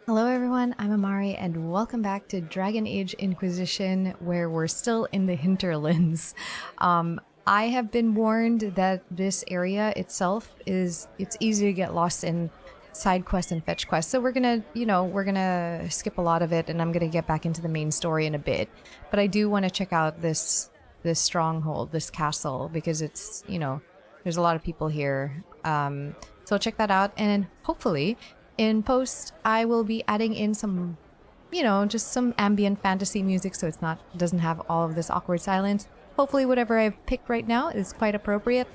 Hello everyone, I'm Amari and welcome back to Dragon Age Inquisition, where we're still in the Hinterlands. I have been warned that this area itself it's easy to get lost in side quests and fetch quests. So we're gonna skip a lot of it and I'm gonna get back into the main story in a bit. But I do want to check out this stronghold, this castle, because it's, there's a lot of people here. So I'll check that out, and hopefully in post I will be adding in some, just some ambient fantasy music, so doesn't have all of this awkward silence. Hopefully whatever I've picked right now is quite appropriate.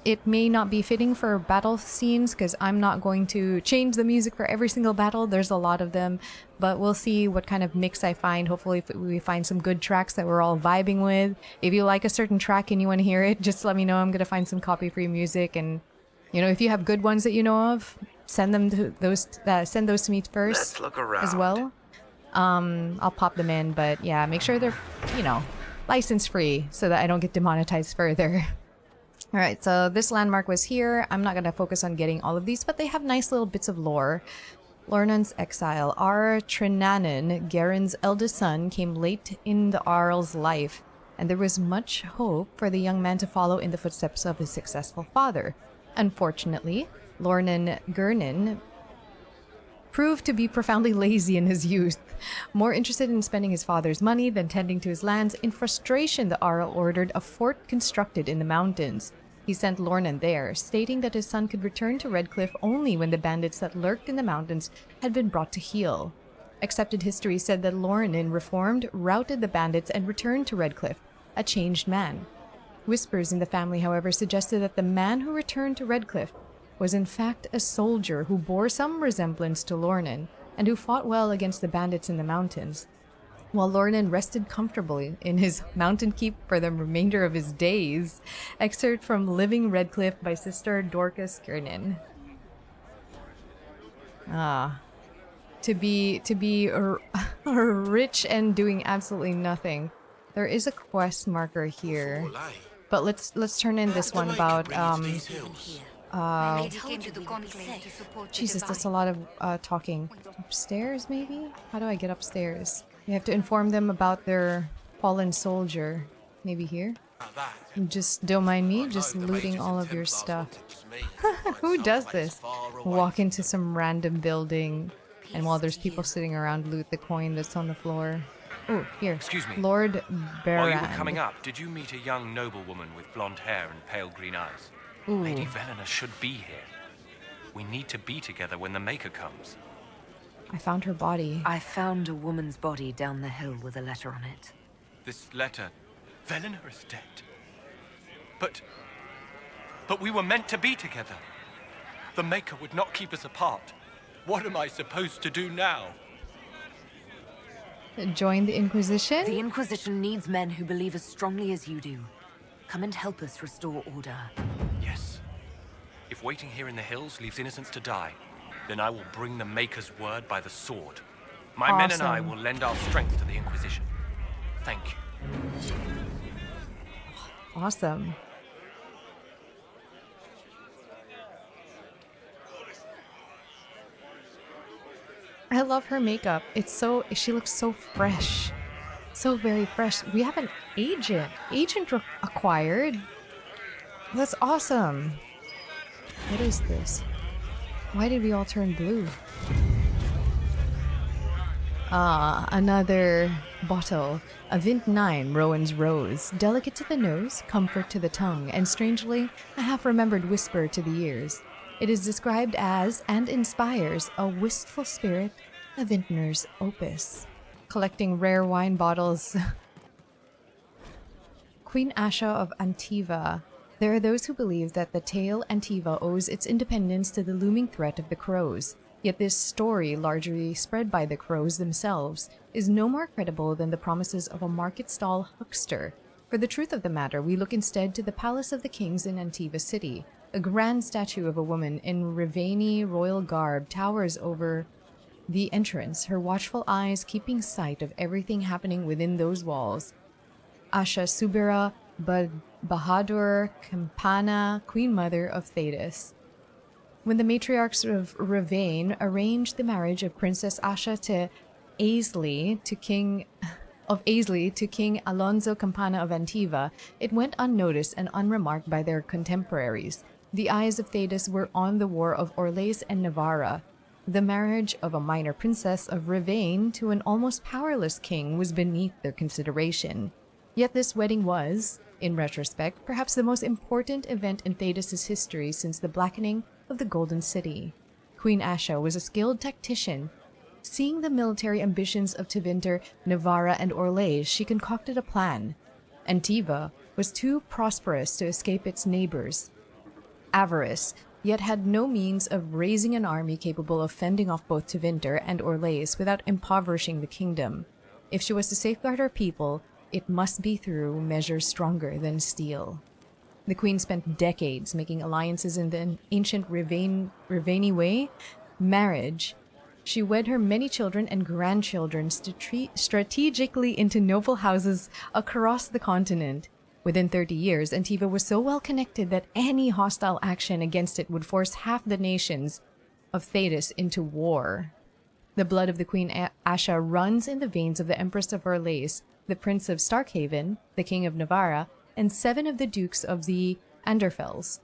It may not be fitting for battle scenes because I'm not going to change the music for every single battle. There's a lot of them, but we'll see what kind of mix I find. Hopefully we find some good tracks that we're all vibing with. If you like a certain track and you want to hear it, just let me know. I'm going to find some copy-free music, and if you have good ones that you know of, send those to me first. Let's look around as well. I'll pop them in, but yeah, make sure they're, license free so that I don't get demonetized further. All right, so this landmark was here. I'm not going to focus on getting all of these, but they have nice little bits of lore. Lornan's exile. Ar Trinanan, Garen's eldest son, came late in the Arl's life, and there was much hope for the young man to follow in the footsteps of his successful father. Unfortunately, Lornan Gurnin proved to be profoundly lazy in his youth, more interested in spending his father's money than tending to his lands. In frustration, the Arl ordered a fort constructed in the mountains. He sent Lornan there, stating that his son could return to Redcliffe only when the bandits that lurked in the mountains had been brought to heel. Accepted history said that Lornan reformed, routed the bandits, and returned to Redcliffe, a changed man. Whispers in the family, however, suggested that the man who returned to Redcliffe was in fact a soldier who bore some resemblance to Lornan, and who fought well against the bandits in the mountains. While Lornan rested comfortably in his mountain keep for the remainder of his days. Excerpt from Living Redcliffe by Sister Dorcas Kiernan. To be rich and doing absolutely nothing. There is a quest marker here, but let's turn in this one about Jesus, that's a lot of talking. Upstairs, maybe? How do I get upstairs? You have to inform them about their fallen soldier. Maybe here? Just don't mind me, just looting all of your stuff. Who does this? Walk into some random building, and while there's people sitting around, loot the coin that's on the floor. Oh, here. Excuse me. Lord Baron. While you were coming up, did you meet a young noblewoman with blonde hair and pale green eyes? Ooh. Lady Velena should be here. We need to be together when the Maker comes. I found her body. I found a woman's body down the hill with a letter on it. This letter... Velena is dead. But we were meant to be together. The Maker would not keep us apart. What am I supposed to do now? Join the Inquisition? The Inquisition needs men who believe as strongly as you do. Come and help us restore order. Yes. If waiting here in the hills leaves innocents to die, then I will bring the Maker's word by the sword. My men and I will lend our strength to the Inquisition. Thank you. Awesome. I love her makeup. She looks so fresh. So very fresh. We have an agent. Agent acquired. That's awesome. What is this? Why did we all turn blue? Another bottle. A Vint 9 Rowan's Rose. Delicate to the nose, comfort to the tongue, and strangely, a half-remembered whisper to the ears. It is described as, and inspires, a wistful spirit, a vintner's opus. Collecting rare wine bottles. Queen Asha of Antiva. There are those who believe that the tale Antiva owes its independence to the looming threat of the crows. Yet this story, largely spread by the crows themselves, is no more credible than the promises of a market stall huckster. For the truth of the matter, we look instead to the Palace of the Kings in Antiva City. A grand statue of a woman in Rivani royal garb towers over the entrance, her watchful eyes keeping sight of everything happening within those walls. Asha Subira Bahadur Campana, Queen Mother of Thetis. when the matriarchs of Ravane arranged the marriage of Princess Asha to Aisley to King Alonso Campana of Antiva, it went unnoticed and unremarked by their contemporaries. The eyes of Thedas were on the war of Orlais and Navarra. The marriage of a minor princess of Ravane to an almost powerless king was beneath their consideration. Yet this wedding was, in retrospect, perhaps the most important event in Thedas' history since the blackening of the Golden City. Queen Asha was a skilled tactician. Seeing the military ambitions of Tevinter, Navarra, and Orlais, she concocted a plan. Antiva was too prosperous to escape its neighbors' avarice, yet had no means of raising an army capable of fending off both Tevinter and Orlais without impoverishing the kingdom. If she was to safeguard her people, it must be through measures stronger than steel. The queen spent decades making alliances in the ancient Ravani way, marriage. She wed her many children and grandchildren strategically into noble houses across the continent. Within 30 years, Antiva was so well connected that any hostile action against it would force half the nations of Thedas into war. The blood of the Queen Asha runs in the veins of the Empress of Orlais, the Prince of Starkhaven, the King of Navarra, and 7 of the Dukes of the Anderfels.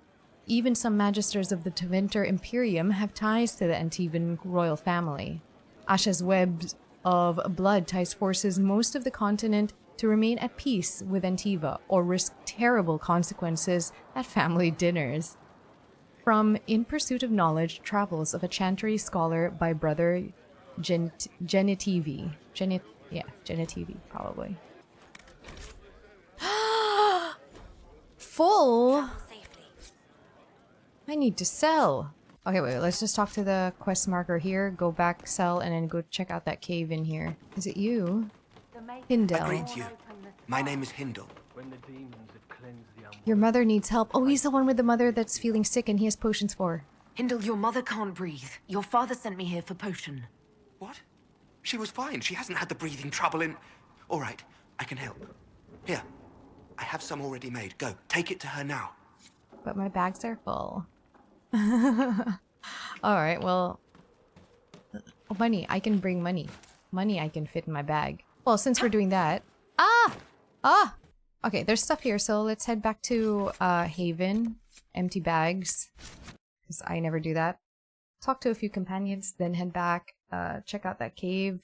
Even some magisters of the Tevinter Imperium have ties to the Antivan royal family. Asha's web of blood ties forces most of the continent to remain at peace with Antiva or risk terrible consequences at family dinners. From In Pursuit of Knowledge, Travels of a Chantry Scholar by Brother Genitivi. Genitivi, probably. Full? I need to sell. Okay, wait, let's just talk to the quest marker here, go back, sell, and then go check out that cave in here. Is it you? Hindel. I greet you. My name is Hindel. Your mother needs help. Oh, he's the one with the mother that's feeling sick and he has potions for. Hindel, your mother can't breathe. Your father sent me here for potion. What? She was fine. She hasn't had the breathing trouble in... All right, I can help. Here, I have some already made. Go, take it to her now. But my bags are full. Alright, well... money. I can bring money. Money I can fit in my bag. Well, since we're doing that... Okay, there's stuff here, so let's head back to Haven. Empty bags. Because I never do that. Talk to a few companions, then head back. Check out that cave.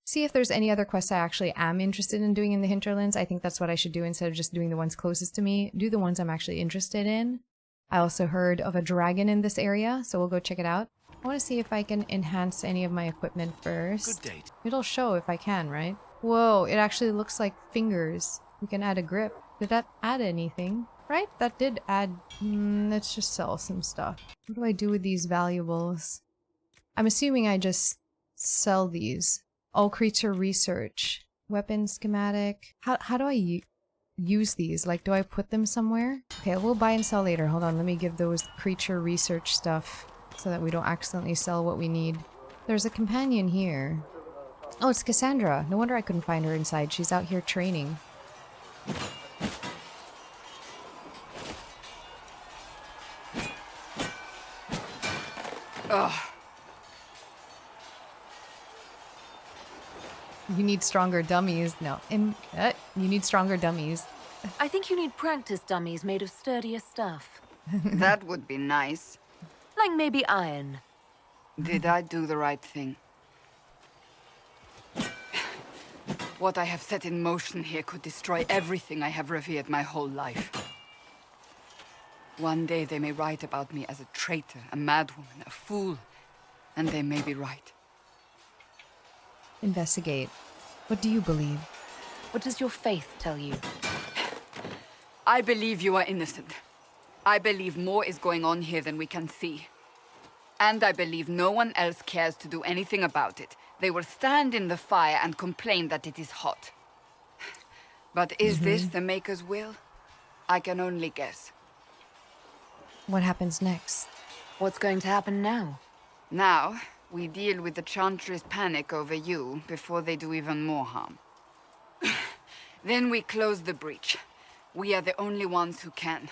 See if there's any other quests I actually am interested in doing in the Hinterlands. I think that's what I should do instead of just doing the ones closest to me. Do the ones I'm actually interested in. I also heard of a dragon in this area, so we'll go check it out. I want to see if I can enhance any of my equipment first. Good date. It'll show if I can, right? Whoa, it actually looks like fingers. We can add a grip. Did that add anything? Right? That did add... let's just sell some stuff. What do I do with these valuables? I'm assuming I just sell these. Oh, creature research. Weapon schematic. How do I use these? Like, do I put them somewhere? Okay, we'll buy and sell later. Hold on, let me give those creature research stuff so that we don't accidentally sell what we need. There's a companion here. Oh, it's Cassandra. No wonder I couldn't find her inside. She's out here training. Ugh. You need stronger dummies. No. You need stronger dummies. I think you need practice dummies made of sturdier stuff. That would be nice. Like maybe iron. Did I do the right thing? What I have set in motion here could destroy everything I have revered my whole life. One day they may write about me as a traitor, a madwoman, a fool, and they may be right. Investigate. What do you believe? What does your faith tell you? I believe you are innocent. I believe more is going on here than we can see. And I believe no one else cares to do anything about it. They will stand in the fire and complain that it is hot. But is this the Maker's will? I can only guess. What happens next? What's going to happen now? Now, we deal with the Chantry's panic over you before they do even more harm. Then we close the breach. We are the only ones who can.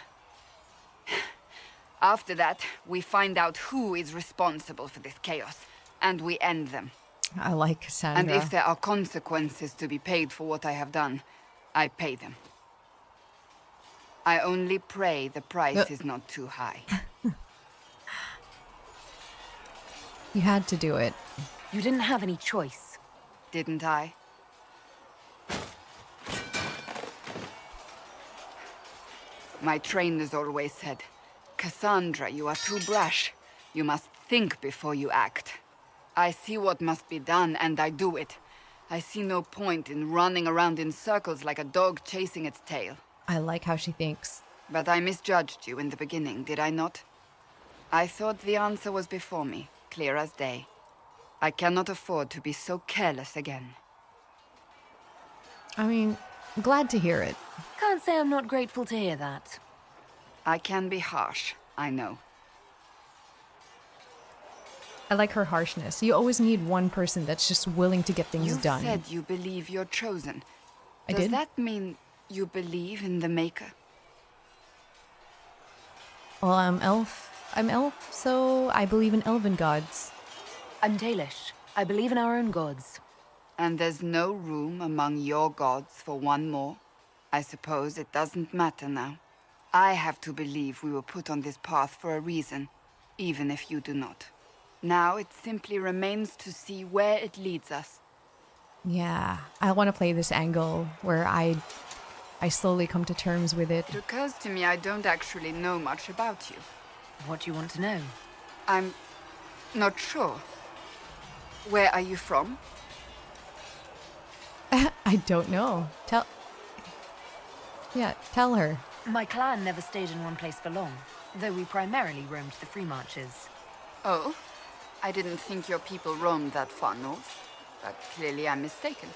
After that, we find out who is responsible for this chaos, and we end them. I like Cassandra. And if there are consequences to be paid for what I have done, I pay them. I only pray the price is not too high. You had to do it. You didn't have any choice. Didn't I? My trainers always said, Cassandra, you are too brash. You must think before you act. I see what must be done, and I do it. I see no point in running around in circles like a dog chasing its tail. I like how she thinks. But I misjudged you in the beginning, did I not? I thought the answer was before me, clear as day. I cannot afford to be so careless again. I mean, glad to hear it. Can't say I'm not grateful to hear that. I can be harsh, I know. I like her harshness. You always need one person that's just willing to get things You done. said you believe you're chosen. I Does did? that mean you believe in the Maker? Well, I'm elf, so I believe in elven gods. I'm Dalish. I believe in our own gods. And there's no room among your gods for one more? I suppose it doesn't matter now. I have to believe we were put on this path for a reason, even if you do not. Now it simply remains to see where it leads us. Yeah, I want to play this angle where I slowly come to terms with it. It occurs to me I don't actually know much about you. What do you want to know? I'm not sure. Where are you from? I don't know. Tell her. My clan never stayed in one place for long, though we primarily roamed the free marches. Oh, I didn't think your people roamed that far north, but clearly I'm mistaken.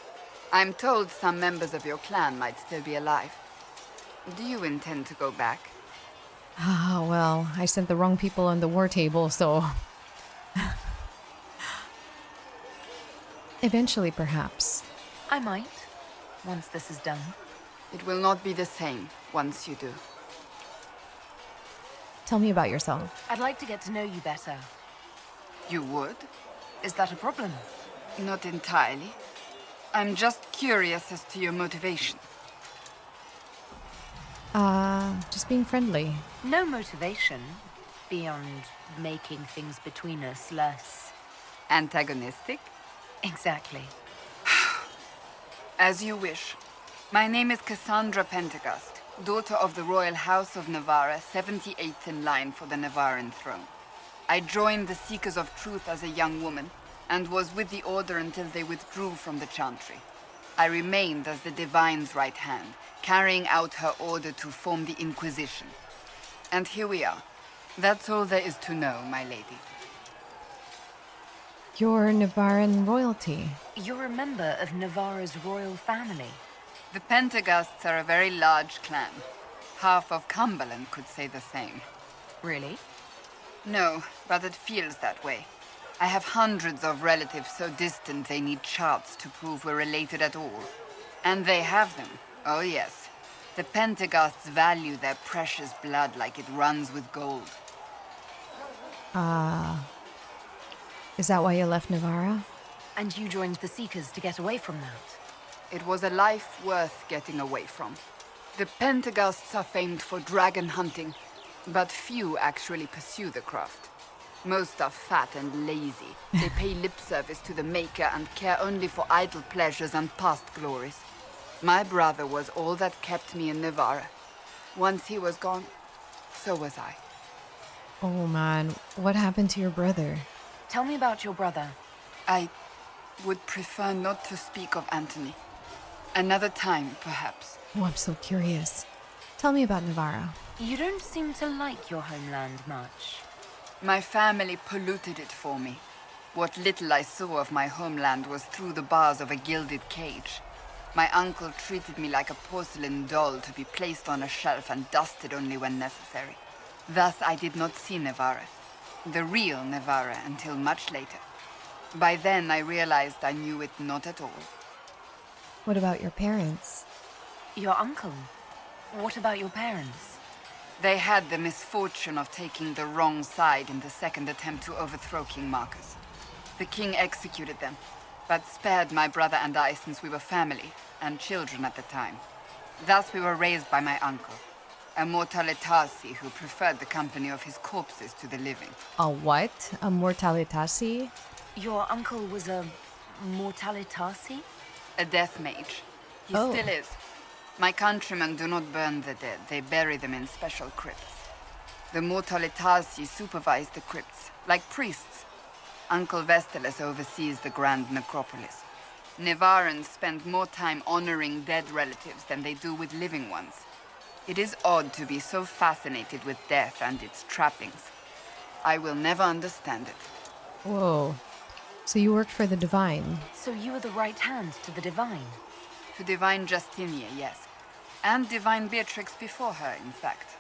I'm told some members of your clan might still be alive. Do you intend to go back? Ah, well, I sent the wrong people on the war table, so... Eventually, perhaps. I might, once this is done. It will not be the same once you do. Tell me about yourself. I'd like to get to know you better. You would? Is that a problem? Not entirely. I'm just curious as to your motivation. Just being friendly. No motivation, beyond making things between us less... Antagonistic? Exactly. As you wish. My name is Cassandra Pentecost, daughter of the Royal House of Navarra, 78th in line for the Navarran throne. I joined the Seekers of Truth as a young woman, and was with the Order until they withdrew from the Chantry. I remained as the Divine's right hand, carrying out her order to form the Inquisition. And here we are. That's all there is to know, my lady. You're Navarran royalty. You're a member of Navarra's royal family. The Pentecosts are a very large clan. Half of Cumberland could say the same. Really? No, but it feels that way. I have hundreds of relatives so distant they need charts to prove we're related at all. And they have them. Oh yes. The Pentecosts value their precious blood like it runs with gold. Is that why you left Navarra? And you joined the Seekers to get away from that? It was a life worth getting away from. The Pentecosts are famed for dragon hunting, but few actually pursue the craft. Most are fat and lazy. They pay lip service to the Maker and care only for idle pleasures and past glories. My brother was all that kept me in Navarra. Once he was gone, so was I. Oh man, what happened to your brother? Tell me about your brother. I would prefer not to speak of Anthony. Another time, perhaps. Oh, I'm so curious. Tell me about Navarra. You don't seem to like your homeland much. My family polluted it for me. What little I saw of my homeland was through the bars of a gilded cage. My uncle treated me like a porcelain doll to be placed on a shelf and dusted only when necessary. Thus I did not see Navarra, the real Navarra, until much later. By then I realized I knew it not at all. What about your parents? Your uncle? What about your parents? They had the misfortune of taking the wrong side in the second attempt to overthrow King Marcus. The king executed them, but spared my brother and I since we were family, and children at the time. Thus we were raised by my uncle, a mortalitasi who preferred the company of his corpses to the living. A what? A mortalitasi? Your uncle was a mortalitasi? A death mage. He Oh. still is. My countrymen do not burn the dead, they bury them in special crypts. The mortalitasi supervise the crypts, like priests. Uncle Vestalis oversees the grand necropolis. Nevarans spend more time honoring dead relatives than they do with living ones. It is odd to be so fascinated with death and its trappings. I will never understand it. Whoa. So you worked for the Divine? So you were the right hand to the Divine? To Divine Justinia, yes. And Divine Beatrix before her, in fact.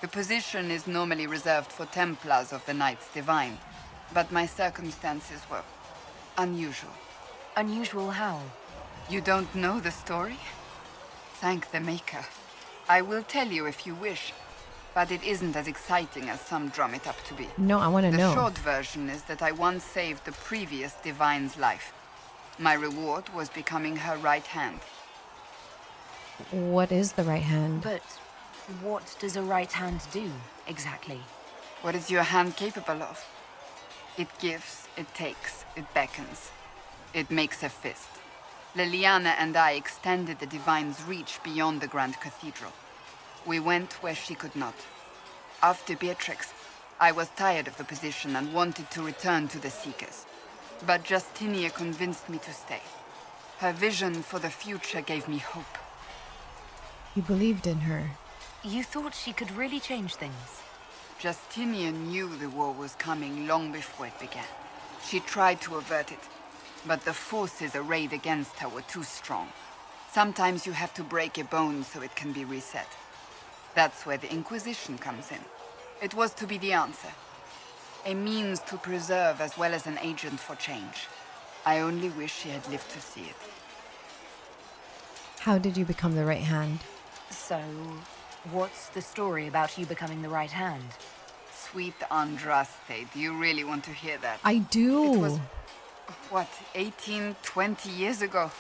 The position is normally reserved for Templars of the Knights Divine, but my circumstances were unusual. Unusual how? You don't know the story? Thank the Maker. I will tell you if you wish, but it isn't as exciting as some drum it up to be. No, I want to The know. short version is that I once saved the previous Divine's life. My reward was becoming her right hand. What is the right hand? But what does a right hand do, exactly? What is your hand capable of? It gives, it takes, it beckons. It makes a fist. Liliana and I extended the Divine's reach beyond the Grand Cathedral. We went where she could not. After Beatrix, I was tired of the position and wanted to return to the Seekers. But Justinia convinced me to stay. Her vision for the future gave me hope. You believed in her. You thought she could really change things? Justinia knew the war was coming long before it began. She tried to avert it, but the forces arrayed against her were too strong. Sometimes you have to break a bone so it can be reset. That's where the Inquisition comes in. It was to be the answer. A means to preserve as well as an agent for change. I only wish she had lived to see it. How did you become the right hand? So, what's the story about you becoming the right hand? Sweet Andraste, do you really want to hear that? I do. It was, what, 18, 20 years ago?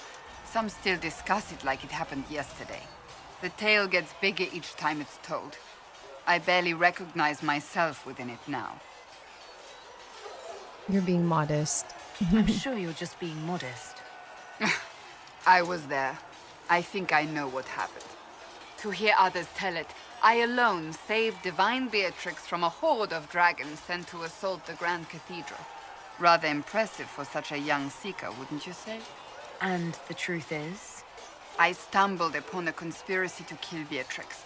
Some still discuss it like it happened yesterday. The tale gets bigger each time it's told. I barely recognize myself within it now. You're being modest. I'm sure you're just being modest. I was there. I think I know what happened. To hear others tell it, I alone saved Divine Beatrix from a horde of dragons sent to assault the Grand Cathedral. Rather impressive for such a young seeker, wouldn't you say? And the truth is? I stumbled upon a conspiracy to kill Beatrix.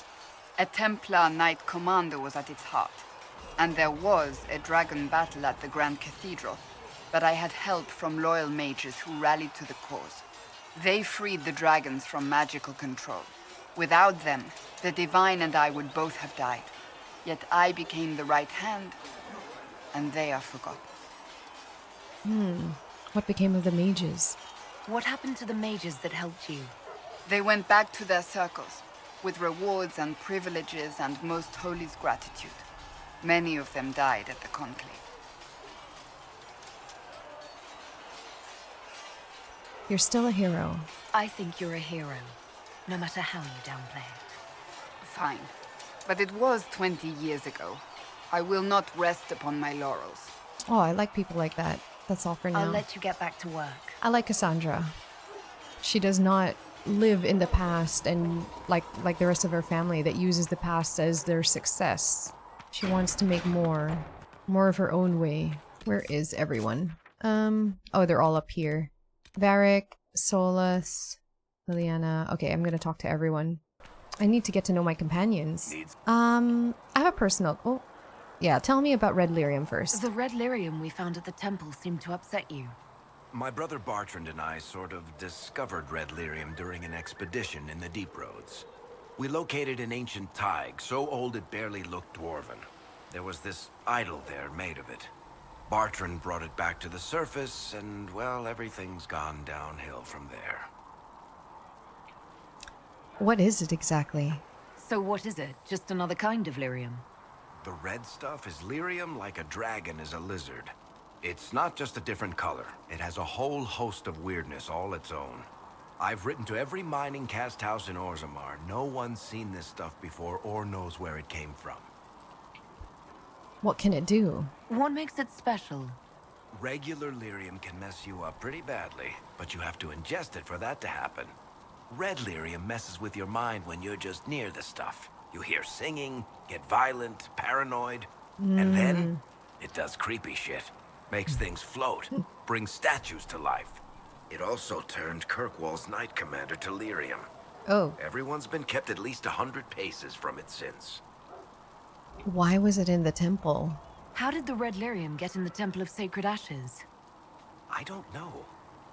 A Templar Knight Commander was at its heart. And there was a dragon battle at the Grand Cathedral, but I had help from loyal mages who rallied to the cause. They freed the dragons from magical control. Without them, the Divine and I would both have died. Yet I became the right hand, and they are forgotten. What became of the mages? What happened to the mages that helped you? They went back to their circles, with rewards and privileges and Most Holy's gratitude. Many of them died at the conclave. You're still a hero. I think you're a hero, no matter how you downplay it. Fine. But it was 20 years ago. I will not rest upon my laurels. Oh, I like people like that. That's all for now. I'll let you get back to work. I like Cassandra. She does not live in the past and like the rest of her family that uses the past as their success. She wants to make more of her own way. Where is everyone? Oh, they're all up here. Varric, Solas, Liliana. Okay, I'm gonna talk to everyone. I need to get to know my companions. I have a personal... Oh, yeah, tell me about Red Lyrium first. The red lyrium we found at the temple seemed to upset you. My brother Bartrand and I sort of discovered Red Lyrium during an expedition in the Deep Roads. We located an ancient thaig, so old it barely looked dwarven. There was this idol there made of it. Bartrand brought it back to the surface, and, well, everything's gone downhill from there. What is it exactly? So what is it? Just another kind of lyrium? The red stuff is lyrium like a dragon is a lizard. It's not just a different color. It has a whole host of weirdness all its own. I've written to every mining cast house in Orzammar. No one's seen this stuff before or knows where it came from. What can it do? What makes it special? Regular lyrium can mess you up pretty badly, but you have to ingest it for that to happen. Red lyrium messes with your mind when you're just near the stuff. You hear singing, get violent, paranoid, and then it does creepy shit. Makes things float, brings statues to life. It also turned Kirkwall's Knight Commander to lyrium. Oh, Everyone's been kept at least 100 paces from it since. why was it in the temple? How did the red lyrium get in the Temple of Sacred Ashes? I don't know.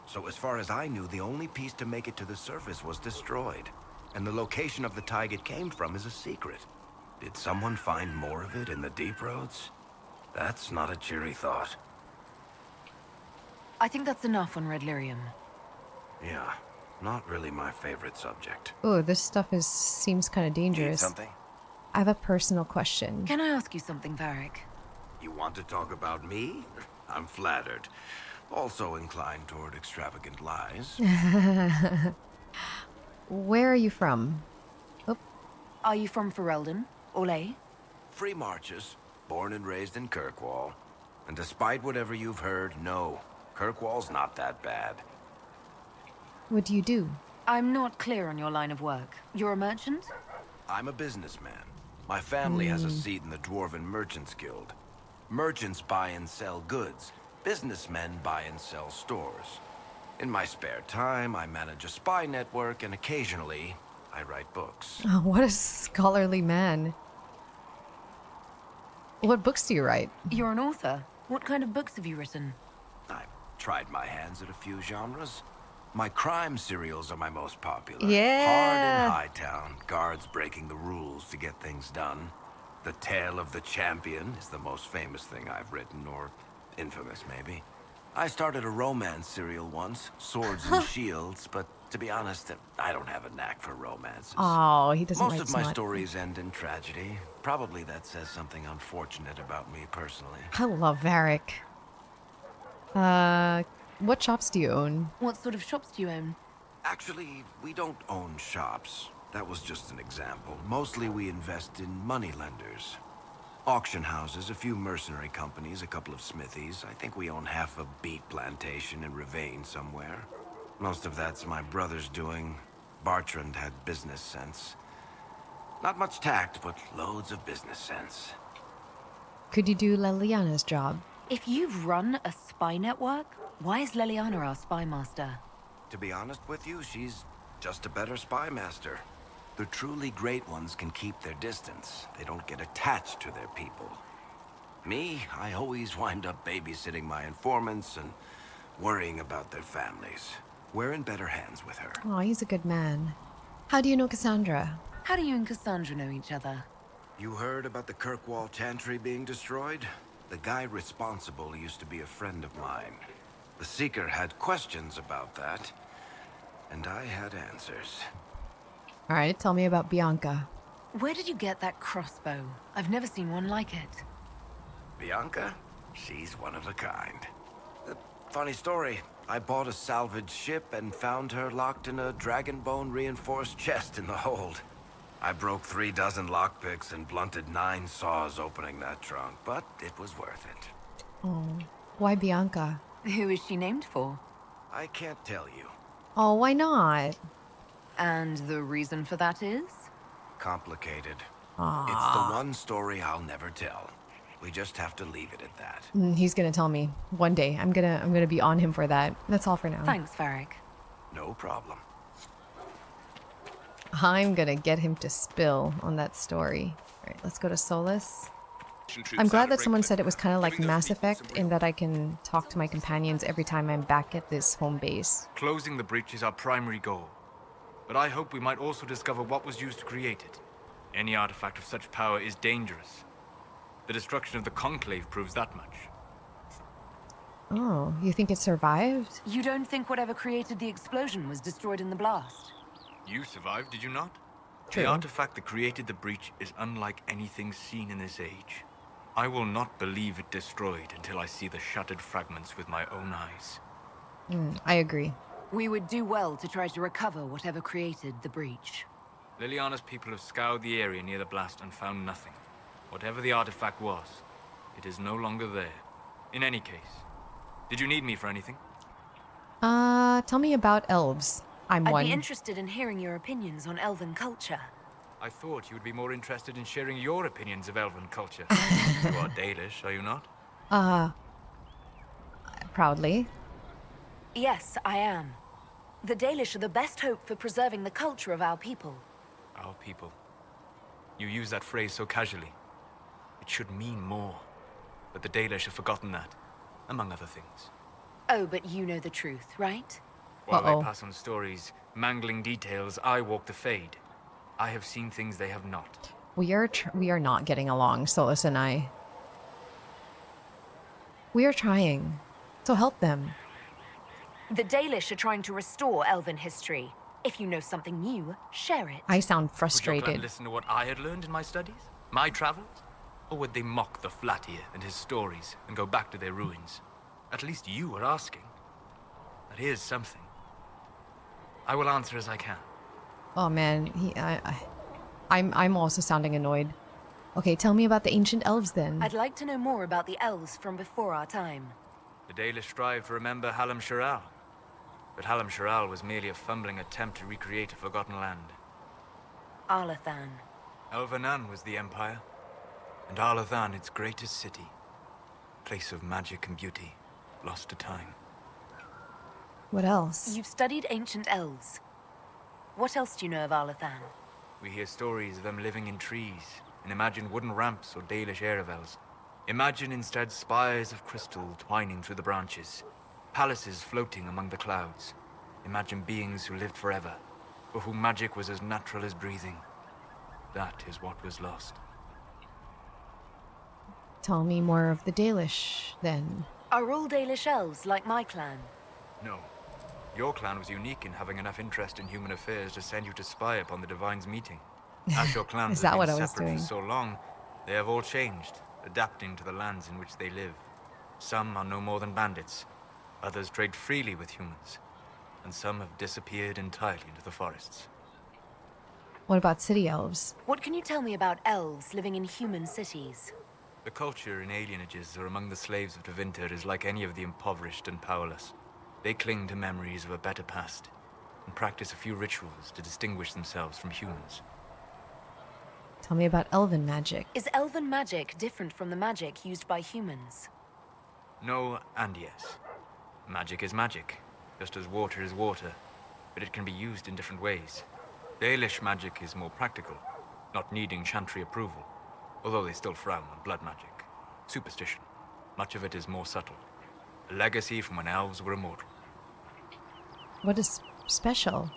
So as far as I knew, the only piece to make it to the surface was destroyed. And the location of the tide it came from is a secret. Did someone find more of it in the deep roads? That's not a cheery thought. I think that's enough on red lyrium. Yeah, not really my favorite subject. Oh, this stuff seems kind of Need dangerous. something? I have a personal question. Can I ask you something, Varric? You want to talk about me? I'm flattered. Also inclined toward extravagant lies. Where are you from? Oh, Are you from Ferelden? Olay? Free marches, born and raised in Kirkwall. And despite whatever you've heard, no, Kirkwall's not that bad. what do you do? I'm not clear on your line of work. You're a merchant? I'm a businessman. My family has a seat in the Dwarven Merchants Guild. Merchants buy and sell goods. Businessmen buy and sell stores. In my spare time, I manage a spy network, and occasionally, I write books. Oh, what a scholarly man. What books do you write? You're an author. What kind of books have you written? I've tried my hands at a few genres. My crime serials are my most popular. Yeah. Hard in Hightown, guards breaking the rules to get things done. The Tale of the Champion is the most famous thing I've written, or infamous maybe. I started a romance serial once, Swords and Shields, but to be honest, I don't have a knack for romances. Oh, he doesn't Most write of my smut. stories end in tragedy. Probably that says something unfortunate about me personally. I love Varric. What shops do you own? What sort of shops do you own? Actually, we don't own shops. That was just an example. Mostly we invest in moneylenders. Auction houses, a few mercenary companies, a couple of smithies. I think we own half a beet plantation in Ravane somewhere. Most of that's my brother's doing. Bartrand had business sense. Not much tact, but loads of business sense. Could you do Leliana's job? If you've run a spy network, why is Leliana our spy master? To be honest with you, she's just a better spy master. The truly great ones can keep their distance. They don't get attached to their people. Me, I always wind up babysitting my informants and worrying about their families. We're in better hands with her. Oh, he's a good man. How do you know Cassandra? How do you and Cassandra know each other? You heard about the Kirkwall Chantry being destroyed? The guy responsible used to be a friend of mine. The Seeker had questions about that, and I had answers. All right, tell me about Bianca. Where did you get that crossbow? I've never seen one like it. Bianca? She's one of a kind. Funny story. I bought a salvaged ship and found her locked in a dragonbone reinforced chest in the hold. I broke 36 lockpicks and blunted 9 saws opening that trunk, but it was worth it. Oh, why Bianca? Who is she named for? I can't tell you. Oh, why not? And the reason for that is? Complicated. Aww. It's the one story I'll never tell. We just have to leave it at that. He's gonna tell me one day. I'm gonna be on him for that. That's all for now. Thanks, Varric. No problem. I'm gonna get him to spill on that story. All right, let's go to Solas. I'm glad that someone said it was kind of like Mass Effect in that I can talk to my companions every time I'm back at this home base. Closing the breach is our primary goal. But I hope we might also discover what was used to create it. Any artifact of such power is dangerous. The destruction of the Conclave proves that much. Oh, you think it survived? You don't think whatever created the explosion was destroyed in the blast? You survived, did you not? True. The artifact that created the breach is unlike anything seen in this age. I will not believe it destroyed until I see the shattered fragments with my own eyes. I agree. We would do well to try to recover whatever created the breach. Liliana's people have scoured the area near the blast and found nothing. Whatever the artifact was, it is no longer there. In any case, did you need me for anything? Tell me about elves. I'm I'd one. be interested in hearing your opinions on elven culture. I thought you would be more interested in sharing your opinions of elven culture. You are Dalish, are you not? Proudly. Yes, I am. The Dalish are the best hope for preserving the culture of our people. Our people. You use that phrase so casually. It should mean more. But the Dalish have forgotten that, among other things. Oh, but you know the truth, right? While Uh-oh. they pass on stories, mangling details, I walk the Fade. I have seen things they have not. We are not getting along, Solas and I. We are trying. So help them. The Dalish are trying to restore elven history. If you know something new, share it. I sound Would your clan frustrated. listen to what I had learned in my studies? My travels? Or would they mock the Flatir and his stories and go back to their ruins? At least you are asking. That is something. I will answer as I can. Oh man, I'm also sounding annoyed. Okay, tell me about the ancient elves then. I'd like to know more about the elves from before our time. The Dalish strive to remember Halam Sharal. But Halam Sharal was merely a fumbling attempt to recreate a forgotten land. Arlathan. Elvenan was the empire, and Arlathan its greatest city. Place of magic and beauty, lost to time. What else? You've studied ancient elves. What else do you know of Arlathan? We hear stories of them living in trees, and imagine wooden ramps or Dalish Erebels. Imagine instead spires of crystal twining through the branches, palaces floating among the clouds. Imagine beings who lived forever, for whom magic was as natural as breathing. That is what was lost. Tell me more of the Dalish then. Are all Dalish elves like my clan? No. Your clan was unique in having enough interest in human affairs to send you to spy upon the Divine's meeting. As your clans Is that have what been I was separate doing? for so long, they have all changed, adapting to the lands in which they live. Some are no more than bandits, others trade freely with humans, and some have disappeared entirely into the forests. What about city elves? What can you tell me about elves living in human cities? The culture in alienages or among the slaves of Tevinter is like any of the impoverished and powerless. They cling to memories of a better past, and practice a few rituals to distinguish themselves from humans. Tell me about elven magic. Is elven magic different from the magic used by humans? No and yes. Magic is magic, just as water is water, but it can be used in different ways. Dalish magic is more practical, not needing chantry approval, although they still frown on blood magic. Superstition. Much of it is more subtle. A legacy from when elves were immortal. What is special?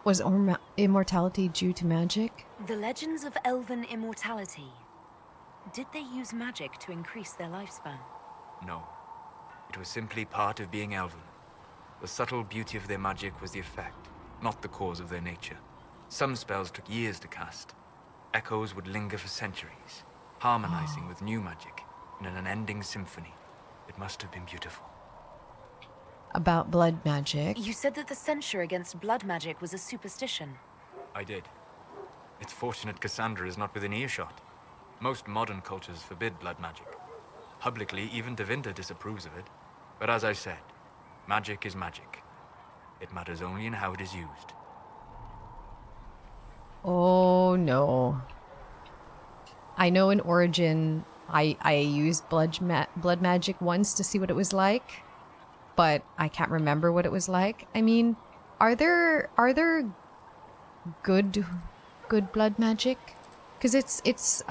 Was immortality due to magic? The legends of elven immortality. Did they use magic to increase their lifespan? No. It was simply part of being elven. The subtle beauty of their magic was the effect, not the cause of their nature. Some spells took years to cast. Echoes would linger for centuries, harmonizing with new magic in an unending symphony. It must have been beautiful. About blood magic. You said that the censure against blood magic was a superstition. I did. It's fortunate Cassandra is not within earshot. Most modern cultures forbid blood magic. Publicly, even Tevinter disapproves of it. But as I said, magic is magic. It matters only in how it is used. Oh no. I know in Origin I used blood magic once to see what it was like, but I can't remember what it was like. I mean, are there good blood magic? Because it's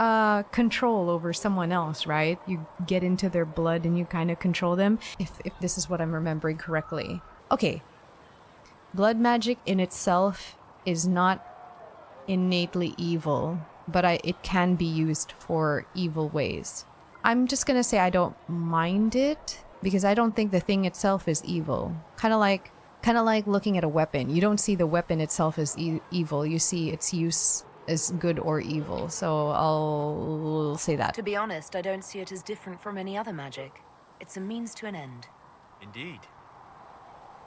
control over someone else, right? You get into their blood and you kind of control them. If this is what I'm remembering correctly. Okay. Blood magic in itself is not innately evil, but it can be used for evil ways. I'm just gonna say I don't mind it because I don't think the thing itself is evil. Kind of like looking at a weapon. You don't see the weapon itself as evil. You see its use as good or evil, so I'll say that. To be honest, I don't see it as different from any other magic. It's a means to an end. Indeed.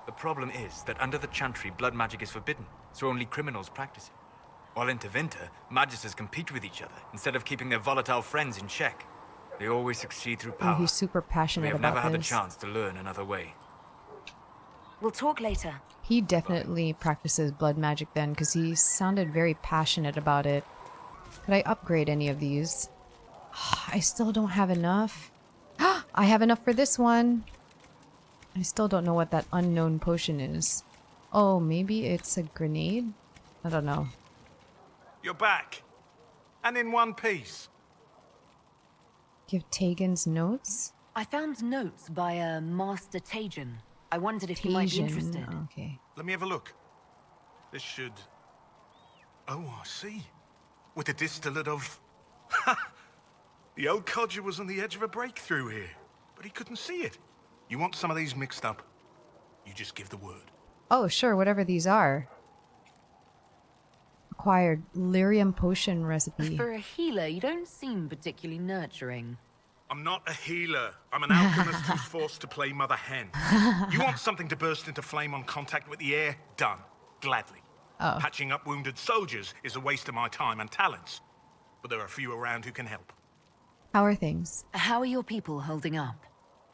The problem is that under the Chantry, blood magic is forbidden, so only criminals practice it. While in Tevinter, magisters compete with each other instead of keeping their volatile friends in check. They always succeed through power. Oh, he's super passionate We have about never had the this. chance to learn another way. We'll talk later. He definitely practices blood magic then, because he sounded very passionate about it. Could I upgrade any of these? I still don't have enough. I have enough for this one. I still don't know what that unknown potion is. Oh, maybe it's a grenade? I don't know. You're back. And in one piece. Give Tegan's notes? I found notes by a Master Tajan. I wondered if you might be interested. Okay. Let me have a look. This should... Oh, I see. With a distillate of... The old codger was on the edge of a breakthrough here, but he couldn't see it. You want some of these mixed up? You just give the word. Oh, sure, whatever these are. Acquired lyrium potion recipe. For a healer, you don't seem particularly nurturing. I'm not a healer. I'm an alchemist who's forced to play mother hen. You want something to burst into flame on contact with the air? Done. Gladly. Oh. Patching up wounded soldiers is a waste of my time and talents. But there are a few around who can help. How are things? How are your people holding up?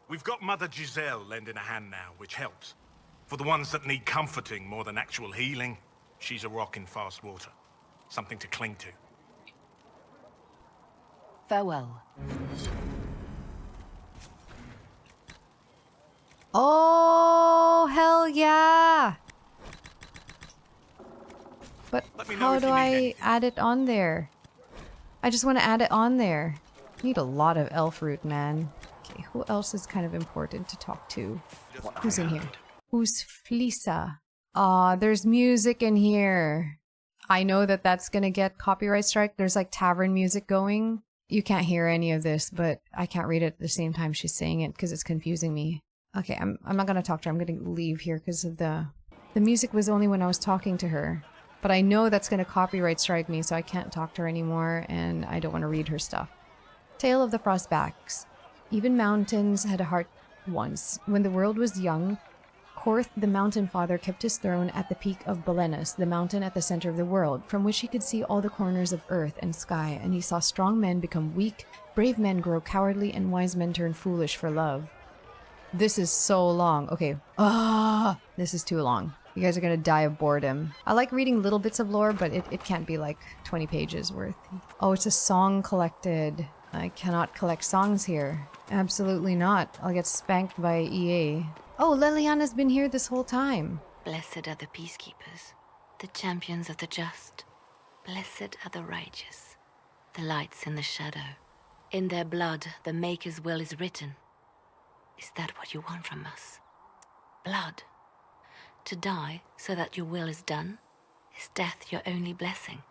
We've got Mother Giselle lending a hand now, which helps. For the ones that need comforting more than actual healing, she's a rock in fast water. Something to cling to. Farewell. Oh, hell yeah! But Let me know how if do you need I anything. add it on there? I just want to add it on there. Need a lot of elf root, man. Okay, who else is kind of important to talk to? Who's in here? Who's Flisa? Aw, there's music in here. I know that that's gonna get copyright strike. There's like tavern music going. You can't hear any of this, but I can't read it at the same time she's saying it because it's confusing me. Okay, I'm not gonna talk to her. I'm gonna leave here because of the music was only when I was talking to her. But I know that's gonna copyright strike me, so I can't talk to her anymore, and I don't want to read her stuff. Tale of the Frostbacks. Even mountains had a heart once. When the world was young, Korth, the Mountain Father, kept his throne at the peak of Belenus, the mountain at the center of the world, from which he could see all the corners of earth and sky, and he saw strong men become weak, brave men grow cowardly, and wise men turn foolish for love. This is so long. Okay. This is too long. You guys are gonna die of boredom. I like reading little bits of lore, but it can't be like 20 pages worth. Oh, it's a song collected. I cannot collect songs here. Absolutely not. I'll get spanked by EA. Oh, Leliana's been here this whole time. Blessed are the peacekeepers, the champions of the just. Blessed are the righteous, the lights in the shadow. In their blood, the Maker's will is written. Is that what you want from us? Blood. To die so that your will is done? Is death your only blessing?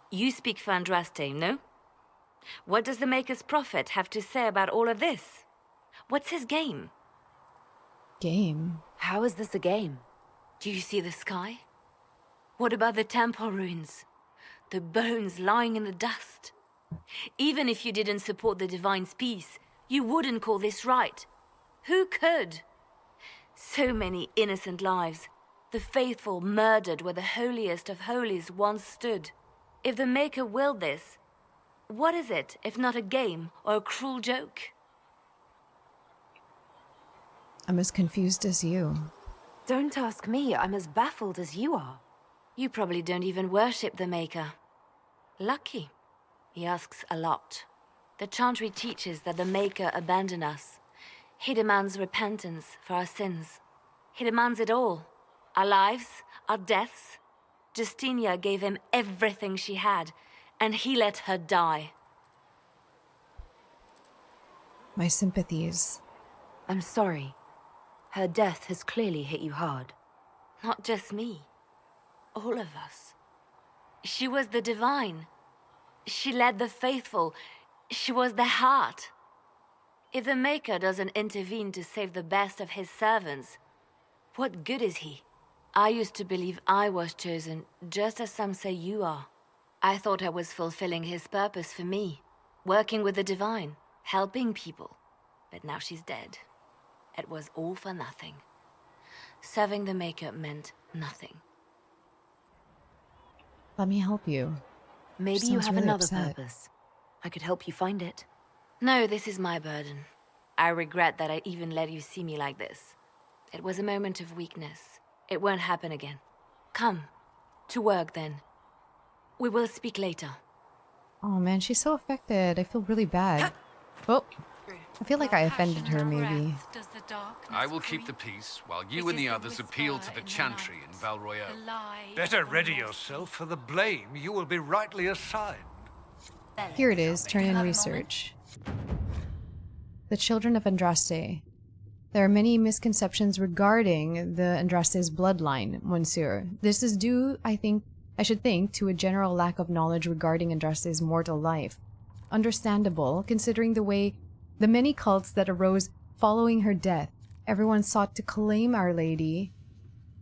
You speak for Andraste, no? What does the Maker's prophet have to say about all of this? What's his game? Game? How is this a game? Do you see the sky? What about the temple ruins? The bones lying in the dust? Even if you didn't support the Divine's peace, you wouldn't call this right. Who could? So many innocent lives. The faithful murdered where the holiest of holies once stood. If the Maker willed this, what is it if not a game or a cruel joke? I'm as confused as you. Don't ask me. I'm as baffled as you are. You probably don't even worship the Maker. Lucky. He asks a lot. The Chantry teaches that the Maker abandoned us. He demands repentance for our sins. He demands it all. Our lives, our deaths. Justinia gave him everything she had, and he let her die. My sympathies. I'm sorry. Her death has clearly hit you hard. Not just me. All of us. She was the Divine. She led the faithful. She was their heart. If the Maker doesn't intervene to save the best of his servants, what good is he? I used to believe I was chosen, just as some say you are. I thought I was fulfilling his purpose for me, working with the divine, helping people. But now she's dead. It was all for nothing. Serving the Maker meant nothing. Let me help you. Maybe She you sounds have really another upset. purpose. I could help you find it. No, this is my burden. I regret that I even let you see me like this. It was a moment of weakness. It won't happen again. Come. To work, then. We will speak later. Oh man, she's so affected. I feel really bad. Oh, I feel like I offended her, maybe. I will keep the peace, while you and the others appeal to the Chantry in Val Royeaux. Better ready yourself for the blame you will be rightly assigned. Here it is, turn in research. The Children of Andraste. There are many misconceptions regarding the Andraste's bloodline, Monsieur. This is due, I should think, to a general lack of knowledge regarding Andraste's mortal life. Understandable, considering the many cults that arose following her death. Everyone sought to claim Our Lady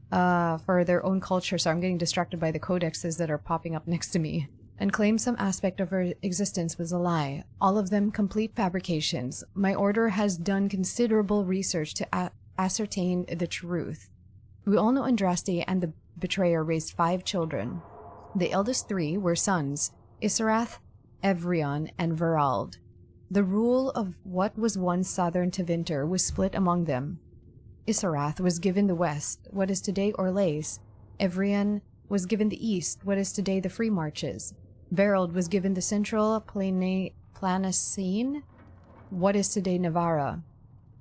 for their own culture, so I'm getting distracted by the codexes that are popping up next to me, and claim some aspect of her existence was a lie. All of them complete fabrications. My order has done considerable research to ascertain the truth. We all know Andraste and the betrayer raised 5 children. The eldest 3 were sons, Isarath, Evrion, and Verald. The rule of what was once southern Tevinter was split among them. Isarath was given the west, what is today Orlais. Evrion was given the east, what is today the Free Marches. Verald was given the central Planocene, what is today Navarra.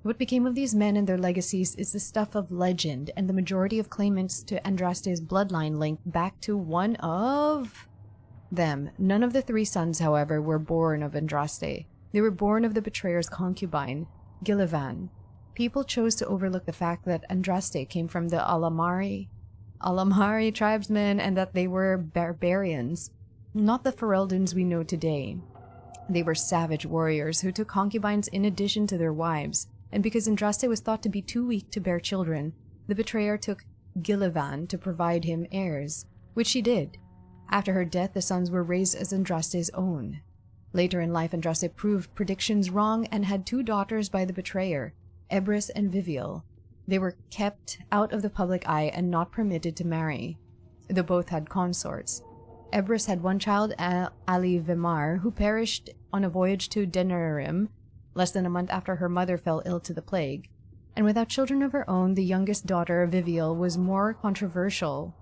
What became of these men and their legacies is the stuff of legend, and the majority of claimants to Andraste's bloodline link back to one of them. None of the 3 sons, however, were born of Andraste. They were born of the betrayer's concubine, Gillivan. People chose to overlook the fact that Andraste came from the HeyAmarii tribesmen and that they were barbarians, not the Ferelden's we know today. They were savage warriors who took concubines in addition to their wives, and because Andraste was thought to be too weak to bear children, the betrayer took Gillivan to provide him heirs, which she did. After her death, the sons were raised as Andraste's own. Later in life, Andraste proved predictions wrong and had 2 daughters by the betrayer, Ebris and Vivial. They were kept out of the public eye and not permitted to marry. Though both had consorts. Ebris had 1 child, Ali Vimar, who perished on a voyage to Denerim less than a month after her mother fell ill to the plague. And without children of her own, the youngest daughter, Vivial, was more controversial.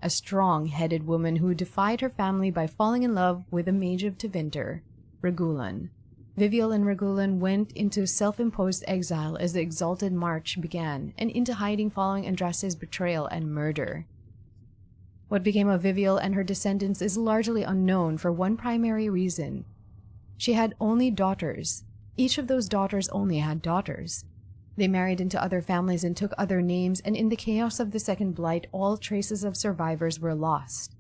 A strong-headed woman who defied her family by falling in love with a mage of Tevinter, Regulan. Vivial and Regulan went into self-imposed exile as the Exalted March began, and into hiding following Andraste's betrayal and murder. What became of Vivial and her descendants is largely unknown for one primary reason. She had only daughters. Each of those daughters only had daughters. They married into other families and took other names, and in the chaos of the Second Blight, all traces of survivors were lost.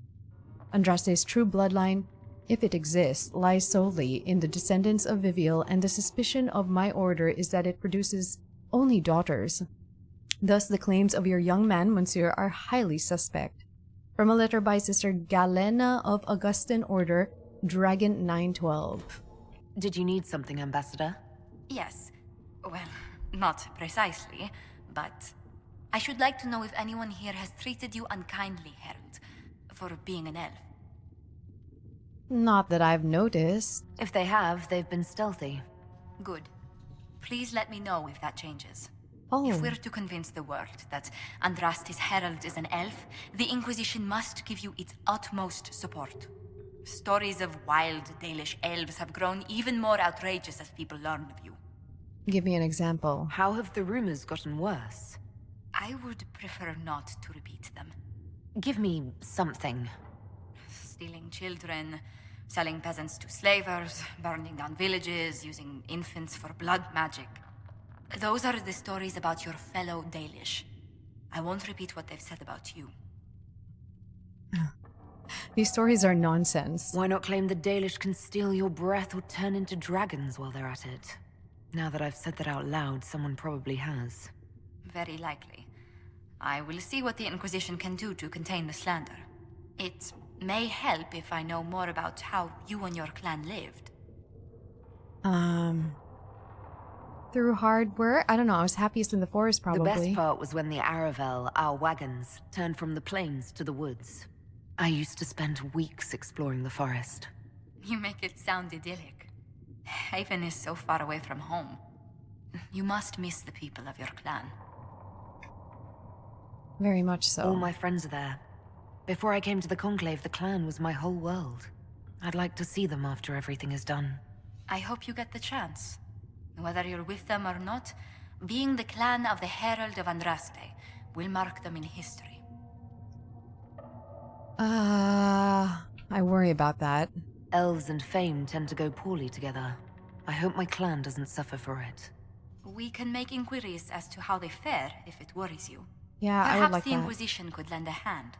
Andraste's true bloodline, if it exists, lies solely in the descendants of Vivial, and the suspicion of my order is that it produces only daughters. Thus, the claims of your young man, Monsieur, are highly suspect. From a letter by Sister Galena of Augustan Order, Dragon 912. Did you need something, Ambassador? Yes. Well, not precisely, but I should like to know if anyone here has treated you unkindly, Herald, for being an elf. Not that I've noticed. If they have, they've been stealthy. Good. Please let me know if that changes. Oh. If we're to convince the world that Andraste's herald is an elf, the Inquisition must give you its utmost support. Stories of wild Dalish elves have grown even more outrageous as people learn of you. Give me an example. How have the rumors gotten worse? I would prefer not to repeat them. Give me something. Stealing children, selling peasants to slavers, burning down villages, using infants for blood magic. Those are the stories about your fellow Dalish. I won't repeat what they've said about you. These stories are nonsense. Why not claim the Dalish can steal your breath or turn into dragons while they're at it? Now that I've said that out loud, someone probably has. Very likely. I will see what the Inquisition can do to contain the slander. It may help if I know more about how you and your clan lived. Through hard work? I don't know, I was happiest in the forest, probably. The best part was when the Aravel, our wagons, turned from the plains to the woods. I used to spend weeks exploring the forest. You make it sound idyllic. Haven is so far away from home. You must miss the people of your clan. Very much so. All my friends are there. Before I came to the Conclave, the clan was my whole world. I'd like to see them after everything is done. I hope you get the chance. Whether you're with them or not, being the clan of the Herald of Andraste will mark them in history. I worry about that. Elves and fame tend to go poorly together. I hope my clan doesn't suffer for it. We can make inquiries as to how they fare if it worries you. Yeah, Perhaps I would like the that. Inquisition could lend a hand.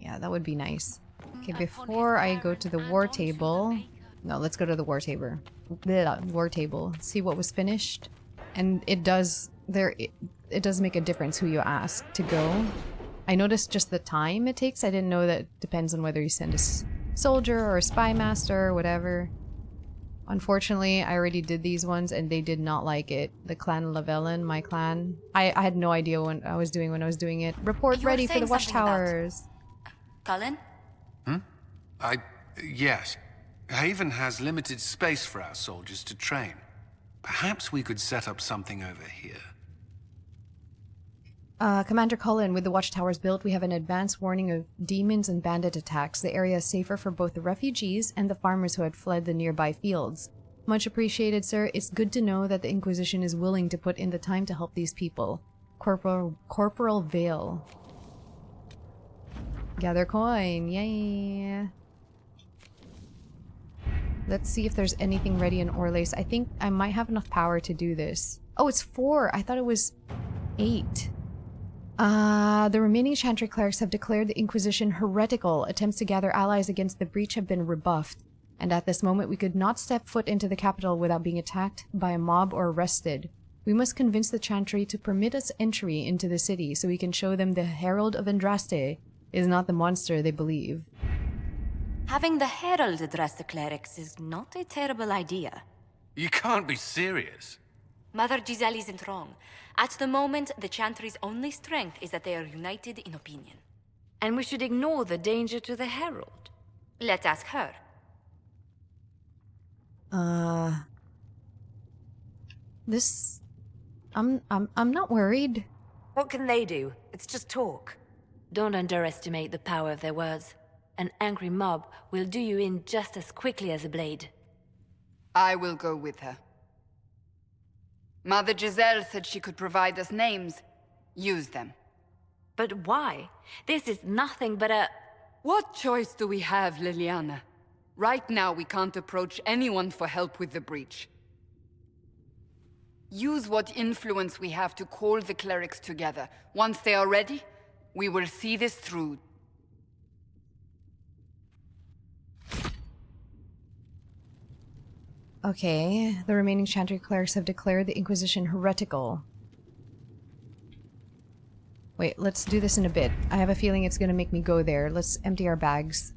Yeah, that would be nice. Okay, before I go to the war table... No, let's go to the war table. The war table. See what was finished. And it does... It does make a difference who you ask to go. I noticed just the time it takes. I didn't know that it depends on whether you send a soldier or a spy master or whatever. Unfortunately, I already did these ones and they did not like it. The clan Lavellan, my clan. I had no idea what I was doing when I was doing it. Report You were ready for the saying something about- watchtowers. Cullen? Yes. Haven has limited space for our soldiers to train. Perhaps we could set up something over here. Commander Cullen, with the watchtowers built, we have an advance warning of demons and bandit attacks. The area is safer for both the refugees and the farmers who had fled the nearby fields. Much appreciated, sir. It's good to know that the Inquisition is willing to put in the time to help these people. Corporal Vale. Gather coin, yay! Let's see if there's anything ready in Orlace. I think I might have enough power to do this. Oh, it's 4! I thought it was 8. The remaining Chantry clerics have declared the Inquisition heretical. Attempts to gather allies against the breach have been rebuffed. And at this moment we could not step foot into the capital without being attacked by a mob or arrested. We must convince the Chantry to permit us entry into the city so we can show them the Herald of Andraste is not the monster they believe. Having the Herald address the clerics is not a terrible idea. You can't be serious. Mother Giselle isn't wrong. At the moment, the Chantry's only strength is that they are united in opinion. And we should ignore the danger to the Herald. Let's ask her. This... I'm not worried. What can they do? It's just talk. Don't underestimate the power of their words. An angry mob will do you in just as quickly as a blade. I will go with her. Mother Giselle said she could provide us names. Use them. But why? This is nothing but a... What choice do we have, Liliana? Right now, we can't approach anyone for help with the breach. Use what influence we have to call the clerics together. Once they are ready, we will see this through. Okay, the remaining Chantry clerics have declared the Inquisition heretical. Wait, let's do this in a bit. I have a feeling it's gonna make me go there. Let's empty our bags.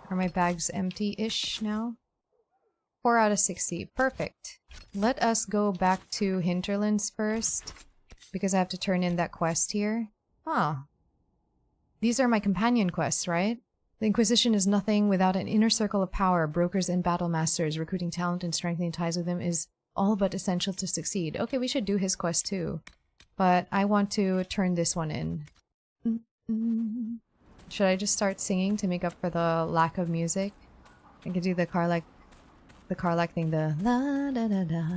Are my bags empty-ish now? 4 out of 60. Perfect. Let us go back to Hinterlands first, because I have to turn in that quest here. Ah. These are my companion quests, right? The Inquisition is nothing without an inner circle of power. Brokers and battle masters, recruiting talent and strengthening ties with them is all but essential to succeed. Okay, we should do his quest too. But I want to turn this one in. Should I just start singing to make up for the lack of music? I could do the Carlac thing, the la da da da.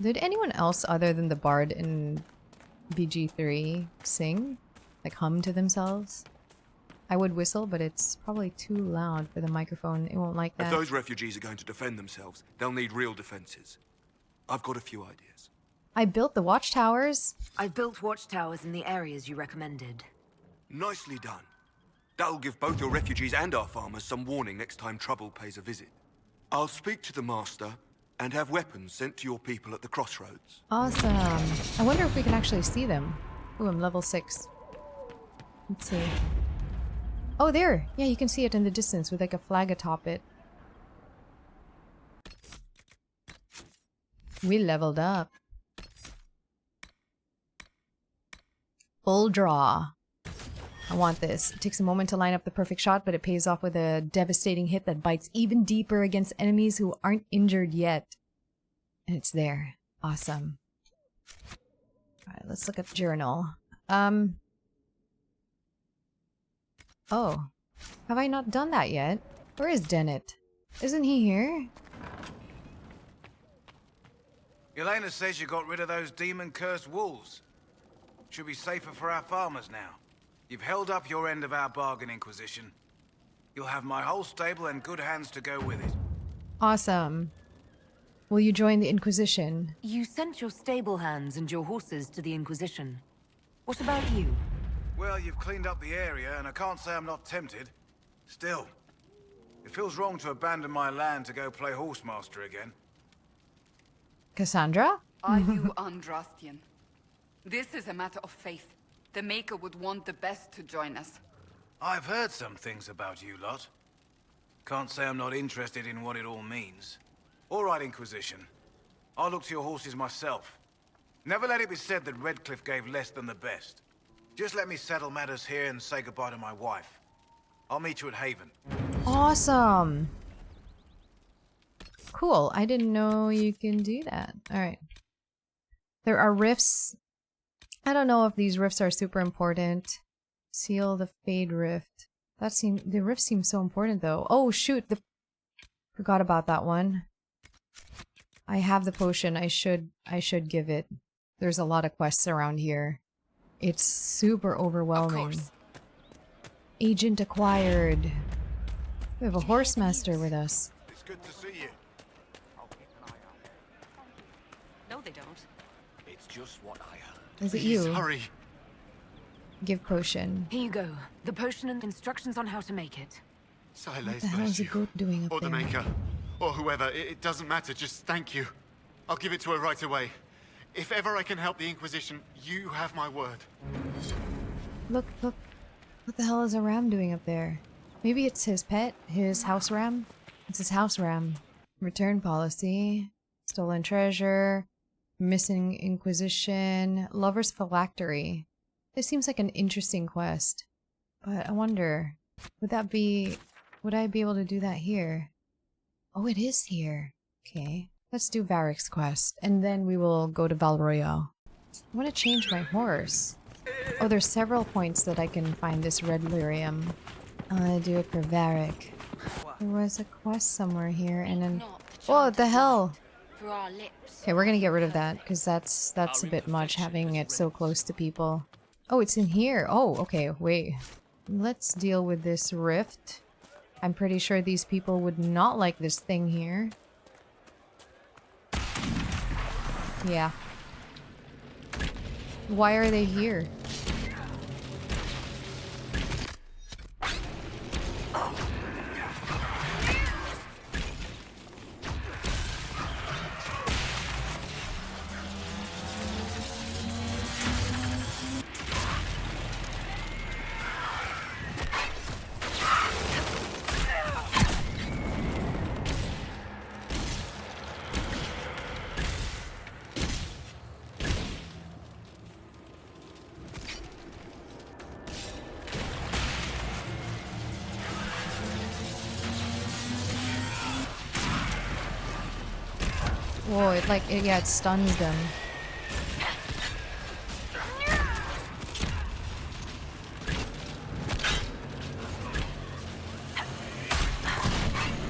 Did anyone else other than the bard in BG3 sing? Like hum to themselves? I would whistle, but it's probably too loud for the microphone. It won't like that. If those refugees are going to defend themselves, they'll need real defenses. I've got a few ideas. I built the watchtowers. I built watchtowers in the areas you recommended. Nicely done. That'll give both your refugees and our farmers some warning next time trouble pays a visit. I'll speak to the master, and have weapons sent to your people at the crossroads. Awesome. I wonder if we can actually see them. Ooh, I'm level 6. Let's see. Oh, there! Yeah, you can see it in the distance with like a flag atop it. We leveled up. Full draw. I want this. It takes a moment to line up the perfect shot, but it pays off with a devastating hit that bites even deeper against enemies who aren't injured yet. And it's there. Awesome. Alright, let's look at the journal. Oh. Have I not done that yet? Where is Dennett? Isn't he here? Elena says you got rid of those demon-cursed wolves. Should be safer for our farmers now. You've held up your end of our bargain, Inquisition. You'll have my whole stable and good hands to go with it. Awesome. Will you join the Inquisition? You sent your stable hands and your horses to the Inquisition. What about you? Well, you've cleaned up the area, and I can't say I'm not tempted. Still, it feels wrong to abandon my land to go play horsemaster again. Cassandra? Are you Andrastian? This is a matter of faith. The Maker would want the best to join us. I've heard some things about you lot. Can't say I'm not interested in what it all means. All right, Inquisition. I'll look to your horses myself. Never let it be said that Redcliffe gave less than the best. Just let me settle matters here and say goodbye to my wife. I'll meet you at Haven. Awesome. Cool. I didn't know you can do that. Alright. There are rifts. I don't know if these rifts are super important. Seal the Fade Rift. The rift seems so important though. Oh shoot, forgot about that one. I have the potion. I should give it. There's a lot of quests around here. It's super overwhelming. Agent acquired. We have a horsemaster with us. It's good to see you. No, they don't. It's just what I heard. Is it you? Hurry. Give potion. Here you go. The potion and instructions on how to make it. What the hell is the goat doing up or there? the Maker, or whoever. It doesn't matter. Just thank you. I'll give it to her right away. If ever I can help the Inquisition, you have my word. Look. What the hell is a ram doing up there? Maybe it's his pet? His house ram? It's his house ram. Return policy. Stolen treasure. Missing Inquisition. Lover's phylactery. This seems like an interesting quest. But I wonder, would I be able to do that here? Oh, it is here. Okay. Let's do Varric's quest, and then we will go to Val Royeaux. I want to change my horse. Oh, there's several points that I can find this red lyrium. I'm gonna do it for Varric. There was a quest somewhere here, and then... Whoa, what the hell? Okay, we're gonna get rid of that, because that's a bit much, having it so close to people. Oh, it's in here. Oh, okay, wait. Let's deal with this rift. I'm pretty sure these people would not like this thing here. Yeah. Why are they here? Whoa, it stuns them.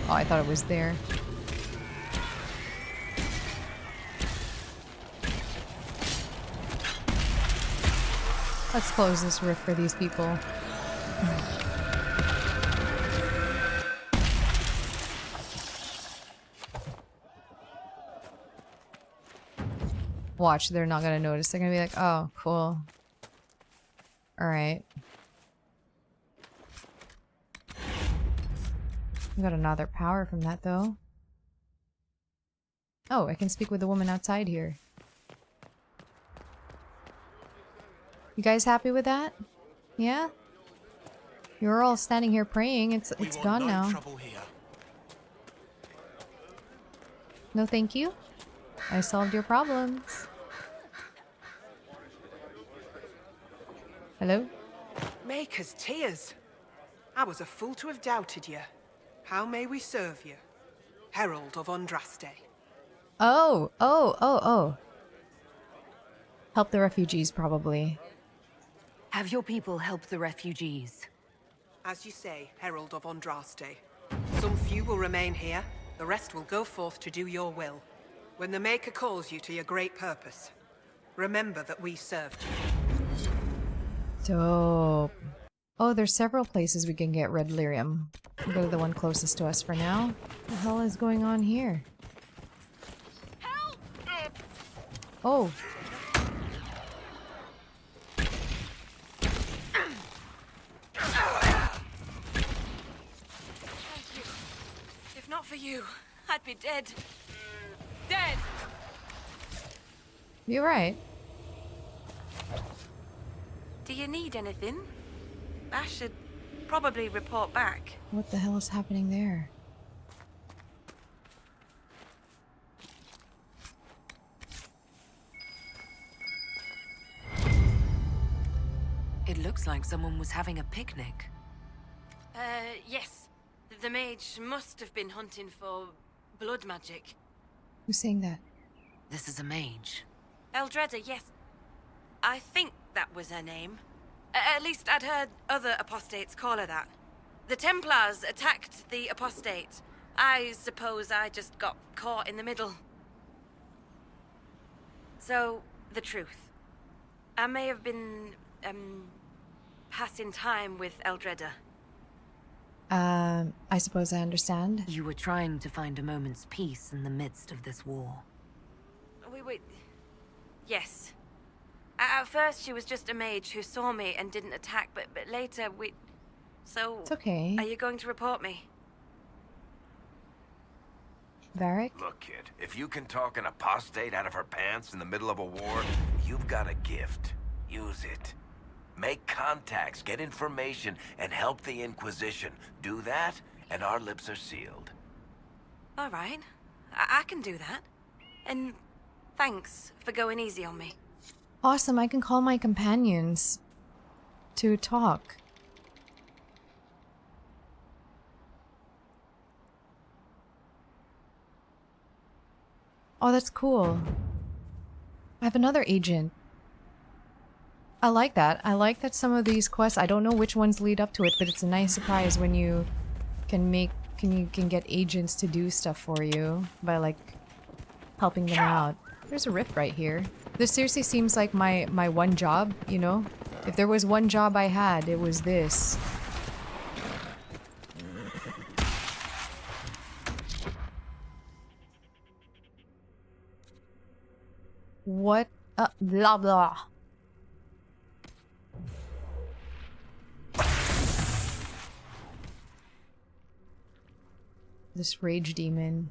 Oh, I thought it was there. Let's close this rift for these people. Watch, they're not gonna notice. They're gonna be like, oh, cool. Alright. We got another power from that, though. Oh, I can speak with the woman outside here. You guys happy with that? Yeah? You're all standing here praying. It's gone now. No thank you. I solved your problems. Hello? Maker's tears. I was a fool to have doubted you. How may we serve you? Herald of Andraste. Oh. Help the refugees, probably. Have your people help the refugees. As you say, Herald of Andraste. Some few will remain here, the rest will go forth to do your will. When the Maker calls you to your great purpose, remember that we served you. Dope. Oh, there's several places we can get red lyrium. We'll go to the one closest to us for now. What the hell is going on here? Help! Oh. If not for you, I'd be dead. Dead! You're right. Do you need anything? I should probably report back. What the hell is happening there? It looks like someone was having a picnic. Yes. The mage must have been hunting for blood magic. Who's saying that? This is a mage. Eldreda, yes. I think that was her name. At least I'd heard other apostates call her that. The Templars attacked the apostate. I suppose I just got caught in the middle. So, the truth. I may have been, passing time with Eldreda. I suppose I understand. You were trying to find a moment's peace in the midst of this war. Wait. Yes. At first, she was just a mage who saw me and didn't attack, but later So... It's okay. Are you going to report me? Varric? Look, kid, if you can talk an apostate out of her pants in the middle of a war, you've got a gift. Use it. Make contacts, get information, and help the Inquisition. Do that, and our lips are sealed. All right. I can do that. And thanks for going easy on me. Awesome, I can call my companions to talk. Oh, that's cool. I have another agent. I like that. I like that some of these quests, I don't know which ones lead up to it, but it's a nice surprise when you can get agents to do stuff for you by like helping them out. There's a rift right here. This seriously seems like my one job, you know? If there was one job I had, it was this. What? Blah blah. This rage demon.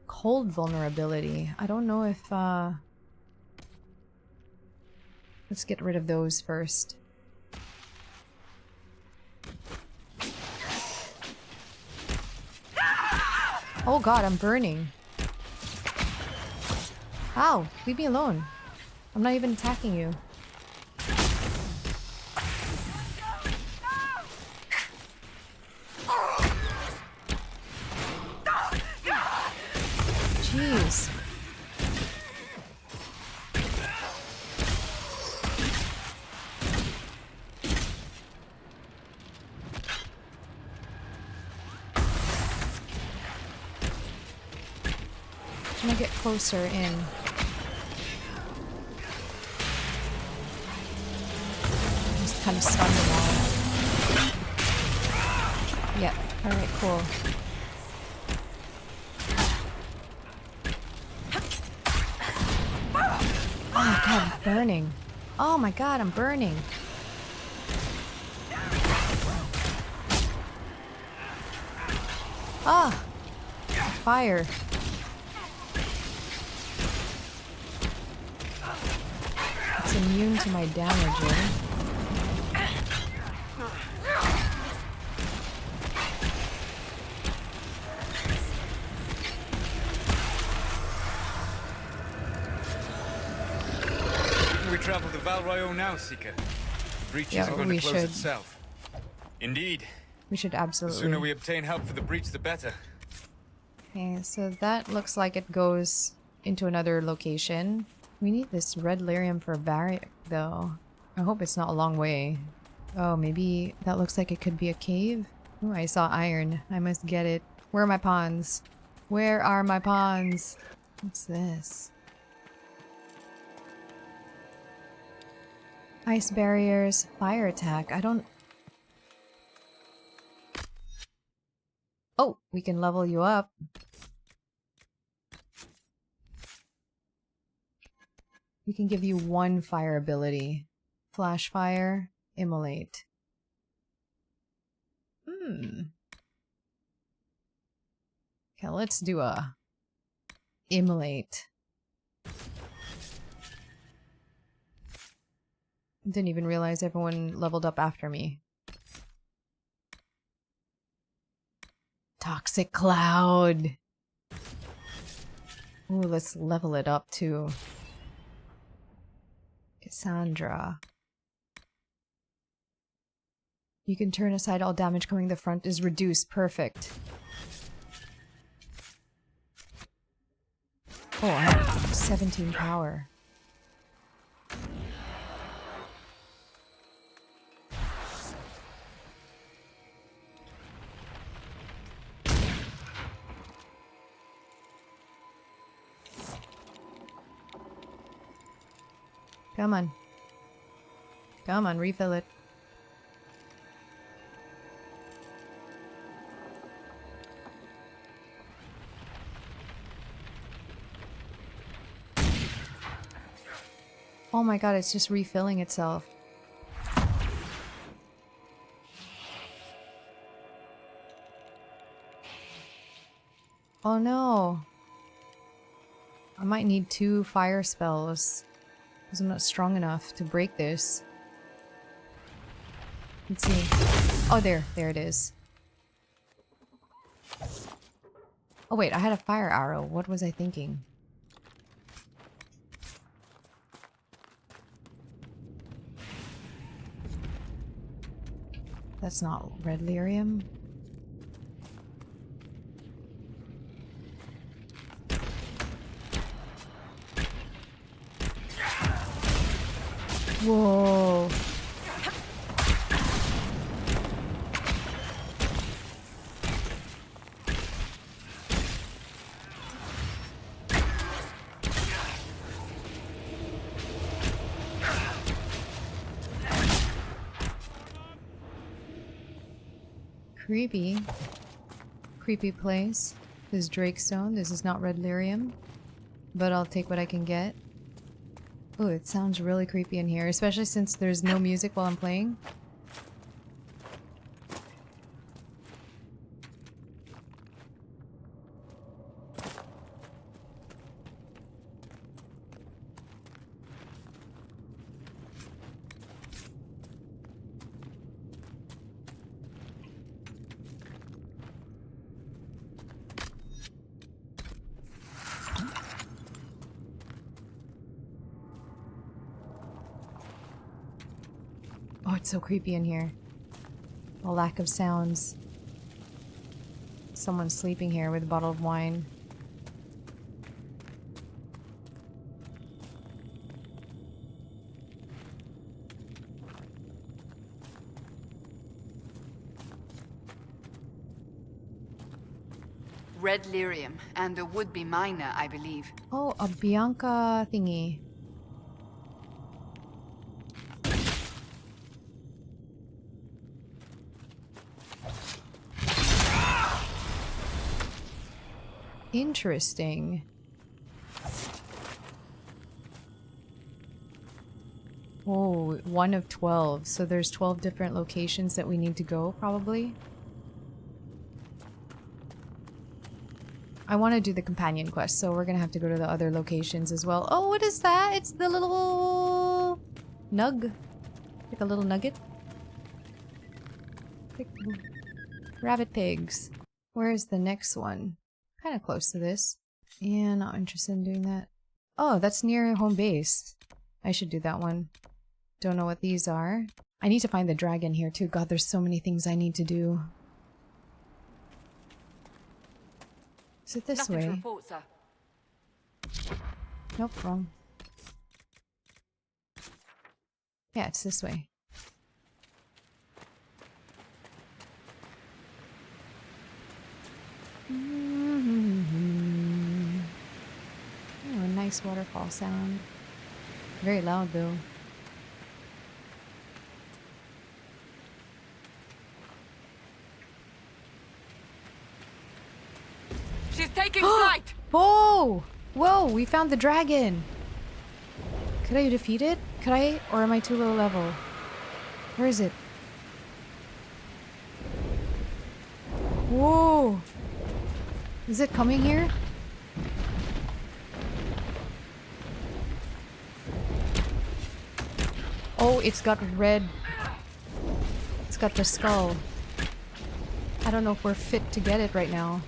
Cold vulnerability. I don't know if, let's get rid of those first. Oh god, I'm burning. Ow, leave me alone. I'm not even attacking you. Jeez. I'm gonna get closer in. Just kind of stun them all. Yep. Alright, cool. Oh my god, I'm burning. Oh my god, I'm burning. Ah! Fire. immune to my damage. We travel to Val Royeaux now, Seeker. The breach Yeah, isn't going to we close should. itself. Indeed. We should The absolutely. sooner we obtain help for the breach, the better. Okay, so that looks like it goes into another location. We need this red lyrium for Varric, though. I hope it's not a long way. Oh, maybe that looks like it could be a cave? Oh, I saw iron. I must get it. Where are my pawns? Where are my pawns? What's this? Ice barriers, fire attack. I don't... Oh, we can level you up. We can give you 1 fire ability. Flash fire, immolate. Okay, let's do a immolate. Didn't even realize everyone leveled up after me. Toxic cloud. Ooh, let's level it up to Cassandra. You can turn aside all damage coming the front is reduced. Perfect. Oh, I have 17 power. Come on. Come on, refill it. Oh my god, it's just refilling itself. Oh no. I might need 2 fire spells. Because I'm not strong enough to break this. Let's see. Oh, there it is. Oh wait, I had a fire arrow. What was I thinking? That's not red lyrium. Whoa. Creepy. Creepy place. This is Drakestone. This is not red lyrium. But I'll take what I can get. Ooh, it sounds really creepy in here, especially since there's no music while I'm playing. Oh, it's so creepy in here. A lack of sounds. Someone's sleeping here with a bottle of wine. Red lyrium, and a would-be miner, I believe. Oh, a Bianca thingy. Interesting. Oh, 1 of 12. So there's 12 different locations that we need to go, probably. I want to do the companion quest, so we're gonna have to go to the other locations as well. Oh, what is that? It's the little Nug. Like a little nugget. Rabbit pigs. Where's the next one? Kind of close to this. Yeah, not interested in doing that. Oh, that's near home base. I should do that one. Don't know what these are. I need to find the dragon here too. God, there's so many things I need to do. Is it this way? To report, sir. Nope, wrong. Yeah, it's this way. Oh, a nice waterfall sound. Very loud though. She's taking flight! Whoa! Whoa, we found the dragon! Could I defeat it? Could I? Or am I too low level? Where is it? Whoa! Is it coming here? Oh, it's got red. It's got the skull. I don't know if we're fit to get it right now.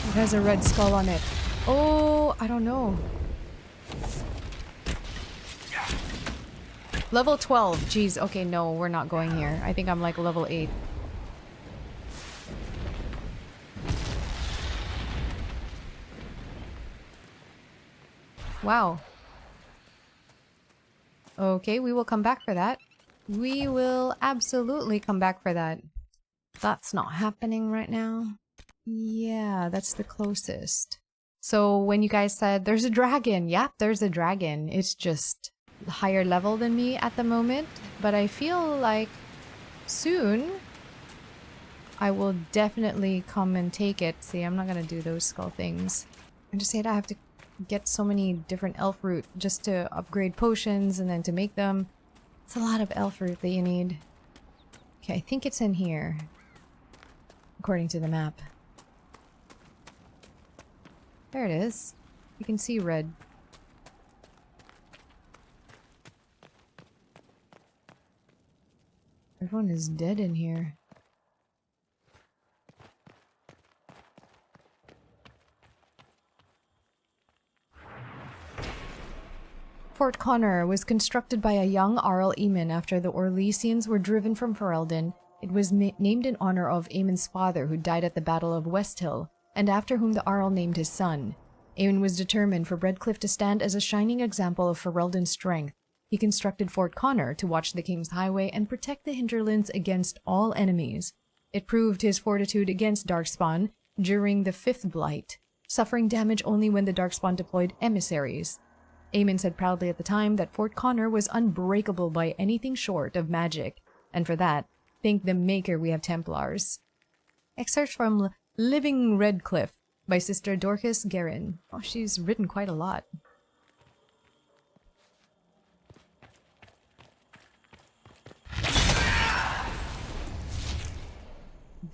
It has a red skull on it. Oh, I don't know. Level 12. Jeez, okay, no, we're not going here. I think I'm like level 8. Wow. Okay, we will come back for that. We will absolutely come back for that. That's not happening right now. Yeah, that's the closest. So when you guys said there's a dragon, yep, there's a dragon. It's just higher level than me at the moment, but I feel like soon I will definitely come and take it. See, I'm not gonna do those skull things. I just said I have to get so many different elf root just to upgrade potions and then to make them. It's a lot of elf root that you need. Okay, I think it's in here, according to the map. There it is. You can see red. Everyone is dead in here. Fort Connor was constructed by a young Arl Eamon after the Orlesians were driven from Ferelden. It was named in honor of Aemon's father, who died at the Battle of Westhill, and after whom the Arl named his son. Aemon was determined for Redcliffe to stand as a shining example of Ferelden's strength. He constructed Fort Connor to watch the King's Highway and protect the Hinterlands against all enemies. It proved his fortitude against Darkspawn during the Fifth Blight, suffering damage only when the Darkspawn deployed emissaries. Aemon said proudly at the time that Fort Connor was unbreakable by anything short of magic, and for that, thank the Maker we have Templars. Excerpt from Living Redcliffe by Sister Dorcas Guerin. Oh, she's written quite a lot.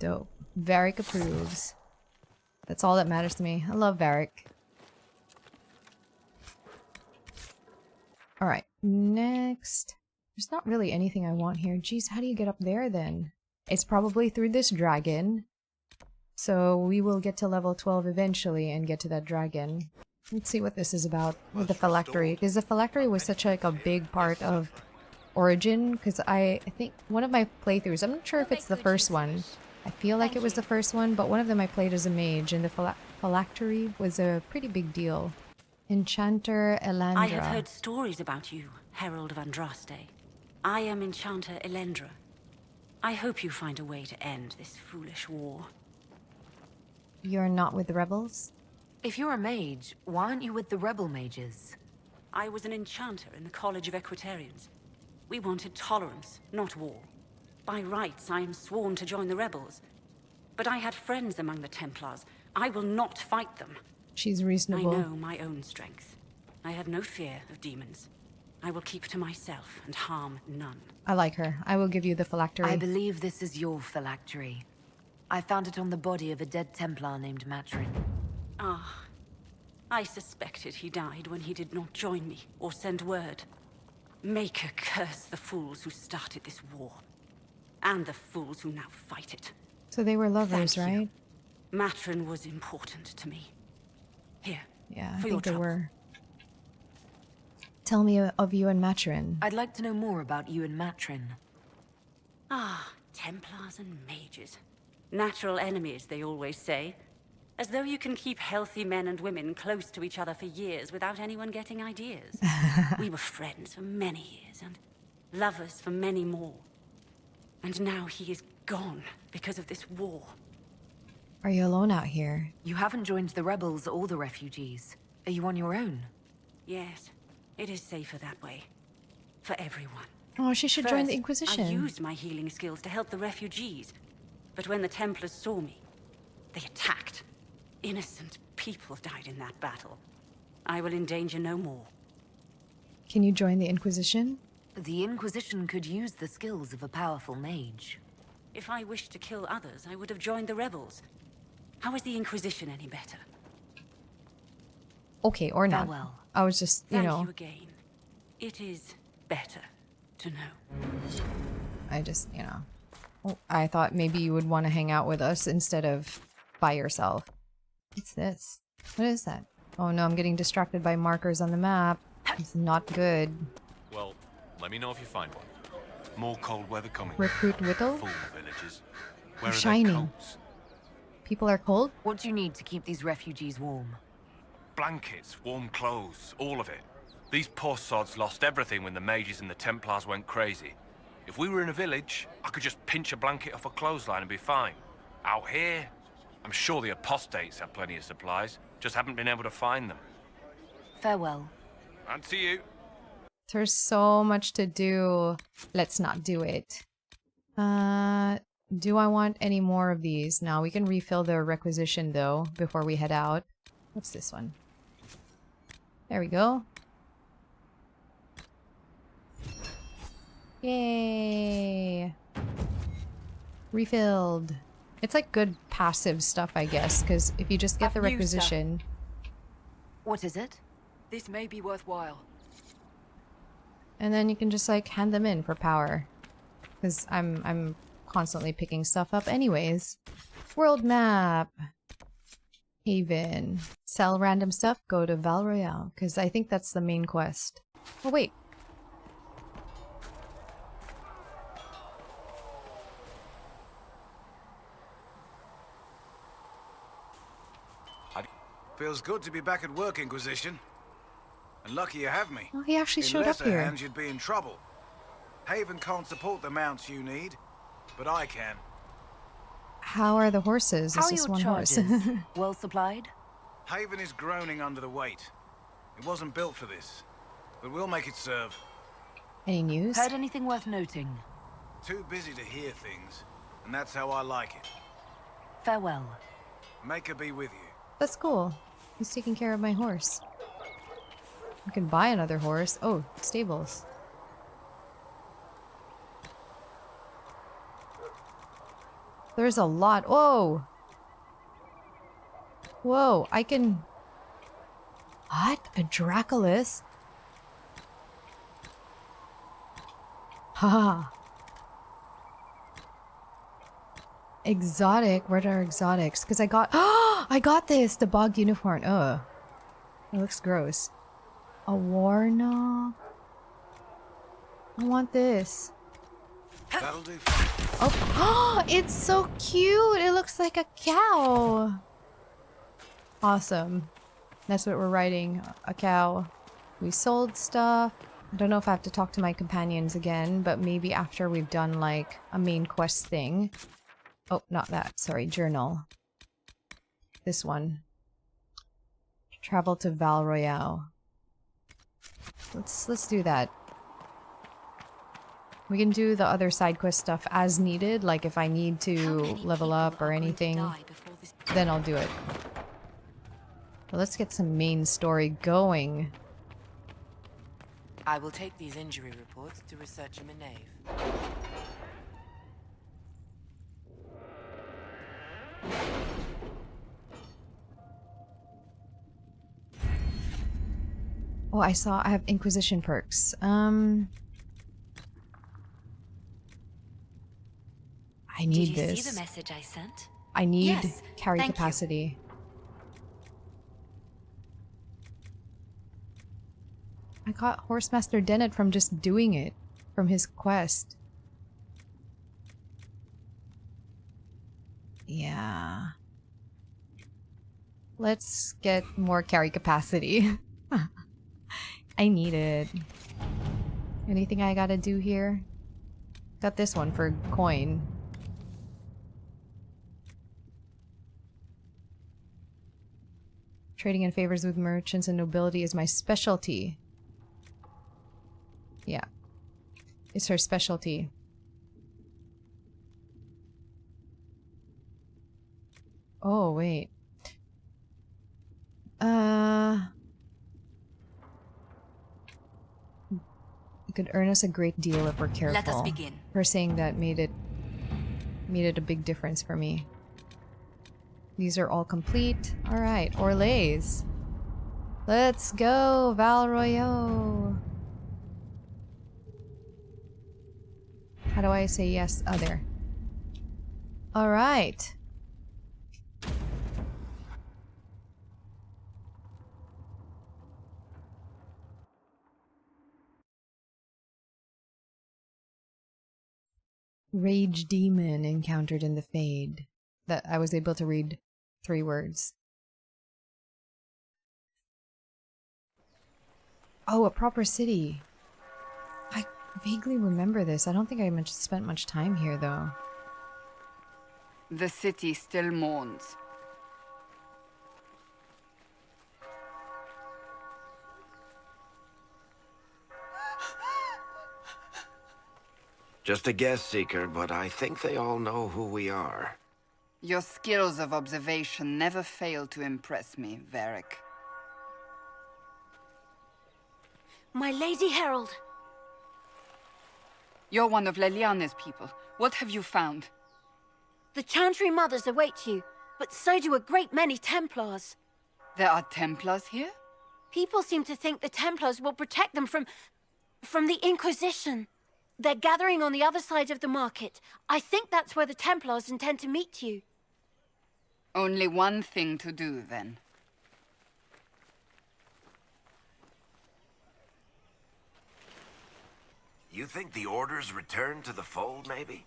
Dope. Varric approves. That's all that matters to me. I love Varric. Alright, next. There's not really anything I want here. Jeez, how do you get up there then? It's probably through this dragon. So we will get to level 12 eventually and get to that dragon. Let's see what this is about with the phylactery. Because the phylactery was such like a big part of Origin. Because I think one of my playthroughs, I'm not sure if it's the first one. I feel like it was the first one, but one of them I played as a mage, and the phylactery was a pretty big deal. Enchanter Elandra. I have heard stories about you, Herald of Andraste. I am Enchanter Elendra. I hope you find a way to end this foolish war. You're not with the rebels? If you're a mage, why aren't you with the rebel mages? I was an enchanter in the College of Equitarians. We wanted tolerance, not war. By rights, I am sworn to join the rebels. But I had friends among the Templars. I will not fight them. She's reasonable. I know my own strength. I have no fear of demons. I will keep to myself and harm none. I like her. I will give you the phylactery. I believe this is your phylactery. I found it on the body of a dead Templar named Matrin. Ah. I suspected he died when he did not join me or send word. Maker curse the fools who started this war. And the fools who now fight it. So they were lovers, Thank you. right? Matrin was important to me. Here, Yeah, I for your think they trouble. were. Tell me of you and Matrin. I'd like to know more about you and Matrin. Ah, Templars and Mages. Natural enemies, they always say. As though you can keep healthy men and women close to each other for years without anyone getting ideas. We were friends for many years, and lovers for many more. And now he is gone because of this war. Are you alone out here? You haven't joined the rebels or the refugees. Are you on your own? Yes, it is safer that way. For everyone. Oh, she should join the First, Inquisition. I used my healing skills to help the refugees. But when the Templars saw me, they attacked. Innocent people died in that battle. I will endanger no more. Can you join the Inquisition? The Inquisition could use the skills of a powerful mage. If I wished to kill others, I would have joined the rebels. How is the Inquisition any better? Okay, or not. Farewell. I was just, you Thank know. you again. It is better to know. I just, you know. Oh, I thought maybe you would want to hang out with us instead of by yourself. What's this? What is that? Oh no, I'm getting distracted by markers on the map. It's not good. Well, let me know if you find one. More cold weather coming. Recruit Whittle? Fool villages. Where They're are shining. their coats? People are cold? What do you need to keep these refugees warm? Blankets, warm clothes, all of it. These poor sods lost everything when the mages and the Templars went crazy. If we were in a village, I could just pinch a blanket off a clothesline and be fine. Out here, I'm sure the apostates have plenty of supplies, just haven't been able to find them. Farewell. And to you. There's so much to do. Let's not do it. Do I want any more of these? No, we can refill the requisition though before we head out. What's this one? There we go. Yay! Refilled. It's like good passive stuff, I guess, because if you just get the requisition... What is it? This may be worthwhile. And then you can just like hand them in for power. Because I'm constantly picking stuff up anyways. World map. Haven. Sell random stuff, go to Val Royeaux. Because I think that's the main quest. Oh wait. Feels good to be back at work, Inquisition. And lucky you have me. Oh, he actually showed up In lesser here. hands, you'd be in trouble. Haven can't support the mounts you need, but I can. How are the horses? How It's are just your one horse. charges? Well supplied? Haven is groaning under the weight. It wasn't built for this, but we'll make it serve. Any news? Heard anything worth noting? Too busy to hear things, and that's how I like it. Farewell. Maker be with you. That's cool. He's taking care of my horse. You can buy another horse. Oh, stables. There's a lot. Whoa! Whoa, I can... What? A Draculus? Haha. Exotic? What are exotics? Because I got... I got this! The bog unicorn. Ugh. It looks gross. A warnock? I want this. That'll do. Oh, it's so cute! It looks like a cow! Awesome. That's what we're riding. A cow. We sold stuff. I don't know if I have to talk to my companions again, but maybe after we've done like a main quest thing. Oh, not that. Sorry, journal. This one. Travel to Val Royeaux. Let's do that. We can do the other side quest stuff as needed, like if I need to level up or anything, then I'll do it. But let's get some main story going. I will take these injury reports to researcher Nave. Oh, I have Inquisition perks. I need Did you this. see the message I sent? I need Yes, carry thank you. capacity. I got Horsemaster Dennett from just doing it. From his quest. Yeah. Let's get more carry capacity. I need it. Anything I gotta do here? Got this one for coin. Trading in favors with merchants and nobility is my specialty. Yeah. It's her specialty. Oh, wait. It could earn us a great deal if we're careful. Let us begin. Her saying that made it a big difference for me. These are all complete. Alright, Orlays. Let's go, Val Royeaux. How do I say yes? Oh, there. Alright. Rage demon encountered in the Fade. That I was able to read 3 words. Oh, a proper city. I vaguely remember this. I don't think I spent much time here, though. The city still mourns. Just a guess, Seeker, but I think they all know who we are. Your skills of observation never fail to impress me, Varric. My Lady Herald! You're one of Leliane's people. What have you found? The Chantry Mothers await you, but so do a great many Templars. There are Templars here? People seem to think the Templars will protect them from the Inquisition. They're gathering on the other side of the market. I think that's where the Templars intend to meet you. Only one thing to do, then. You think the Order's returned to the fold, maybe?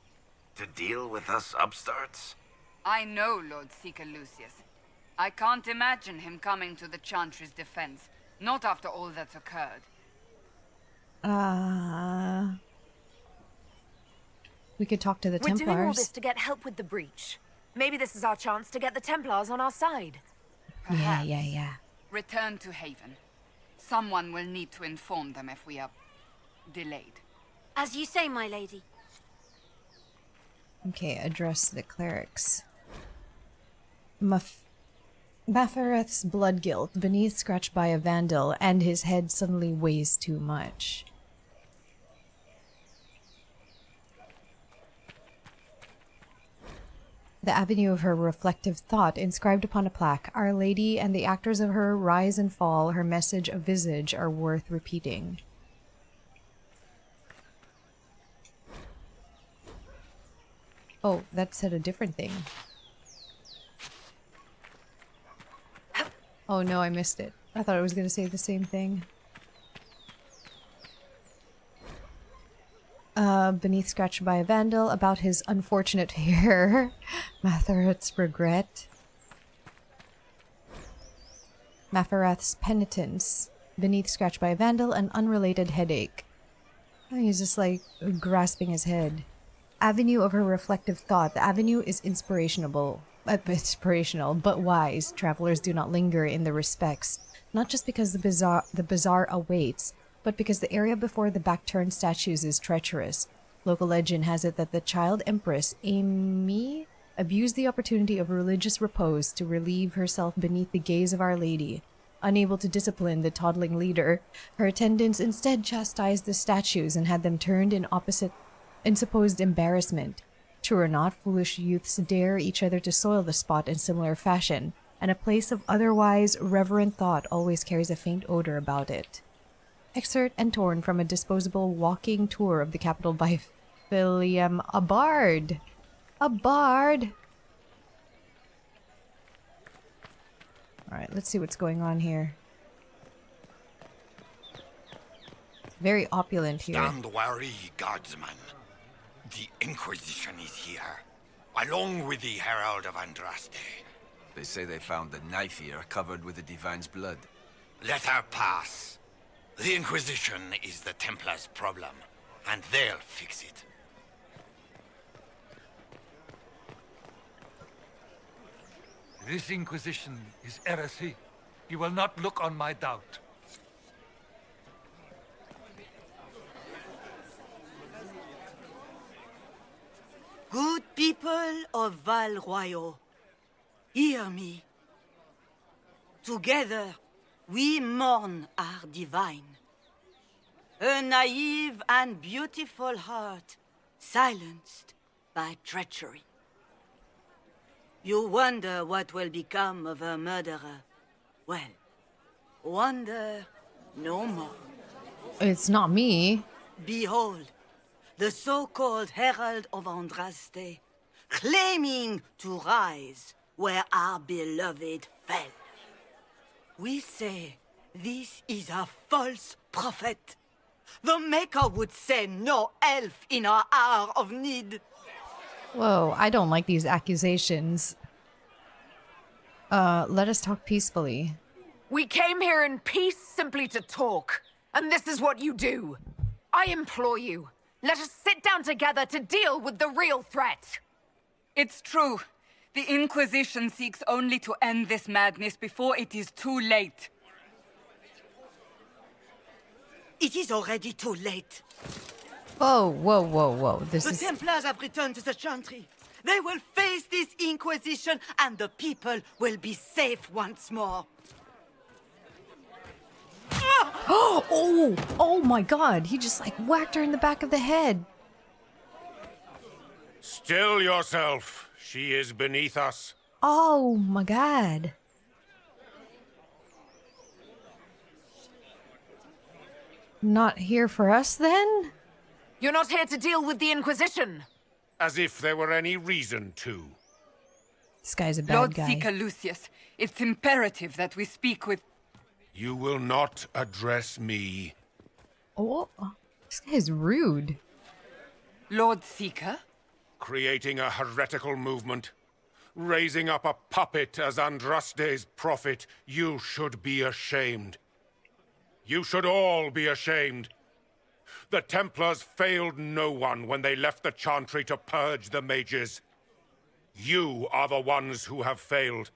To deal with us upstarts? I know Lord Seeker Lucius. I can't imagine him coming to the Chantry's defense. Not after all that's occurred. We could talk to the We're Templars. doing all this to get help with the breach. Maybe this is our chance to get the Templars on our side. Yeah. Return to Haven. Someone will need to inform them if we are delayed. As you say, my lady. Okay, address the clerics. Mafareth's blood guilt, beneath scratched by a vandal, and his head suddenly weighs too much. The avenue of her reflective thought, inscribed upon a plaque, Our Lady and the actors of her rise and fall, her message of visage are worth repeating. Oh, that said a different thing. Oh no, I missed it. I thought I was going to say the same thing. Beneath scratched by a vandal, about his unfortunate hair. Mafareth's regret. Mafareth's penitence. Beneath scratched by a vandal, an unrelated headache. Oh, he's just like grasping his head. Avenue of her reflective thought. The avenue is inspirational, but wise. Travelers do not linger in the respects, not just because the bazaar awaits, but because the area before the back-turned statues is treacherous. Local legend has it that the child empress, HeyAmarii, abused the opportunity of religious repose to relieve herself beneath the gaze of Our Lady. Unable to discipline the toddling leader, her attendants instead chastised the statues and had them turned in supposed embarrassment. True or not, foolish youths dare each other to soil the spot in similar fashion, and a place of otherwise reverent thought always carries a faint odor about it. Excerpt and torn from a disposable walking tour of the capital by William. A bard! A bard! Alright, let's see what's going on here. Very opulent here. Stand wary, guardsman. The Inquisition is here, along with the Herald of Andraste. They say they found the knife here covered with the Divine's blood. Let her pass. The Inquisition is the Templars' problem, and they'll fix it. This Inquisition is heresy. You will not look on my doubt. Good people of Val Royeaux, hear me. Together, we mourn our divine. A naive and beautiful heart, silenced by treachery. You wonder what will become of a murderer. Well, wonder no more. It's not me. Behold, the so-called Herald of Andraste, claiming to rise where our beloved fell. We say this is a false prophet. The Maker would send no elf in our hour of need. Whoa, I don't like these accusations. Let us talk peacefully. We came here in peace simply to talk, and this is what you do. I implore you, let us sit down together to deal with the real threat. It's true. The Inquisition seeks only to end this madness before it is too late. It is already too late. Whoa, whoa, whoa, whoa. The Templars have returned to the Chantry. They will face this Inquisition, and the people will be safe once more. Oh my god. He just like whacked her in the back of the head. Still yourself. She is beneath us. Oh my god. Not here for us then? You're not here to deal with the Inquisition. As if there were any reason to. This guy's a bad Lord guy. Seeker Lucius, it's imperative that we speak with... You will not address me. Oh, this guy's rude. Lord Seeker? Creating a heretical movement. Raising up a puppet as Andraste's prophet. You should be ashamed. You should all be ashamed. The Templars failed no one when they left the Chantry to purge the mages. You are the ones who have failed.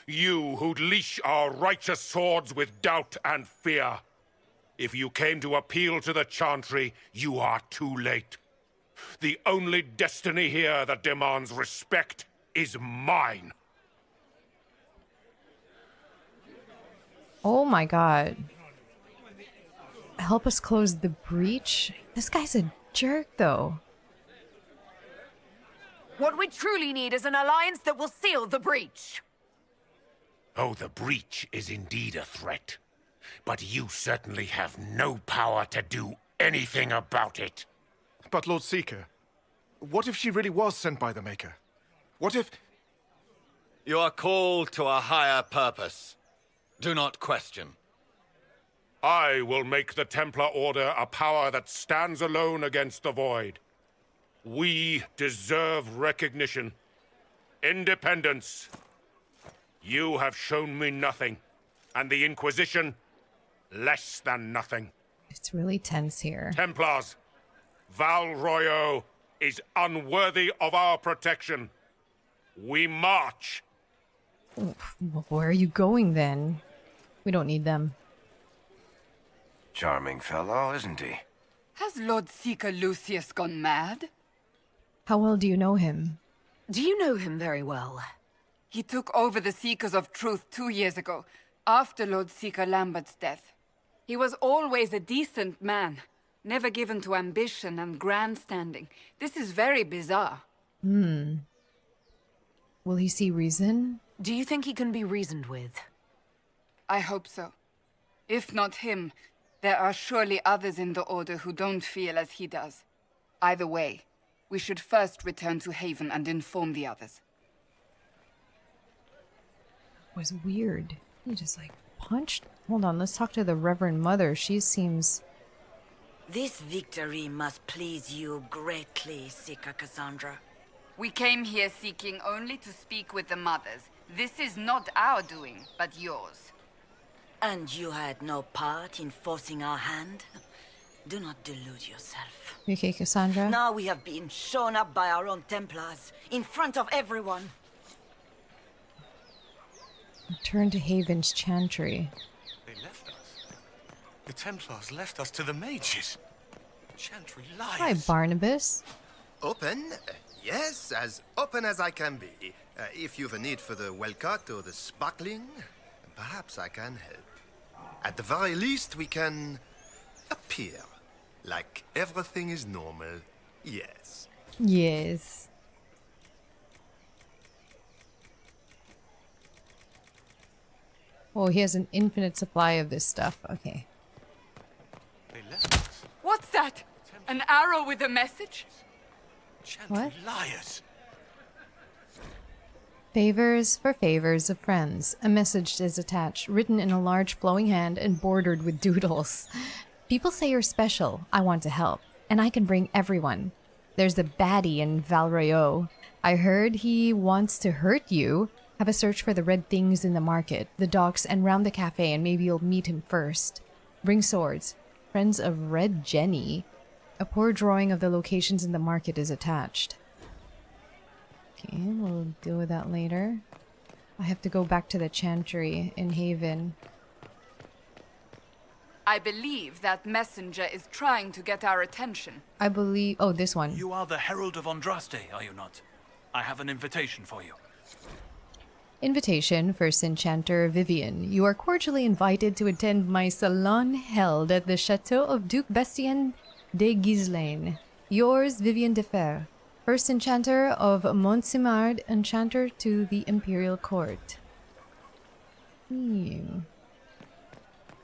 You who'd leash our righteous swords with doubt and fear. If you came to appeal to the Chantry, you are too late. The only destiny here that demands respect is mine. Oh my god. Help us close the breach? This guy's a jerk, though. What we truly need is an alliance that will seal the breach. Oh, the breach is indeed a threat. But you certainly have no power to do anything about it. But Lord Seeker, what if she really was sent by the Maker? What if... You are called to a higher purpose. Do not question. I will make the Templar Order a power that stands alone against the Void. We deserve recognition. Independence. You have shown me nothing, and the Inquisition, less than nothing. It's really tense here. Templars, Val Royeaux is unworthy of our protection. We march. Where are you going then? We don't need them. Charming fellow, isn't he? Has Lord Seeker Lucius gone mad? How well do you know him? Do you know him very well? He took over the Seekers of Truth 2 years ago, after Lord Seeker Lambert's death. He was always a decent man, never given to ambition and grandstanding. This is very bizarre. Will he see reason? Do you think he can be reasoned with? I hope so. If not him, There are surely others in the Order who don't feel as he does. Either way, we should first return to Haven and inform the others. It was weird. He just like punched. Hold on, let's talk to the Reverend Mother. She seems... This victory must please you greatly, Seeker Cassandra. We came here seeking only to speak with the mothers. This is not our doing, but yours. And you had no part in forcing our hand? Do not delude yourself. You okay, Cassandra? Now we have been shown up by our own Templars, in front of everyone. Return to Haven's Chantry. They left us. The Templars left us to the mages. Chantry liars. Hi, Barnabas. Open? Yes, as open as I can be. If you've a need for the well-cut or the sparkling, perhaps I can help. At the very least, we can appear like everything is normal. Yes. Yes. Oh, he has an infinite supply of this stuff. Okay. They left us. What's that? An arrow with a message? Chantry What? liars. Favors for favors of friends. A message is attached, written in a large flowing hand and bordered with doodles. People say you're special. I want to help. And I can bring everyone. There's the baddie in Val Royeaux. I heard he wants to hurt you. Have a search for the red things in the market, the docks, and round the cafe, and maybe you'll meet him first. Bring swords. Friends of Red Jenny. A poor drawing of the locations in the market is attached. Okay, we'll deal with that later. I have to go back to the Chantry in Haven. I believe that messenger is trying to get our attention. I believe... Oh, this one. You are the Herald of Andraste, are you not? I have an invitation for you. Invitation, First Enchanter Vivian. You are cordially invited to attend my salon held at the Chateau of Duke Bastien de Ghislaine. Yours, Vivian de Fer. First Enchanter of Montsimard, Enchanter to the Imperial Court.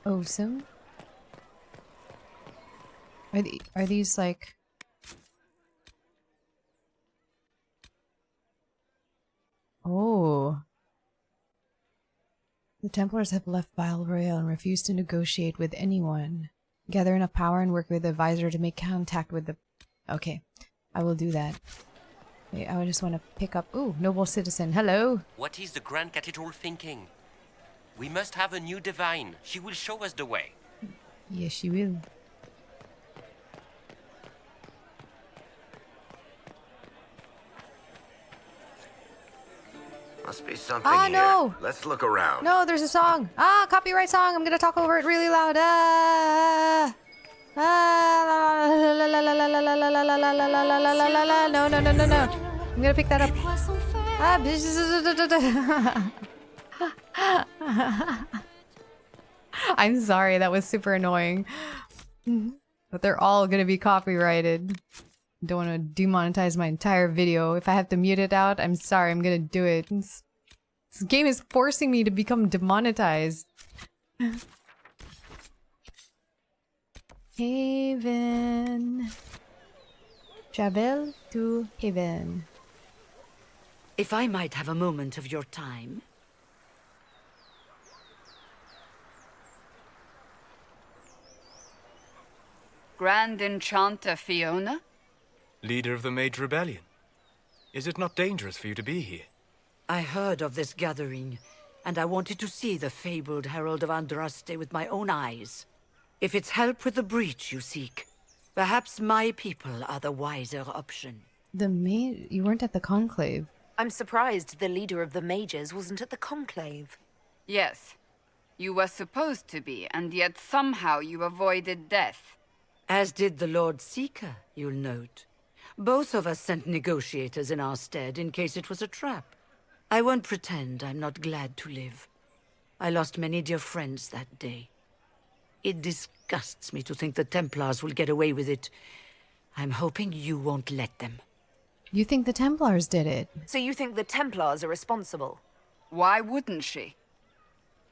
Awesome. Are these like... Oh. The Templars have left Val Royeaux and refused to negotiate with anyone. Gather enough power and work with the advisor to make contact with the... Okay, I will do that. Okay, I just want to pick up... Ooh, noble citizen, hello! What is the Grand Cathedral thinking? We must have a new divine. She will show us the way. Yes, she will. Must be something Ah, here. no! Let's look around. No, there's a song! Ah, copyright song! I'm gonna talk over it really loud! Ah! Ah! La la la la la la la la la la la la la la la la. No, no, no, no, no. I'm gonna pick that up. Ah! I'm sorry, that was super annoying. But they're all gonna be copyrighted. Don't want to demonetize my entire video. If I have to mute it out, I'm sorry, I'm gonna do it. This game is forcing me to become demonetized. Haven. Travel to Haven. If I might have a moment of your time. Grand Enchanter Fiona? Leader of the Mage Rebellion. Is it not dangerous for you to be here? I heard of this gathering, and I wanted to see the fabled Herald of Andraste with my own eyes. If it's help with the breach you seek, perhaps my people are the wiser option. You weren't at the conclave. I'm surprised the leader of the mages wasn't at the conclave. Yes. You were supposed to be, and yet somehow you avoided death. As did the Lord Seeker, you'll note. Both of us sent negotiators in our stead in case it was a trap. I won't pretend I'm not glad to live. I lost many dear friends that day. It disgusts me to think the Templars will get away with it. I'm hoping you won't let them. You think the Templars did it? So you think the Templars are responsible? Why wouldn't she?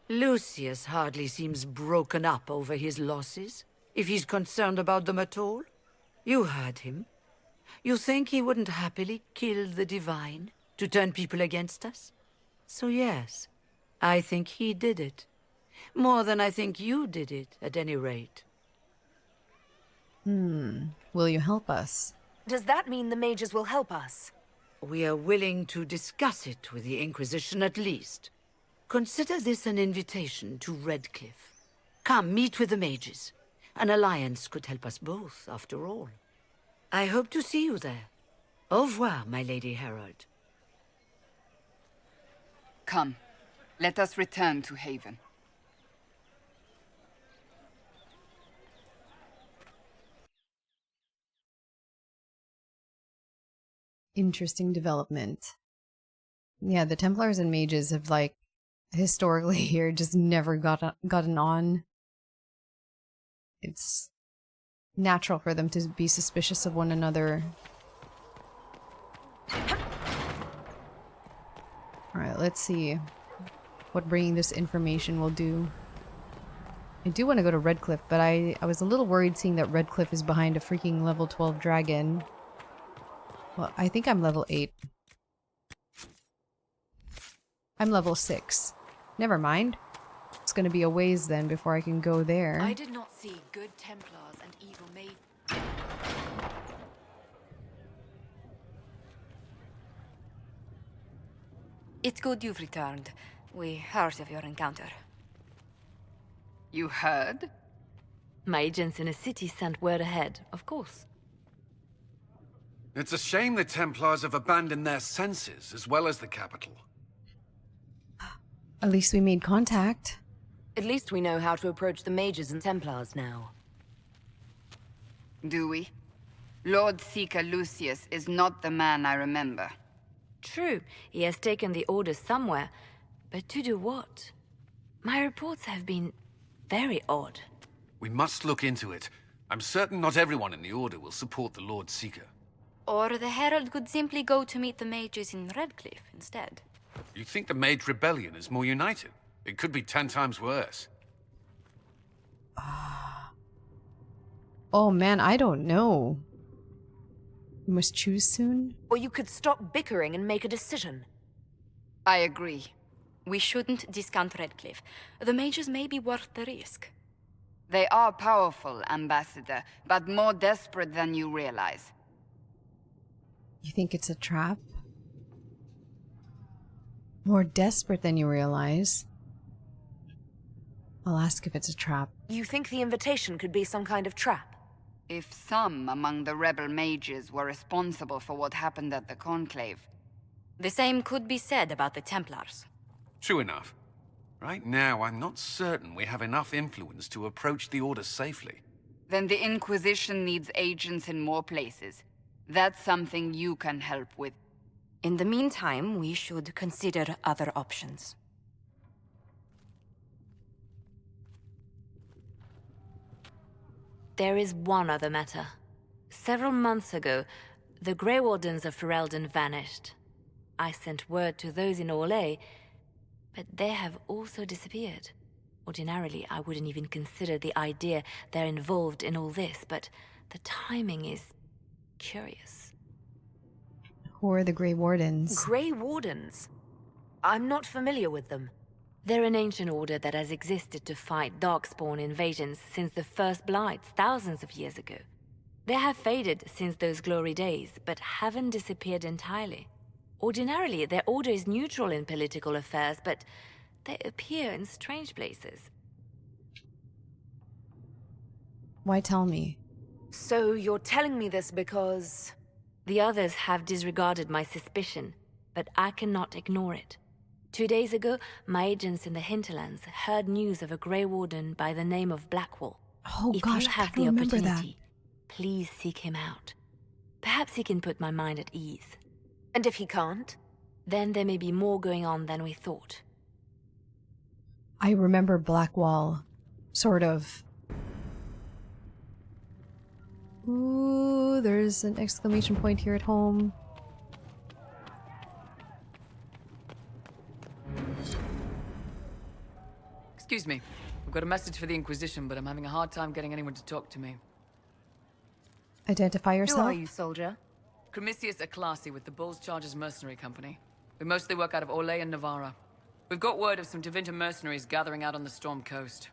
Lucius hardly seems broken up over his losses, if he's concerned about them at all. You heard him. You think he wouldn't happily kill the Divine to turn people against us? So yes, I think he did it. More than I think you did it, at any rate. Will you help us? Does that mean the mages will help us? We are willing to discuss it with the Inquisition at least. Consider this an invitation to Redcliffe. Come, meet with the mages. An alliance could help us both, after all. I hope to see you there. Au revoir, my Lady Herald. Come, let us return to Haven. Interesting development. Yeah, the Templars and Mages have, like, historically here just never gotten on. It's natural for them to be suspicious of one another. Alright, let's see what bringing this information will do. I do want to go to Redcliffe, but I was a little worried seeing that Redcliffe is behind a freaking level 12 dragon. Well, I think I'm level 8. I'm level 6. Never mind. It's gonna be a ways then before I can go there. I did not see good Templars and evil Mage. It's good you've returned. We heard of your encounter. You heard? My agents in the city sent word ahead, of course. It's a shame the Templars have abandoned their senses, as well as the capital. At least we made contact. At least we know how to approach the Mages and Templars now. Do we? Lord Seeker Lucius is not the man I remember. True, he has taken the orders somewhere, but to do what? My reports have been very odd. We must look into it. I'm certain not everyone in the Order will support the Lord Seeker. Or the Herald could simply go to meet the mages in Redcliffe instead. You think the Mage Rebellion is more united? It could be 10 times worse. Oh man, I don't know. We must choose soon? Or you could stop bickering and make a decision. I agree. We shouldn't discount Redcliffe. The mages may be worth the risk. They are powerful, Ambassador, but more desperate than you realize. You think it's a trap? More desperate than you realize. I'll ask if it's a trap. You think the invitation could be some kind of trap? If some among the rebel mages were responsible for what happened at the Conclave. The same could be said about the Templars. True enough. Right now, I'm not certain we have enough influence to approach the Order safely. Then the Inquisition needs agents in more places. That's something you can help with. In the meantime, we should consider other options. There is one other matter. Several months ago, the Grey Wardens of Ferelden vanished. I sent word to those in Orlais, but they have also disappeared. Ordinarily, I wouldn't even consider the idea they're involved in all this, but the timing is curious. Who are the Grey Wardens? Grey Wardens? I'm not familiar with them. They're an ancient order that has existed to fight Darkspawn invasions since the First Blights thousands of years ago. They have faded since those glory days, but haven't disappeared entirely. Ordinarily, their order is neutral in political affairs, but they appear in strange places. Why tell me? So you're telling me this because... The others have disregarded my suspicion, but I cannot ignore it. 2 days ago, my agents in the Hinterlands heard news of a Grey Warden by the name of Blackwall. Oh if gosh, you have I the remember that. opportunity, please seek him out. Perhaps he can put my mind at ease. And if he can't? Then there may be more going on than we thought. I remember Blackwall. Sort of. Ooh, there's an exclamation point here at home. Excuse me. I've got a message for the Inquisition, but I'm having a hard time getting anyone to talk to me. Identify yourself. Who are you, soldier? Cremisius Aclasi with the Bull's Chargers Mercenary Company. We mostly work out of Orlais and Navarra. We've got word of some Tevinter mercenaries gathering out on the Storm Coast.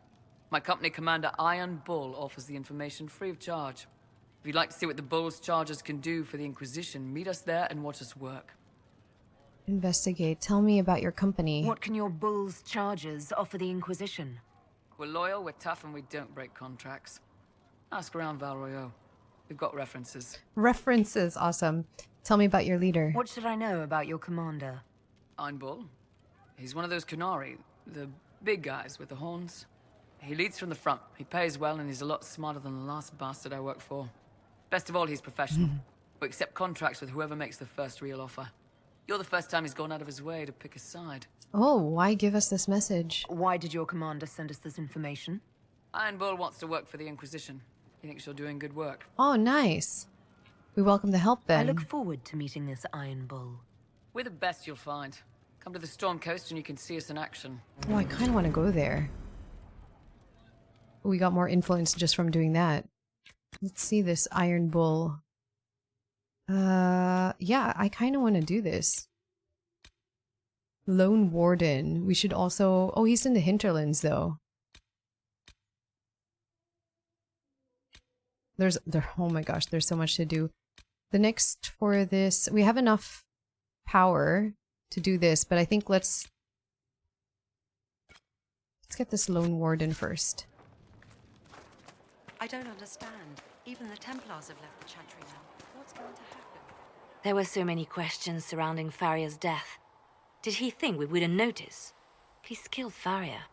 My company commander, Iron Bull, offers the information free of charge. If you'd like to see what the Bull's Chargers can do for the Inquisition, meet us there and watch us work. Investigate. Tell me about your company. What can your Bull's Chargers offer the Inquisition? We're loyal, we're tough, and we don't break contracts. Ask around Val Royeaux. We've got references. References. Awesome. Tell me about your leader. What should I know about your commander? Iron Bull. He's one of those Kunari, the big guys with the horns. He leads from the front. He pays well, and he's a lot smarter than the last bastard I worked for. Best of all, he's professional. We accept contracts with whoever makes the first real offer. You're the first time he's gone out of his way to pick a side. Oh, why give us this message? Why did your commander send us this information? Iron Bull wants to work for the Inquisition. He thinks you're doing good work. Oh, nice. We welcome the help then. I look forward to meeting this Iron Bull. We're the best you'll find. Come to the Storm Coast and you can see us in action. Oh, I kind of want to go there. We got more influence just from doing that. Let's see this Iron Bull. Yeah, I kind of want to do this. Lone Warden. We should also... Oh, he's in the Hinterlands, though. Oh my gosh, there's so much to do. The next for this... We have enough power to do this, but I think let's get this Lone Warden first. I don't understand. Even the Templars have left the Chantry now. What's going to happen? There were so many questions surrounding Farria's death. Did he think we wouldn't notice? He's killed Farria,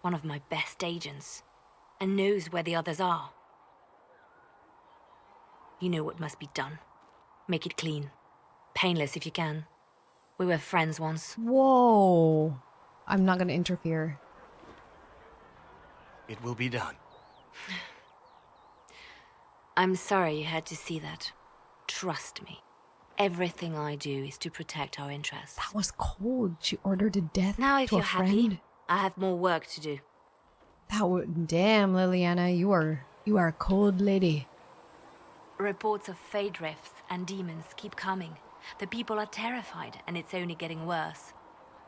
one of my best agents, and knows where the others are. You know what must be done. Make it clean. Painless if you can. We were friends once. Whoa. I'm not gonna interfere. It will be done. I'm sorry you had to see that. Trust me. Everything I do is to protect our interests. That was cold. She ordered a death now, if to you're a friend. happy, I have more work to do. That would... Damn, Liliana, you are a cold lady. Reports of fade rifts and demons keep coming. The people are terrified, and it's only getting worse.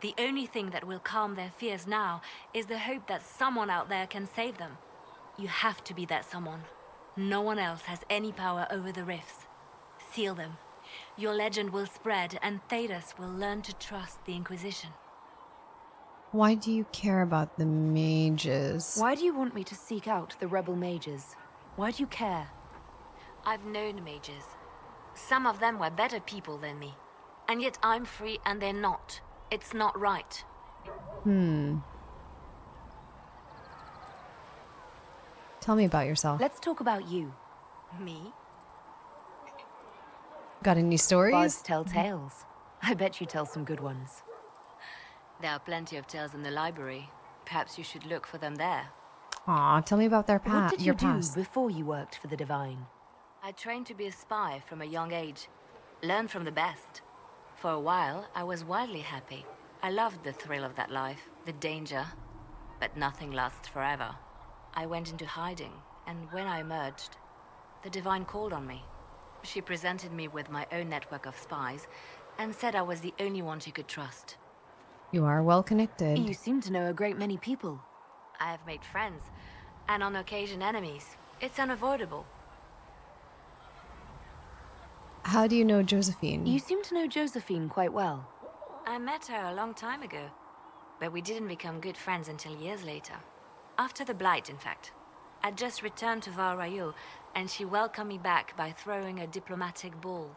The only thing that will calm their fears now is the hope that someone out there can save them. You have to be that someone. No one else has any power over the rifts. Seal them. Your legend will spread, and Thedas will learn to trust the Inquisition. Why do you care about the mages? Why do you want me to seek out the rebel mages? Why do you care? I've known mages. Some of them were better people than me. And yet I'm free and they're not. It's not right. Tell me about yourself. Let's talk about you. Me? Got any stories? Bards tell tales. I bet you tell some good ones. There are plenty of tales in the library. Perhaps you should look for them there. Aw, tell me about What did you your do past. before you worked for the Divine? I trained to be a spy from a young age. Learned from the best. For a while, I was wildly happy. I loved the thrill of that life, the danger. But nothing lasts forever. I went into hiding, and when I emerged, the Divine called on me. She presented me with my own network of spies, and said I was the only one she could trust. You are well connected. You seem to know a great many people. I have made friends, and on occasion enemies. It's unavoidable. How do you know Josephine? You seem to know Josephine quite well. I met her a long time ago, but we didn't become good friends until years later. After the Blight, in fact. I'd just returned to Val Royeaux, and she welcomed me back by throwing a diplomatic ball.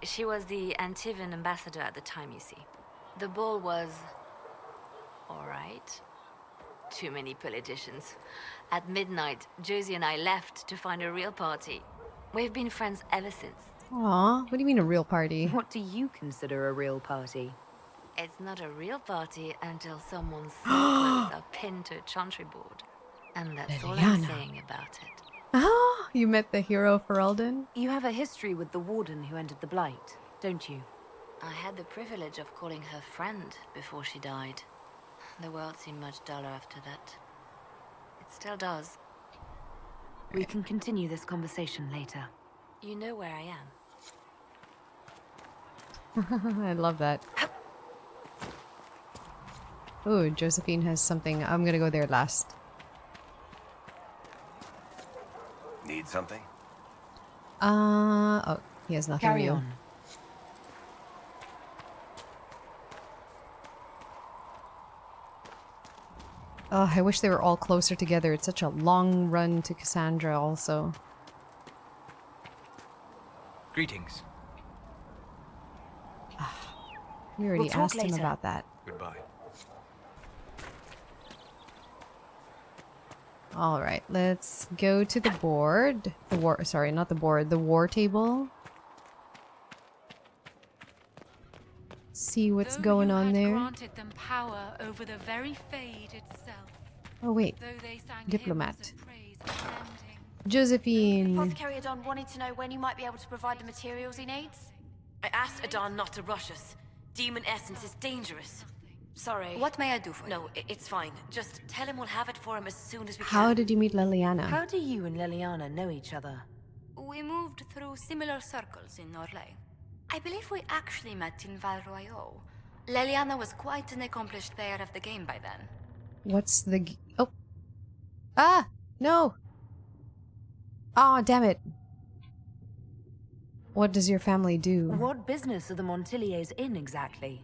She was the Antivan ambassador at the time, you see. The ball was... alright. Too many politicians. At midnight, Josie and I left to find a real party. We've been friends ever since. Aw, what do you mean a real party? What do you consider a real party? It's not a real party until someone's clothes are pinned to a chantry board. And that's all I'm saying about it. Ah, you met the hero Ferelden? You have a history with the Warden who ended the Blight, don't you? I had the privilege of calling her friend before she died. The world seemed much duller after that. It still does. We can continue this conversation later. You know where I am. I love that. Ooh, Josephine has something. I'm gonna go there last. Need something? Oh, he has nothing Carry real. on. Oh, I wish they were all closer together. It's such a long run to Cassandra also. Greetings. We already We'll talk asked him later. about that. Goodbye. Alright, let's go to the board. The war, sorry, not the board, the war table. See what's going on there. Granted them power over the very Fade itself. Oh wait, Though they sang diplomat. hymns of praise unending. Josephine. Apothecary Adon wanted to know when you might be able to provide the materials he needs. I asked Adon not to rush us. Demon essence is dangerous. Sorry. What may I do for you? No, it's fine. Just tell him we'll have it for him as soon as we How can. did you meet Liliana? How do you and Liliana know each other? We moved through similar circles in Orlais. I believe we actually met in Val Royeaux. Leliana was quite an accomplished player of the game by then. What's the... Oh! Ah! No! Oh, damn it. What does your family do? What business are the Montiliers in exactly?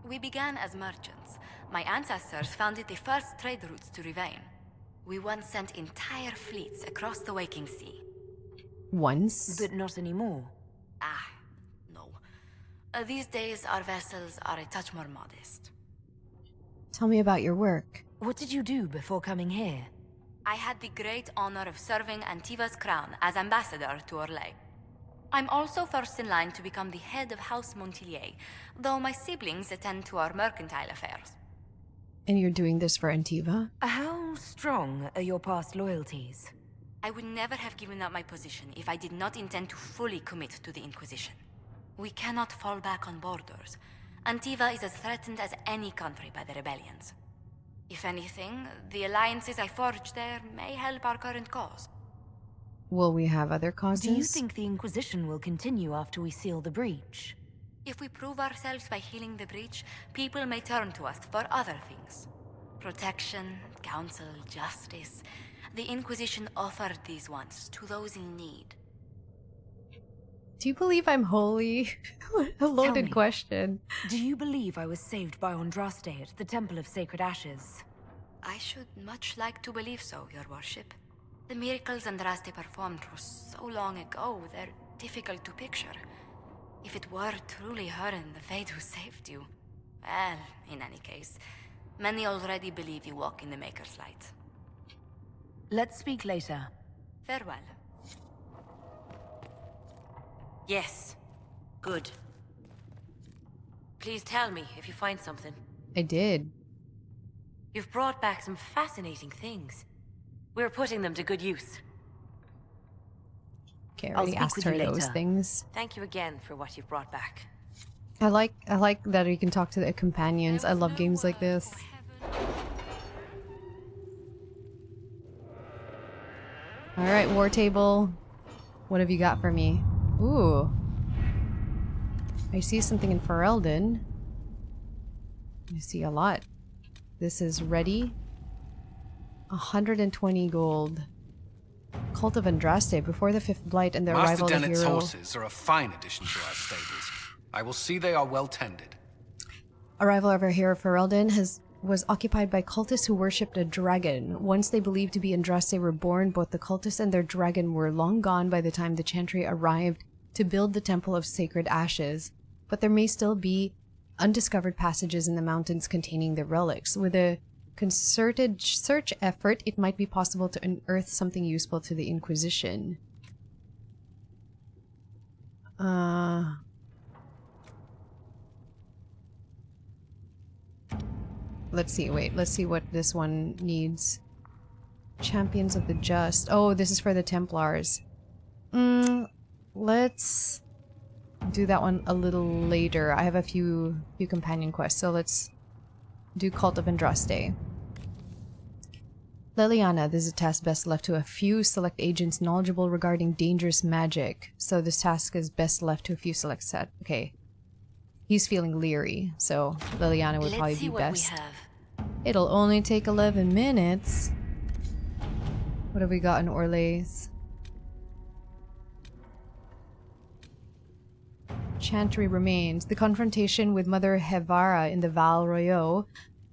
We began as merchants. My ancestors founded the first trade routes to Rivain. We once sent entire fleets across the Waking Sea. Once? But not anymore. No. These days, our vessels are a touch more modest. Tell me about your work. What did you do before coming here? I had the great honor of serving Antiva's crown as ambassador to Orlais. I'm also first in line to become the head of House Montilier, though my siblings attend to our mercantile affairs. And you're doing this for Antiva? How strong are your past loyalties? I would never have given up my position if I did not intend to fully commit to the Inquisition. We cannot fall back on borders. Antiva is as threatened as any country by the rebellions. If anything, the alliances I forged there may help our current cause. Will we have other causes? Do you think the Inquisition will continue after we seal the breach? If we prove ourselves by healing the breach, people may turn to us for other things. Protection, counsel, justice. The Inquisition offered these once to those in need. Do you believe I'm holy? A loaded question. Do you believe I was saved by Andraste at the Temple of Sacred Ashes? I should much like to believe so, your worship. The miracles Andraste performed were so long ago, they're difficult to picture. If it were truly her and the Fade who saved you... Well, in any case, many already believe you walk in the Maker's light. Let's speak later. Farewell. Yes. Good. Please tell me if you find something. I did. You've brought back some fascinating things. We're putting them to good use. Okay, I already asked her those things. Thank you again for what you've brought back. I like that you can talk to the companions. I love games like this. Alright, war table. What have you got for me? Ooh. I see something in Ferelden. I see a lot. This is ready. 120 gold. Cult of Andraste before the Fifth Blight and the Master arrival of the Dennett's hero. horses are a fine addition to our stables. I will see they are well tended. Arrival of our hero Ferelden was occupied by cultists who worshipped a dragon. Once they believed to be Andraste were born, both the cultists and their dragon were long gone by the time the Chantry arrived to build the Temple of Sacred Ashes. But there may still be undiscovered passages in the mountains containing the relics. With a concerted search effort, it might be possible to unearth something useful to the Inquisition. Let's see, wait, let's see what this one needs. Champions of the Just. Oh, this is for the Templars. Let's do that one a little later. I have a few companion quests, so let's Do Cult of Andraste. Liliana, this is a task best left to a few select agents knowledgeable regarding dangerous magic. So this task is best left to a few select set. Okay. He's feeling leery, so Liliana would probably be best. It'll only take 11 minutes. What have we got in Orlays? Chantry remains. The confrontation with Mother Hevara in the Val Royeaux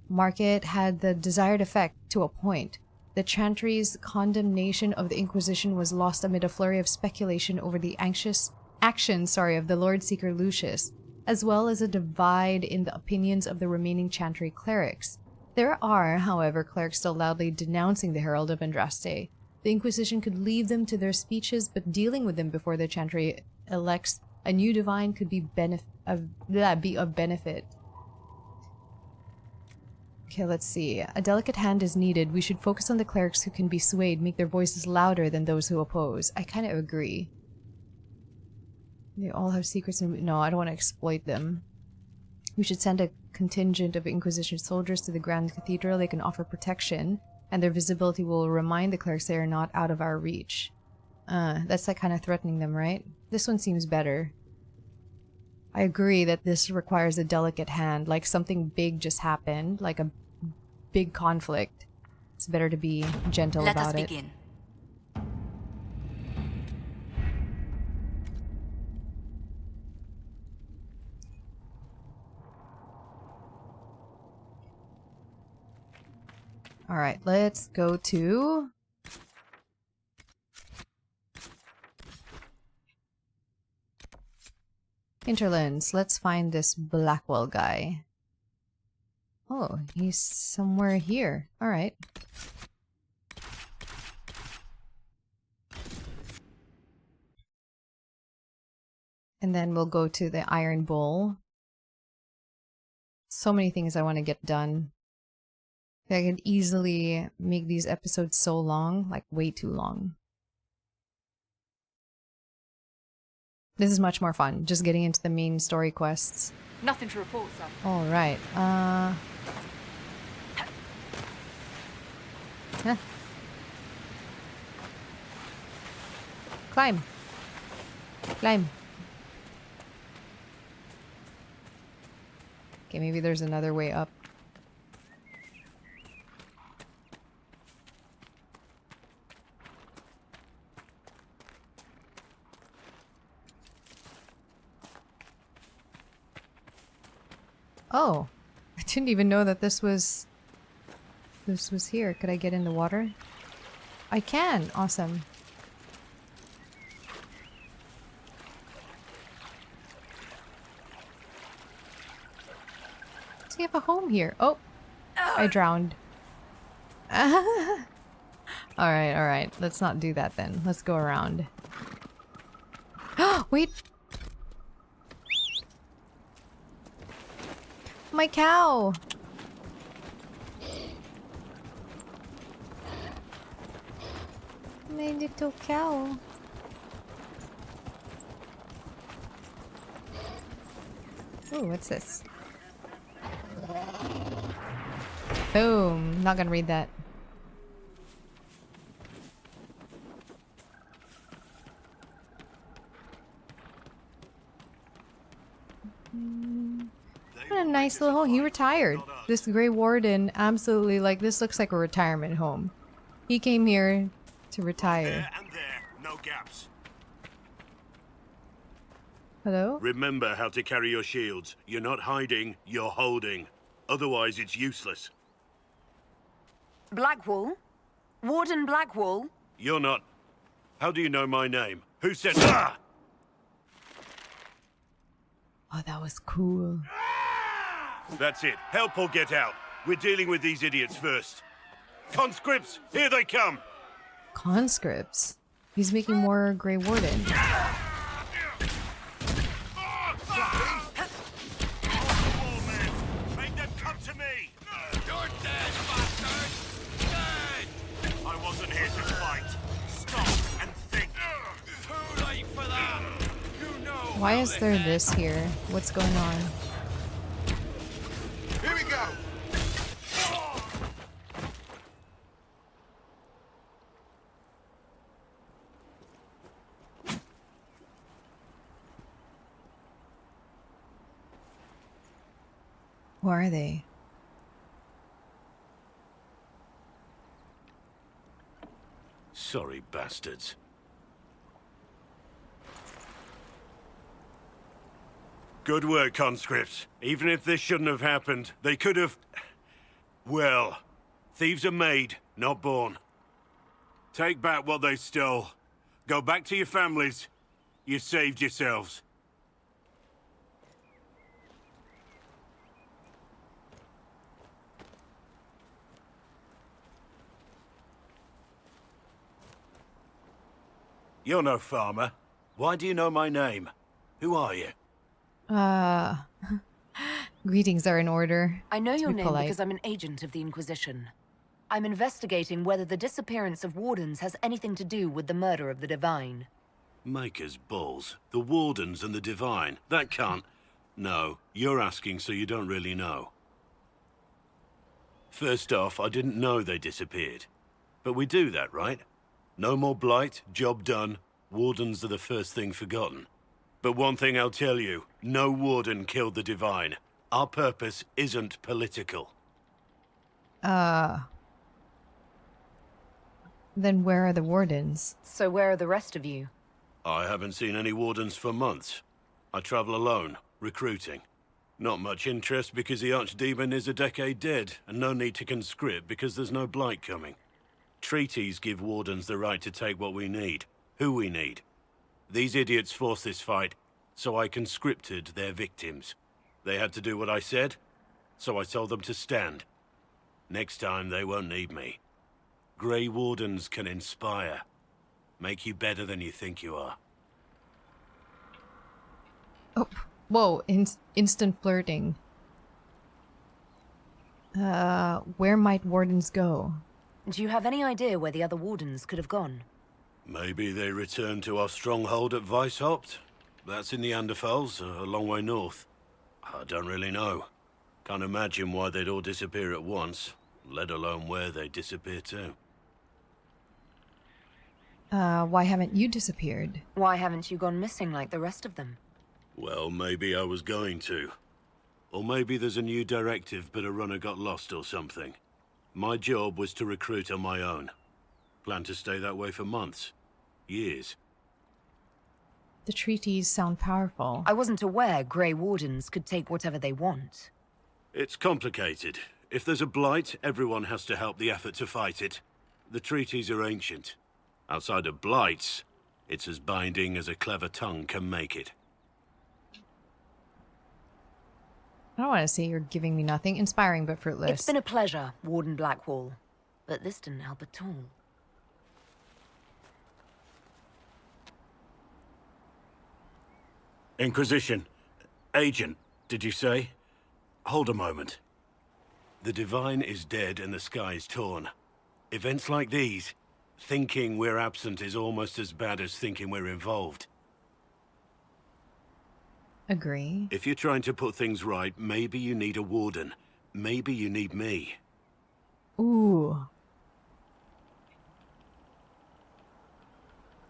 market had the desired effect to a point. The Chantry's condemnation of the Inquisition was lost amid a flurry of speculation over the actions of the Lord Seeker Lucius, as well as a divide in the opinions of the remaining Chantry clerics. There are, however, clerics still loudly denouncing the Herald of Andraste. The Inquisition could leave them to their speeches, but dealing with them before the Chantry elects a new divine could be of benefit. Okay, let's see. A delicate hand is needed. We should focus on the clerics who can be swayed, make their voices louder than those who oppose. I kind of agree. They all have secrets and... No, I don't want to exploit them. We should send a contingent of Inquisition soldiers to the Grand Cathedral. They can offer protection, and their visibility will remind the clerics they are not out of our reach. That's like kind of threatening them, right? This one seems better. I agree that this requires a delicate hand, like something big just happened, like a big conflict. It's better to be gentle about it. Let us begin. Alright, let's go to... Hinterlands. Let's find this Blackwell guy. Oh, he's somewhere here. Alright. And then we'll go to the Iron Bull. So many things I want to get done. I could easily make these episodes so long, like way too long. This is much more fun, just getting into the main story quests. Nothing to report, sir. Alright, Huh. Climb. Climb. Okay, maybe there's another way up. Oh, I didn't even know that this was here. Could I get in the water? I can. Awesome. Does he have a home here? Oh, I drowned. Alright. Let's not do that then. Let's go around. Wait. My cow! My little cow. Ooh, what's this? Boom. Not gonna read that. What a nice little home. He retired. This Grey Warden, absolutely, like, this looks like a retirement home. He came here to retire. There and there, no gaps. Hello? Remember how to carry your shields. You're not hiding, you're holding. Otherwise, it's useless. Blackwall? Warden Blackwall? You're not... How do you know my name? Who said... Ah! Oh, that was cool. That's it. Help or get out. We're dealing with these idiots first. Conscripts, here they come! Conscripts? He's making more Grey Warden. Make them come to me! You're dead, bastard! Dead! I wasn't here to fight. Stop and think. Too late for that! You know. Why is there this here? What's going on? Here we go! Who are they? Sorry, bastards. Good work, conscripts. Even if this shouldn't have happened, they could have... Well, thieves are made, not born. Take back what they stole. Go back to your families. You saved yourselves. You're no farmer. Why do you know my name? Who are you? Greetings are in order. I know your be name polite. because I'm an agent of the Inquisition. I'm investigating whether the disappearance of Wardens has anything to do with the murder of the Divine. Maker's balls. The Wardens and the Divine. That can't... No, you're asking so you don't really know. First off, I didn't know they disappeared. But we do that, right? No more blight, job done. Wardens are the first thing forgotten. But one thing I'll tell you, no Warden killed the Divine. Our purpose isn't political. Then where are the Wardens? So where are the rest of you? I haven't seen any Wardens for months. I travel alone, recruiting. Not much interest because the Archdemon is a decade dead, and no need to conscript because there's no blight coming. Treaties give Wardens the right to take what we need, who we need. These idiots forced this fight, so I conscripted their victims. They had to do what I said, so I told them to stand. Next time they won't need me. Grey Wardens can inspire. Make you better than you think you are. Oh, whoa, instant flirting. Where might Wardens go? Do you have any idea where the other Wardens could have gone? Maybe they returned to our stronghold at Weishaupt. That's in the Anderfels, a long way north. I don't really know. Can't imagine why they'd all disappear at once, let alone where they'd disappear to. Why haven't you disappeared? Why haven't you gone missing like the rest of them? Well, maybe I was going to. Or maybe there's a new directive but a runner got lost or something. My job was to recruit on my own. Plan to stay that way for months. Years. The treaties sound powerful. I wasn't aware Grey Wardens could take whatever they want. It's complicated. If there's a blight, everyone has to help the effort to fight it. The treaties are ancient. Outside of blights, it's as binding as a clever tongue can make it. I don't want to say you're giving me nothing. Inspiring but fruitless. It's been a pleasure, Warden Blackwall. But this didn't help at all. Inquisition. Agent, did you say? Hold a moment. The Divine is dead and the sky is torn. Events like these, thinking we're absent is almost as bad as thinking we're involved. Agree. If you're trying to put things right, maybe you need a Warden. Maybe you need me. Ooh.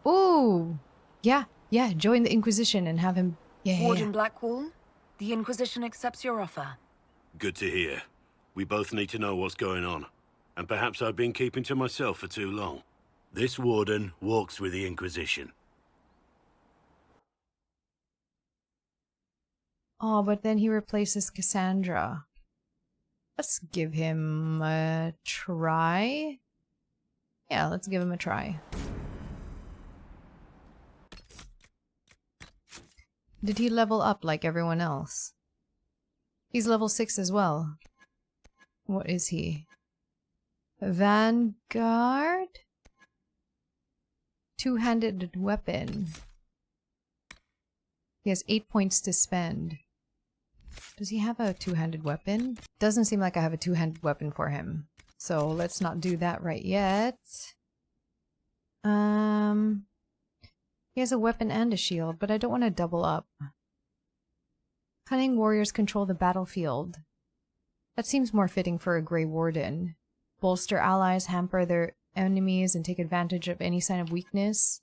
Ooh. Yeah, join the Inquisition and have him... Warden Blackwall, the Inquisition accepts your offer. Good to hear. We both need to know what's going on. And perhaps I've been keeping to myself for too long. This Warden walks with the Inquisition. Oh, but then he replaces Cassandra. Let's give him a try. Yeah, let's give him a try. Did he level up like everyone else? He's level 6 as well. What is he? Vanguard? Two-handed weapon. He has 8 points to spend. Does he have a two-handed weapon? Doesn't seem like I have a two-handed weapon for him. So let's not do that right yet. He has a weapon and a shield, but I don't want to double up. Cunning warriors control the battlefield. That seems more fitting for a Grey Warden. Bolster allies, hamper their enemies, and take advantage of any sign of weakness.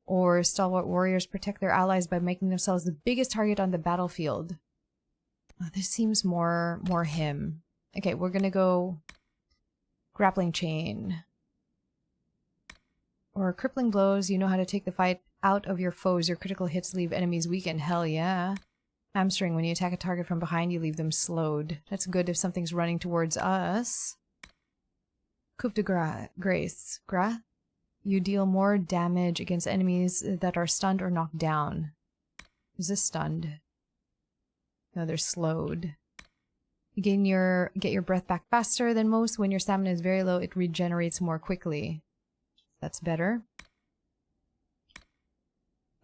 Or stalwart warriors protect their allies by making themselves the biggest target on the battlefield. Oh, this seems more him. Okay, we're gonna go grappling chain. Or crippling blows. You know how to take the fight out of your foes. Your critical hits leave enemies weakened. Hell yeah. Hamstring. When you attack a target from behind, you leave them slowed. That's good if something's running towards us. Coup de grace. You deal more damage against enemies that are stunned or knocked down. Is this stunned? No, they're slowed. You get your breath back faster than most. When your stamina is very low, it regenerates more quickly. That's better.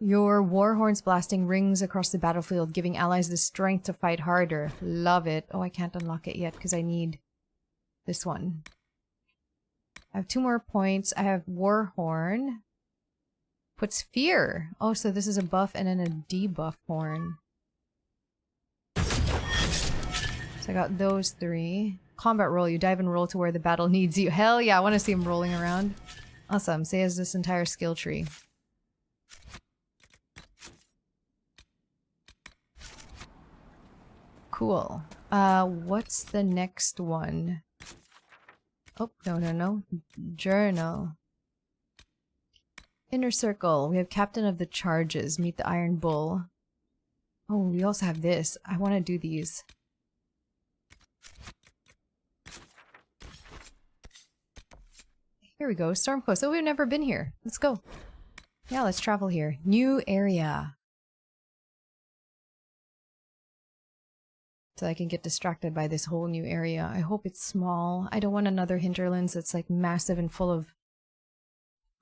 Your war horns blasting rings across the battlefield, giving allies the strength to fight harder. Love it. Oh, I can't unlock it yet because I need this one. I have 2 more points. I have war horn. Puts fear. Oh, so this is a buff and then a debuff horn. So I got those 3. Combat roll. You dive and roll to where the battle needs you. Hell yeah, I want to see him rolling around. Awesome. Say as this entire skill tree. Cool. What's the next one? Oh, no. Journal. Inner Circle. We have Captain of the Charges. Meet the Iron Bull. Oh, we also have this. I want to do these. Here we go. Storm Coast. Oh, we've never been here. Let's go. Yeah, let's travel here. New area. So I can get distracted by this whole new area. I hope it's small. I don't want another Hinterlands that's like massive and full of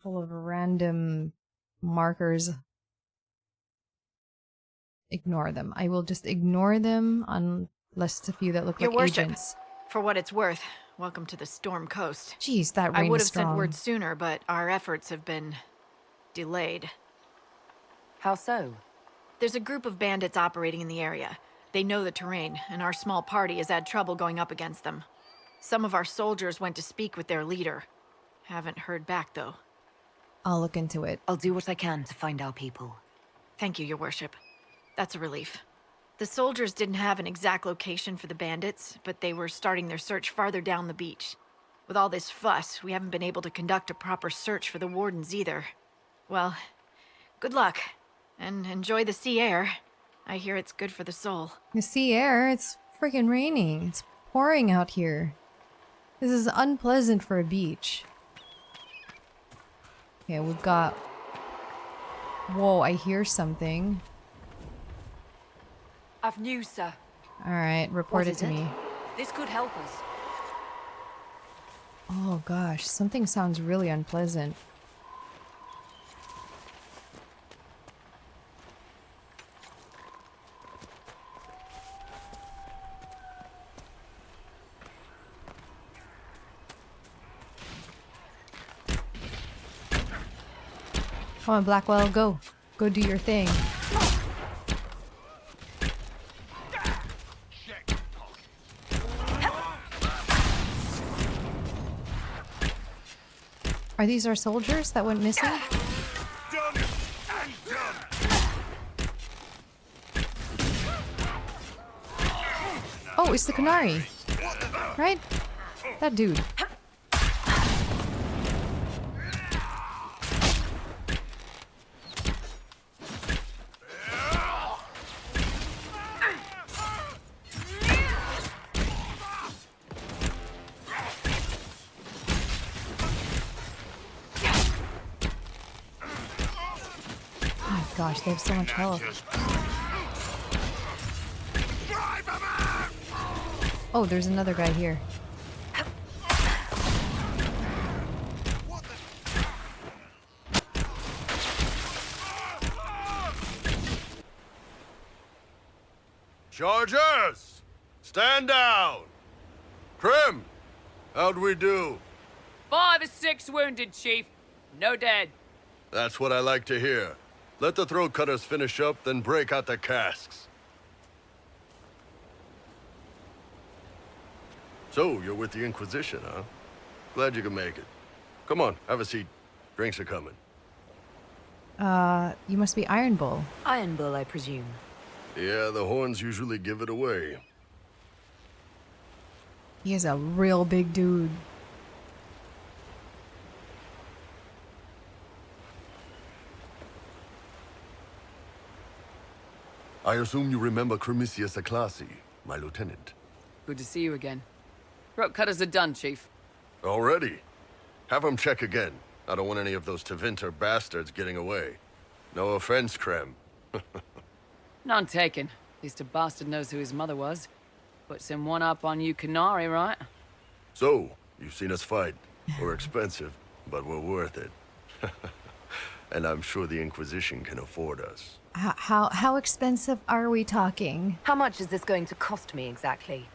random markers. Ignore them. I will just ignore them unless it's a few that look Your like worship, agents. For what it's worth, welcome to the Storm Coast. Jeez, that rain I would is have sent strong. word sooner, but our efforts have been delayed. How so? There's a group of bandits operating in the area. They know the terrain, and our small party has had trouble going up against them. Some of our soldiers went to speak with their leader. Haven't heard back, though. I'll look into it. I'll do what I can to find our people. Thank you, Your Worship. That's a relief. The soldiers didn't have an exact location for the bandits, but they were starting their search farther down the beach. With all this fuss, we haven't been able to conduct a proper search for the Wardens either. Well, good luck, and enjoy the sea air. I hear it's good for the soul. The sea air? It's freaking raining. It's pouring out here. This is unpleasant for a beach. Okay, we've got... Whoa, I hear something. I've news, sir. Alright, report it to me. This could help us. Oh gosh, something sounds really unpleasant. Come on, Blackwell, go. Go do your thing. Are these our soldiers that went missing? Oh, it's the Canary. Right? That dude. Gosh, they have so much health. Oh, there's another guy here. Chargers! Stand down! Prim! How'd we do? 5 or 6 wounded, Chief. No dead. That's what I like to hear. Let the throat cutters finish up, then break out the casks. So, you're with the Inquisition, huh? Glad you can make it. Come on, have a seat. Drinks are coming. You must be Iron Bull. Iron Bull, I presume. Yeah, the horns usually give it away. He is a real big dude. I assume you remember Cremisius Aclasi, my lieutenant. Good to see you again. Throat cutters are done, Chief. Already? Have him check again. I don't want any of those Tevinter bastards getting away. No offense, Krem. None taken. At least a bastard knows who his mother was. Puts him one up on you Canary, right? So, you've seen us fight. We're expensive, but we're worth it. And I'm sure the Inquisition can afford us. How expensive are we talking? How much is this going to cost me exactly?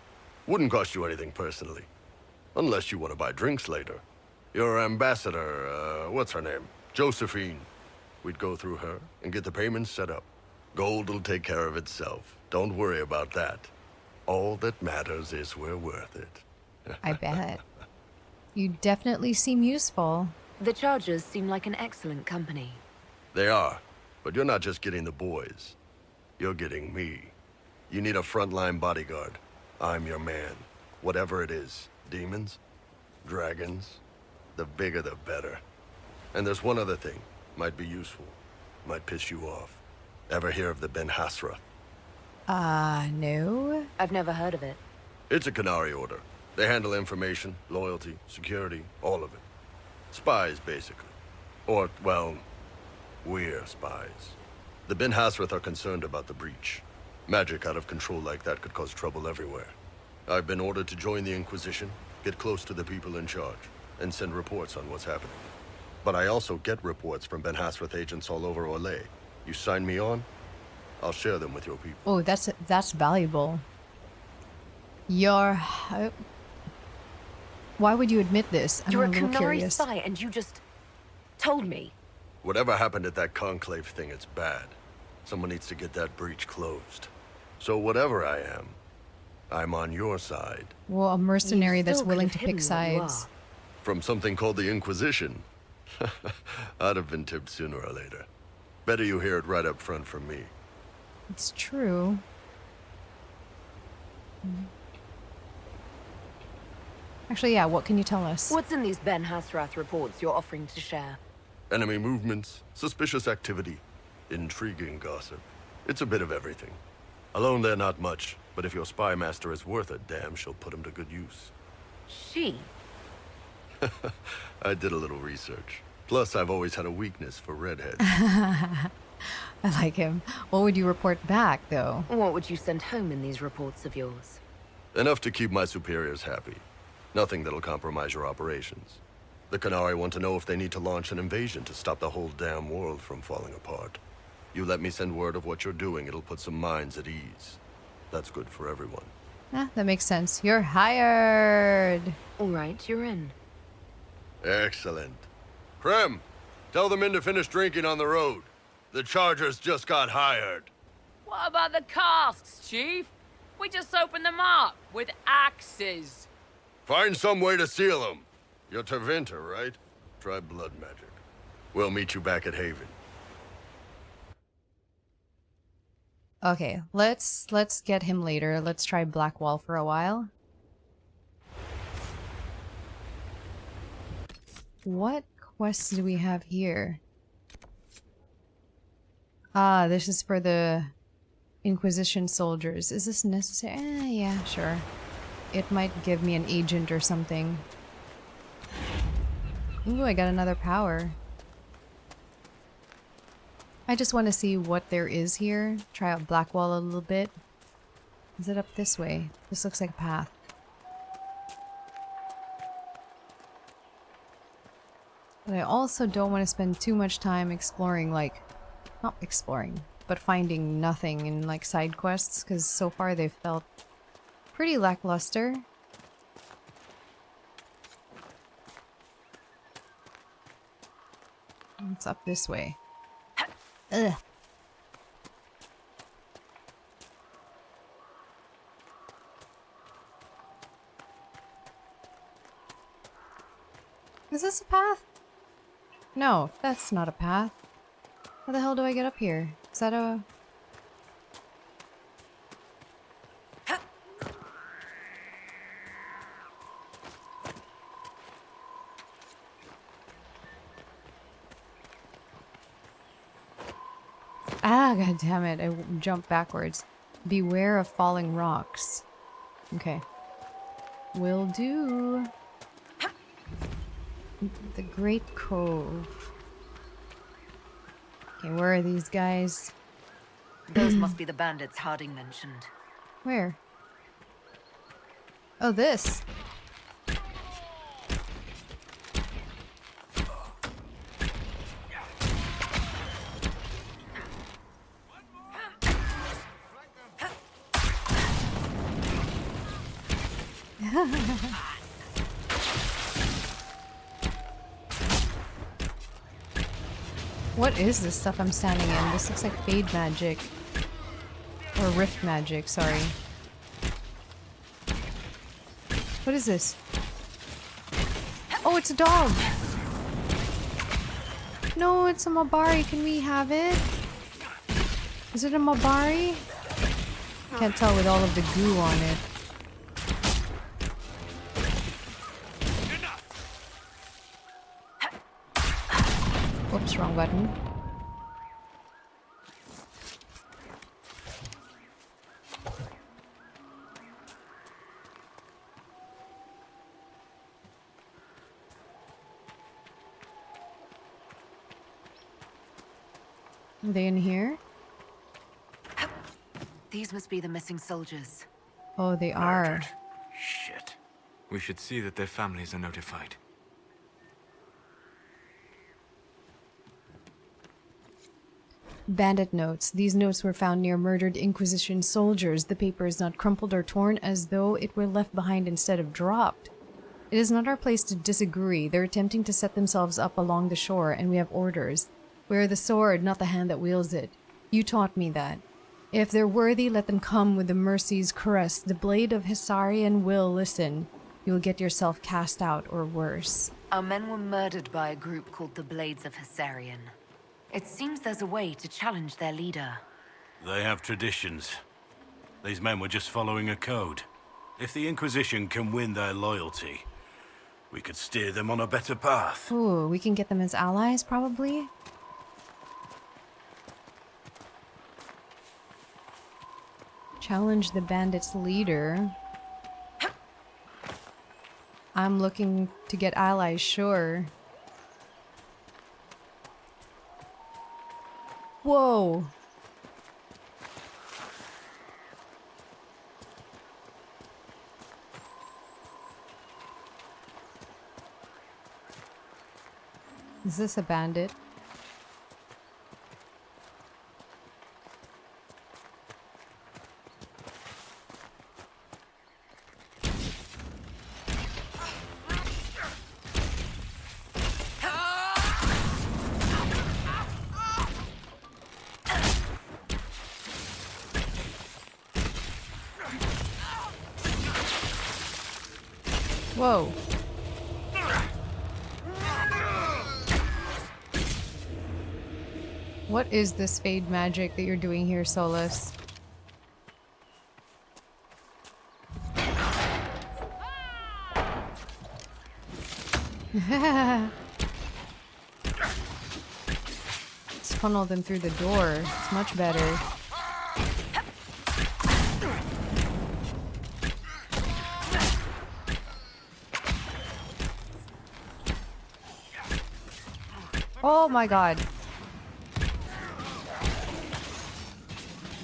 Wouldn't cost you anything personally. Unless you want to buy drinks later. Your ambassador, what's her name? Josephine. We'd go through her and get the payments set up. Gold will take care of itself. Don't worry about that. All that matters is we're worth it. I bet. You definitely seem useful. The Chargers seem like an excellent company. They are, but you're not just getting the boys. You're getting me. You need a frontline bodyguard. I'm your man. Whatever it is. Demons? Dragons? The bigger the better. And there's one other thing. Might be useful. Might piss you off. Ever hear of the Ben Hasra? No. I've never heard of it. It's a Canary order. They handle information, loyalty, security, all of it. Spies, basically. Or, well, we're spies. The Ben Hasrath are concerned about the breach. Magic out of control like that could cause trouble everywhere. I've been ordered to join the Inquisition, get close to the people in charge, and send reports on what's happening. But I also get reports from Ben Hasrath agents all over Orlais. You sign me on, I'll share them with your people. Oh, that's valuable. Why would you admit this? You're I'm a little Canary curious. spy and you just told me. Whatever happened at that conclave thing, it's bad. Someone needs to get that breach closed. So whatever I am, I'm on your side. Well, a mercenary You that's still willing could to have pick hidden what you sides. From something called the Inquisition. I'd have been tipped sooner or later. Better you hear it right up front from me. It's true. Actually, yeah, what can you tell us? What's in these Ben Hasrath reports you're offering to share? Enemy movements, suspicious activity, intriguing gossip. It's a bit of everything. Alone they're not much, but if your spy master is worth a damn, she'll put him to good use. She? I did a little research. Plus, I've always had a weakness for redheads. I like him. What would you report back, though? What would you send home in these reports of yours? Enough to keep my superiors happy. Nothing that'll compromise your operations. The Canary want to know if they need to launch an invasion to stop the whole damn world from falling apart. You let me send word of what you're doing, it'll put some minds at ease. That's good for everyone. That makes sense. You're hired. All right, you're in. Excellent. Krem, tell the men to finish drinking on the road. The Chargers just got hired. What about the casks, Chief? We just opened them up with axes. Find some way to seal them. You're Tevinter, right? Try blood magic. We'll meet you back at Haven. Okay, let's get him later. Let's try Blackwall for a while. What quests do we have here? Ah, this is for the Inquisition soldiers. Is this necessary? Yeah, sure. It might give me an agent or something. Ooh, I got another power. I just want to see what there is here. Try out Blackwall a little bit. Is it up this way? This looks like a path. But I also don't want to spend too much time exploring, like... Not exploring, but finding nothing in, like, side quests, because so far they've felt pretty lackluster. It's up this way. Ugh. Is this a path? No, that's not a path. How the hell do I get up here? Is that a... Ah, god damn it. I jumped backwards. Beware of falling rocks. Okay. Will do. The Great Cove. Okay, where are these guys? Those must be the bandits Harding mentioned. Where? Oh, this. What is this stuff I'm standing in? This looks like fade magic. Or rift magic, sorry. What is this? Oh, it's a dog! No, it's a Mabari. Can we have it? Is it a Mabari? Can't tell with all of the goo on it. Whoops, wrong button. Are they in here? These must be the missing soldiers. Oh, they are. Shit. We should see that their families are notified. Bandit notes. These notes were found near murdered Inquisition soldiers. The paper is not crumpled or torn as though it were left behind instead of dropped. It is not our place to disagree. They're attempting to set themselves up along the shore, and we have orders. We are the sword, not the hand that wields it. You taught me that. If they're worthy, let them come with the mercy's caress. The blade of HeyAmarii will listen. You'll get yourself cast out, or worse. Our men were murdered by a group called the Blades of HeyAmarii. It seems there's a way to challenge their leader. They have traditions. These men were just following a code. If the Inquisition can win their loyalty, we could steer them on a better path. Ooh, we can get them as allies, probably? Challenge the bandits' leader. I'm looking to get allies, sure. Whoa! Is this a bandit? Whoa. What is this fade magic that you're doing here, Solas? Let's funnel them through the door. It's much better. Oh my god.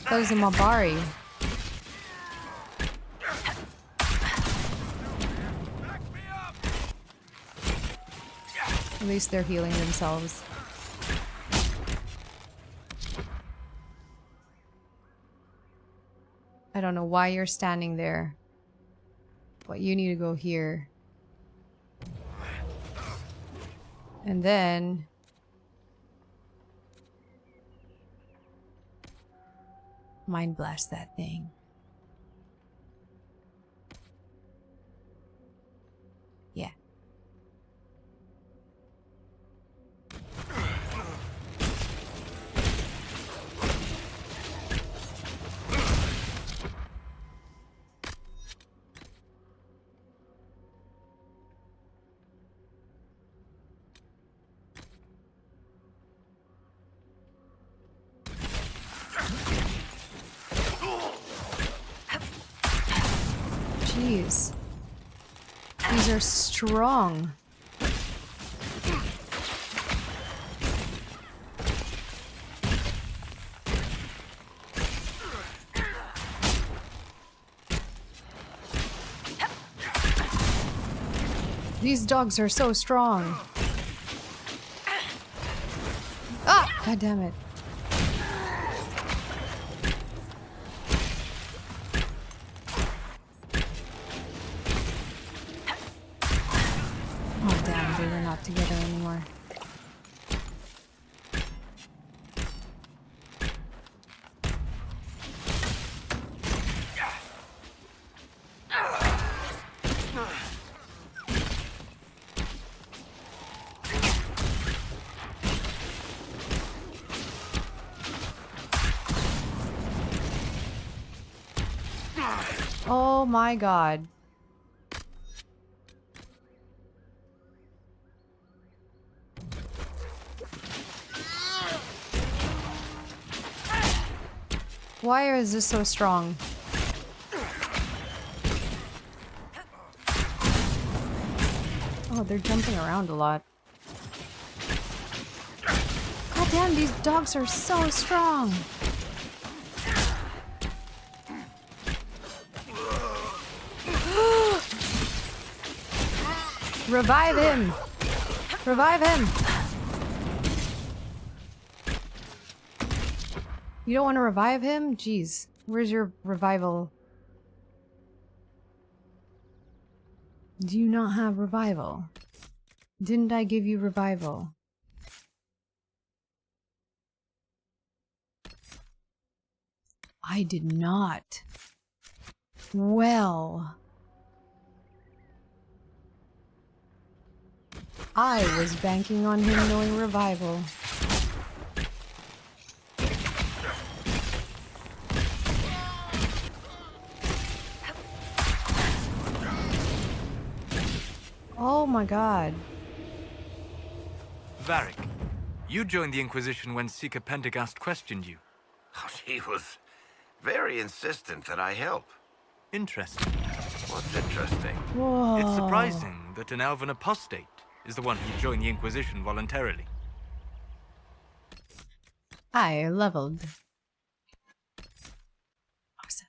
That was a Mabari. At least they're healing themselves. I don't know why you're standing there, but you need to go here. And then... mind blast that thing. Yeah. Jeez. These are strong. These dogs are so strong. Ah! God damn it. Oh damn, dude, we're not together anymore. Oh my god. Why is this so strong? Oh, they're jumping around a lot. God damn, these dogs are so strong. Revive him! Revive him! You don't want to revive him? Jeez. Where's your revival? Do you not have revival? Didn't I give you revival? I did not. Well... I was banking on him knowing revival. Oh my god. Varric, you joined the Inquisition when Seeker Pendergast questioned you. He was very insistent that I help. Interesting. What's interesting? Whoa. It's surprising that an elven apostate is the one who joined the Inquisition voluntarily. I leveled. Awesome.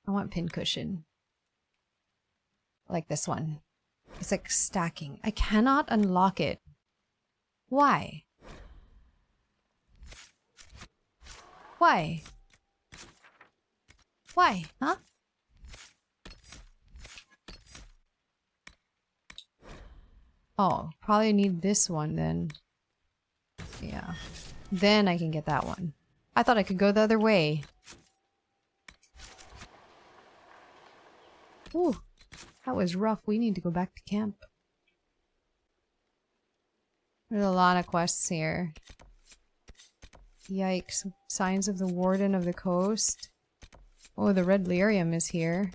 I want pincushion. Like this one. It's like stacking. I cannot unlock it. Why? Why? Why? Huh? Oh, probably need this one then. Yeah. Then I can get that one. I thought I could go the other way. Ooh, that was rough. We need to go back to camp. There's a lot of quests here. Yikes. Signs of the Warden of the Coast. Oh, the red lyrium is here.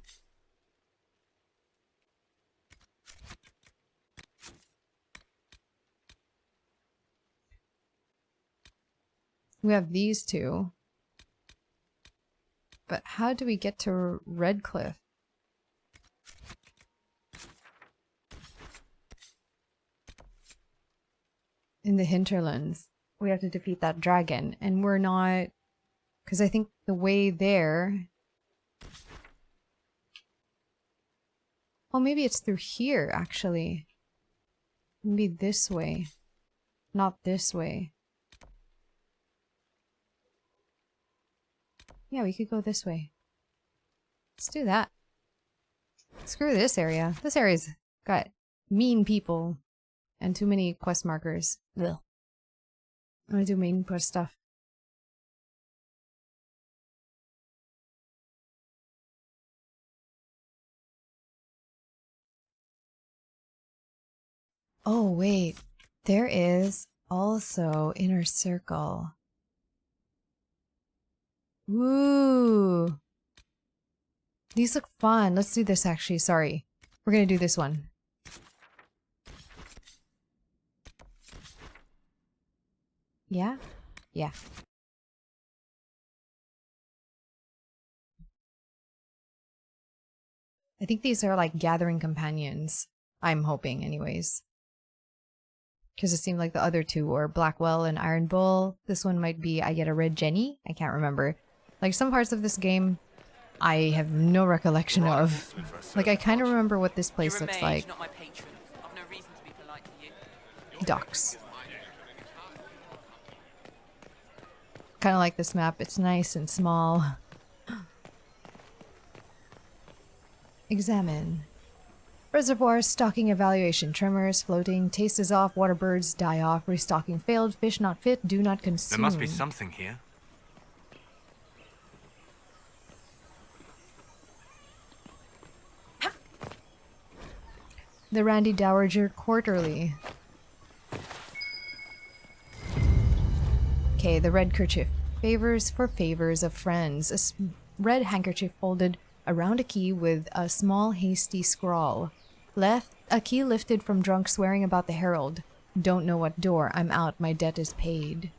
We have these two. But how do we get to Redcliffe? In the Hinterlands. We have to defeat that dragon. And we're not... Because I think the way there... Oh, maybe it's through here, actually. Maybe this way. Not this way. Yeah, we could go this way. Let's do that. Screw this area. This area's got mean people and too many quest markers. Ugh. I'm gonna do main quest stuff. Oh, wait. There is also Inner Circle. Woo! These look fun. Let's do this actually. Sorry. We're gonna do this one. Yeah? Yeah. I think these are like gathering companions. I'm hoping, anyways. Because it seemed like the other two were Blackwell and Iron Bull. This one might be I Get a Red Jenny. I can't remember. Like, some parts of this game, I have no recollection of. Like, I kind of remember what this place looks like. Docks. Kind of like this map. It's nice and small. Examine. Reservoirs, stocking evaluation, tremors, floating, taste is off, water birds, die off, restocking failed, fish not fit, do not consume. There must be something here. The Randy Dowager Quarterly. Okay, the red kerchief. Favors for favors of friends. A red handkerchief folded around a key with a small hasty scrawl. Left, a key lifted from drunk swearing about the herald. Don't know what door. I'm out. My debt is paid.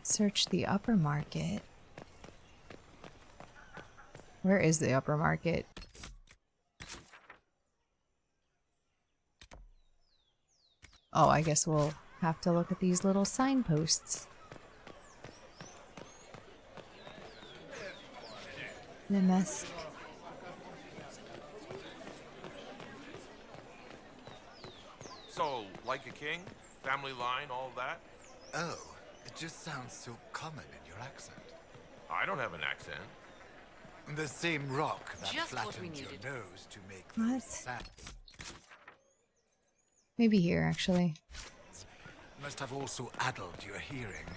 Search the upper market. Where is the upper market? Oh, I guess we'll have to look at these little signposts. Le Masque. So, like a king? Family line, all that? Oh, it just sounds so common in your accent. I don't have an accent. The same rock that Just what we flattened your needed. nose to make What? those sounds Maybe here, actually. must have also addled your hearing.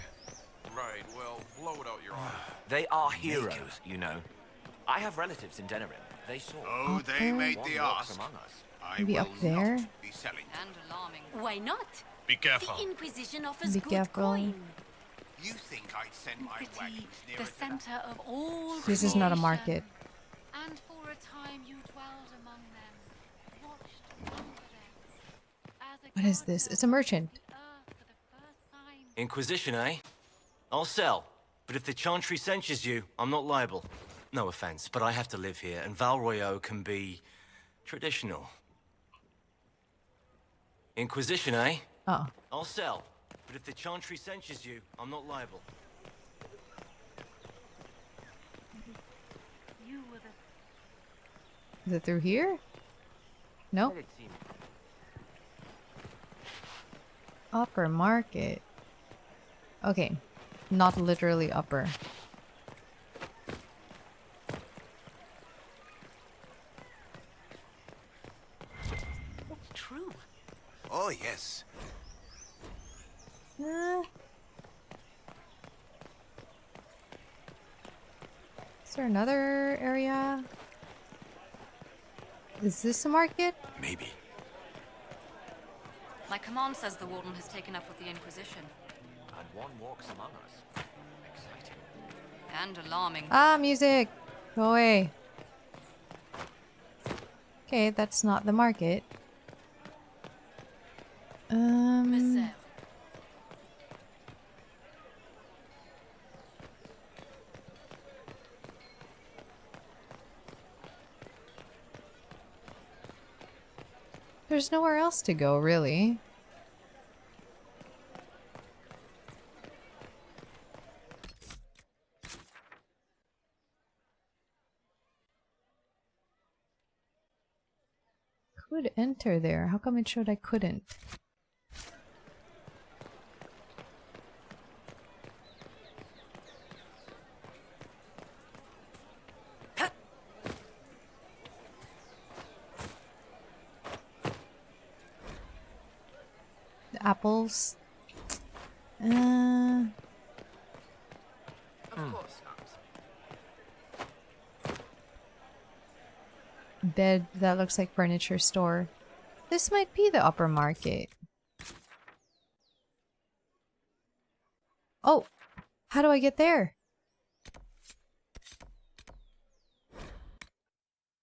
Right, well, blow it out your eye. They are heroes, you know. I have relatives in Denerim. They saw. Oh, they made the ask. Among us. I Maybe will up there? not be selling. And alarming. Why not? Be careful. The Inquisition offers Be good careful. coin. You think I'd send my wagons nearer The to that? center of all This is not a creation. market. And for a time you dwelled among them, watched over them. As a What is this? It's a merchant. Inquisition, eh? I'll sell. But if the Chantry censures you, I'm not liable. No offense, but I have to live here, and Val Royeaux can be traditional. Inquisition, eh? Oh. I'll sell. But if the Chantry censures you, I'm not liable. You were the Is it through here? Nope. Upper market. Okay. Not literally upper. It's true. Oh, yes. Is there another area? Is this a market? Maybe. My command says the Warden has taken up with the Inquisition. And one walks among us. Exciting. And alarming. Ah, music! Go away. Okay, that's not the market. There's nowhere else to go, really. Could enter there. How come it showed I couldn't? The apples. Of course not. Bed that looks like furniture store. This might be the upper market. Oh, how do I get there?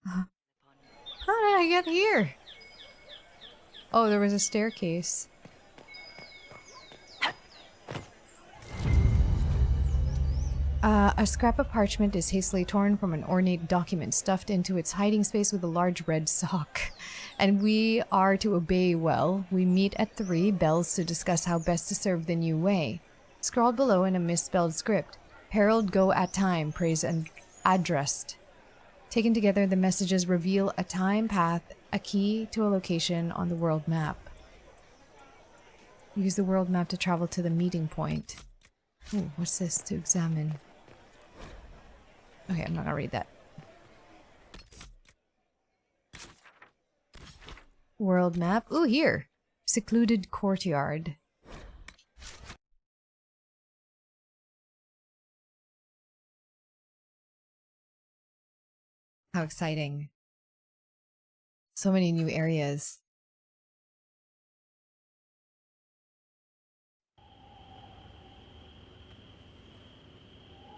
How did I get here? Oh, there was a staircase. A scrap of parchment is hastily torn from an ornate document stuffed into its hiding space with a large red sock. And we are to obey well. We meet at 3 bells to discuss how best to serve the new way. Scrawled below in a misspelled script. Herald go at time, praise and addressed. Taken together, the messages reveal a time path, a key to a location on the world map. Use the world map to travel to the meeting point. Ooh, what's this to examine? Okay, I'm not gonna read that. World map. Ooh, here. Secluded courtyard. How exciting. So many new areas.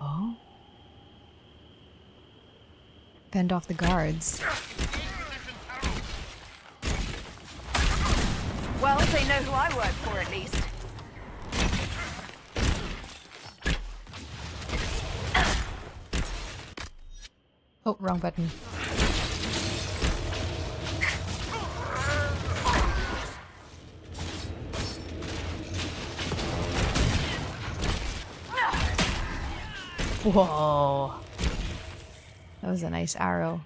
Oh? Fend off the guards. Well, they know who I work for at least. Oh, wrong button. Whoa. That was a nice arrow.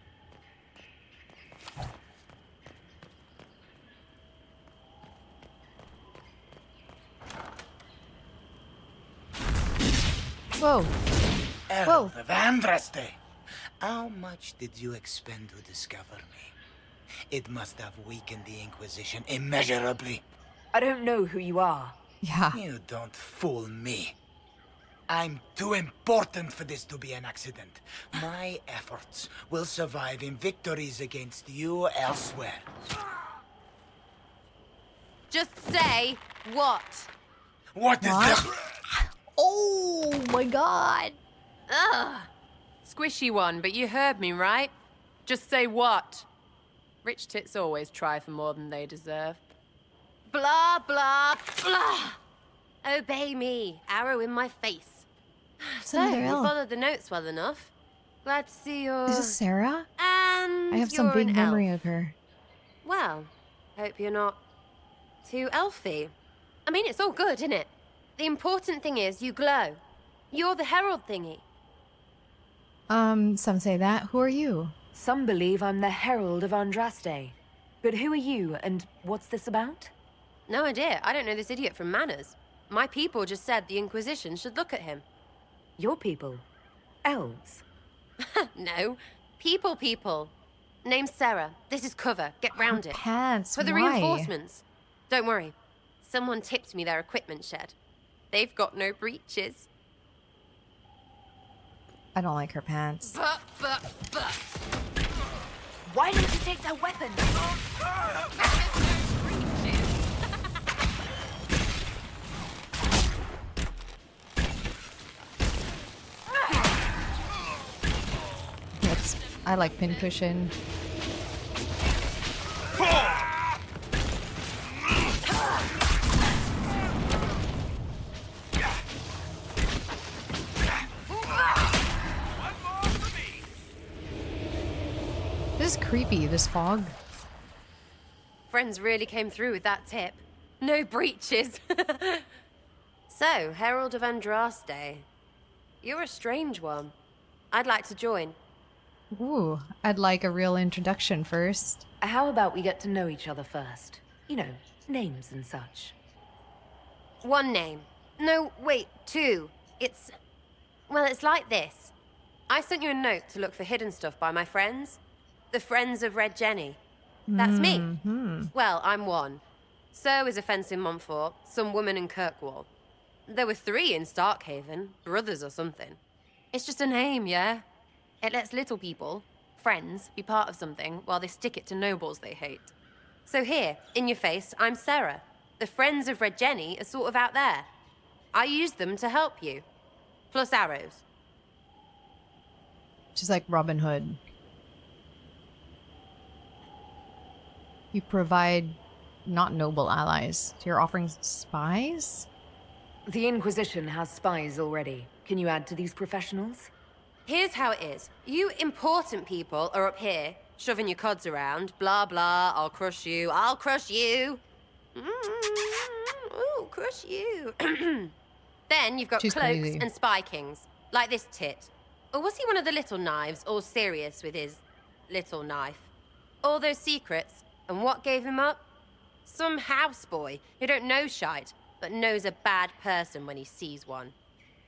Whoa. Whoa. Vandraste. How much did you expend to discover me? It must have weakened the Inquisition immeasurably. I don't know who you are. Yeah. You don't fool me. I'm too important for this to be an accident. My efforts will survive in victories against you elsewhere. Just say what? What is this? Oh my god. Ugh. Squishy one, but you heard me, right? Just say what? Rich tits always try for more than they deserve. Blah, blah, blah. Obey me. Arrow in my face. So, you followed the notes well enough. Glad to see you're... Is this Sera? And I have some you're big an memory elf. of her. Well, hope you're not too elfy. I mean, it's all good, isn't it? The important thing is you glow. You're the herald thingy. Some say that. Who are you? Some believe I'm the Herald of Andraste. But who are you, and what's this about? No idea. I don't know this idiot from Manners. My people just said the Inquisition should look at him. Your people? Elves? No. People. Name's Sera. This is cover. Get round it. Pants. For the Why? reinforcements. Don't worry. Someone tipped me their equipment shed. They've got no breaches. I don't like her pants. But. Why don't you take their weapons? I like pincushion. This is creepy, this fog. Friends really came through with that tip. No breaches. So, Herald of Andraste. You're a strange one. I'd like to join. Ooh, I'd like a real introduction first. How about we get to know each other first? You know, names and such. One name. No, wait, 2. Well, it's like this. I sent you a note to look for hidden stuff by my friends. The Friends of Red Jenny. That's me. Well, I'm one. So is a fence in Montfort, some woman in Kirkwall. There were 3 in Starkhaven, brothers or something. It's just a name, yeah? It lets little people, friends, be part of something while they stick it to nobles they hate. So here, in your face, I'm Sera. The Friends of Red Jenny are sort of out there. I use them to help you. Plus arrows. She's like Robin Hood. You provide not noble allies. So you're offering spies? The Inquisition has spies already. Can you add to these professionals? Here's how it is. You important people are up here, shoving your cods around. Blah, blah, I'll crush you, I'll crush you. Ooh, crush you. Then you've got She's cloaks crazy. and spy kings, like this tit. Or was he one of the little knives, all serious with his little knife? All those secrets, and what gave him up? Some houseboy who don't know shite, but knows a bad person when he sees one.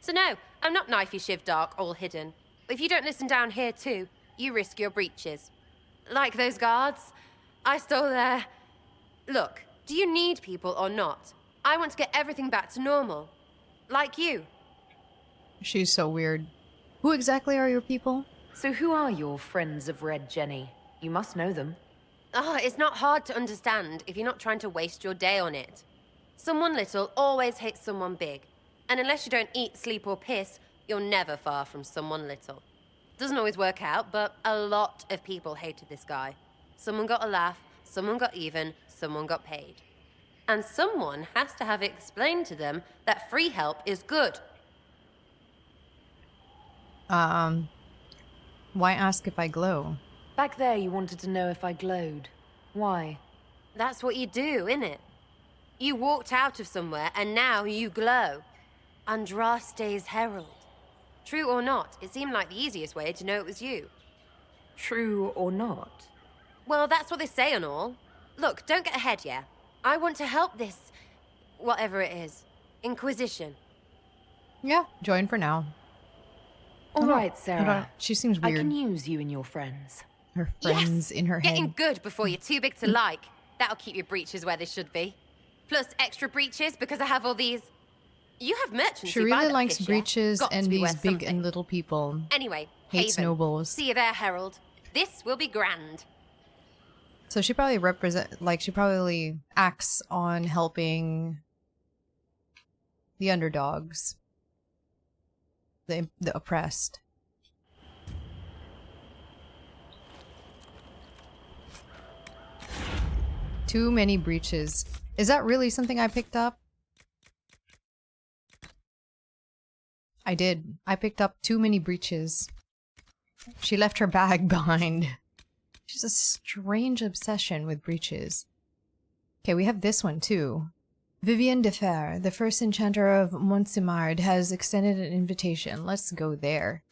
So no, I'm not knifey shiv dark, all hidden. If you don't listen down here too, you risk your breeches. Like those guards, I stole their... Look, do you need people or not? I want to get everything back to normal. Like you. She's so weird. Who exactly are your people? So who are your friends of Red Jenny? You must know them. Ah, it's not hard to understand if you're not trying to waste your day on it. Someone little always hates someone big. And unless you don't eat, sleep, or piss, you're never far from someone little. Doesn't always work out, but a lot of people hated this guy. Someone got a laugh, someone got even, someone got paid. And someone has to have explained to them that free help is good. Why ask if I glow? Back there you wanted to know if I glowed. Why? That's what you do, innit? You walked out of somewhere and now you glow. Andraste's herald. True or not, it seemed like the easiest way to know it was you. True or not? Well, that's what they say and all. Look, don't get ahead, yeah? I want to help this... whatever it is. Inquisition. Yeah, join for now. All right, Sera. She seems I weird. can use you and your friends. Her friends in her head. Getting good before you're too big to like. That'll keep your breeches where they should be. Plus extra breeches because I have all these... You have merchants She who buy really that likes fish, yeah? breeches Got to and be these worth big something. and little people. Anyway, Hates Haven. nobles. See you there, Herald. This will be grand. So she probably she probably acts on helping the underdogs. The oppressed. Too many breaches. Is that really something I picked up? I did. I picked up too many breaches. She left her bag behind. She's a strange obsession with breaches. Okay, we have this one too. Vivienne de Fer, the first enchanter of Montsimard, has extended an invitation. Let's go there.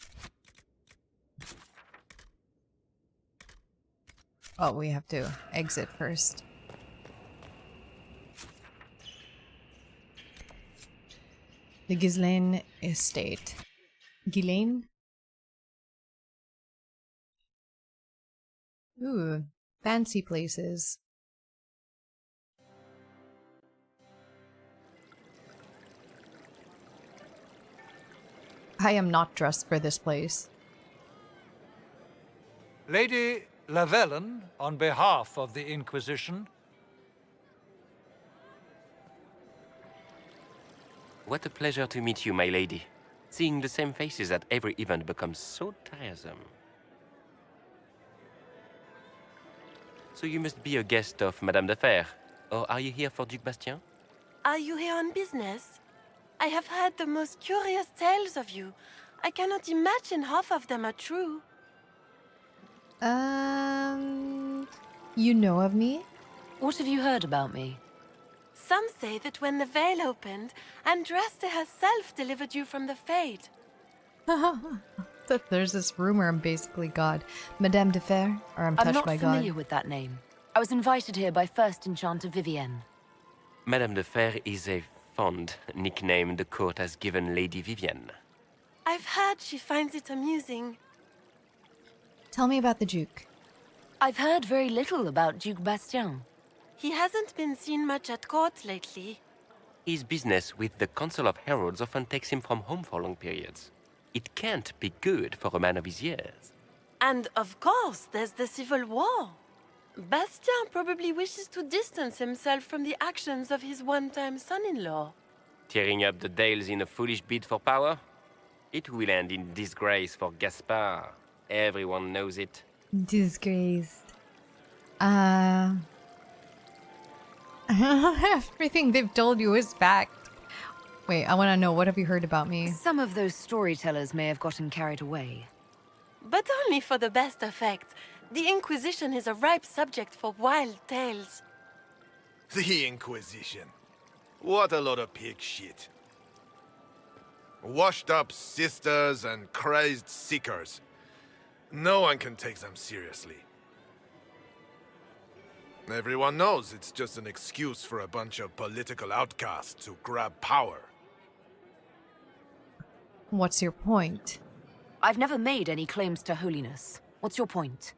Oh, we have to exit first. The Ghislaine Estate. Ghislaine? Ooh, fancy places. I am not dressed for this place. Lady Lavellen, on behalf of the Inquisition. What a pleasure to meet you, my lady. Seeing the same faces at every event becomes so tiresome. So you must be a guest of Madame de Fer, or are you here for Duc Bastien? Are you here on business? I have heard the most curious tales of you. I cannot imagine half of them are true. You know of me? What have you heard about me? Some say that when the veil opened, Andraste herself delivered you from the Fade. There's this rumor I'm basically God. Madame de Fer, or I'm touched by not God. familiar with that name. I was invited here by First Enchanter Vivienne. Madame de Fer is a fond nickname the court has given Lady Vivienne. I've heard she finds it amusing. Tell me about the Duke. I've heard very little about Duc Bastien. He hasn't been seen much at court lately. His business with the Council of Heralds often takes him from home for long periods. It can't be good for a man of his years. And of course, there's the civil war. Bastien probably wishes to distance himself from the actions of his one-time son-in-law. Tearing up the Dales in a foolish bid for power? It will end in disgrace for Gaspard. Everyone knows it. Disgraced. Everything they've told you is fact. Wait, I want to know, what have you heard about me? Some of those storytellers may have gotten carried away. But only for the best effect. The Inquisition is a ripe subject for wild tales. The Inquisition. What a lot of pig shit. Washed up sisters and crazed seekers. No one can take them seriously. Everyone knows it's just an excuse for a bunch of political outcasts to grab power. What's your point? I've never made any claims to holiness. What's your point?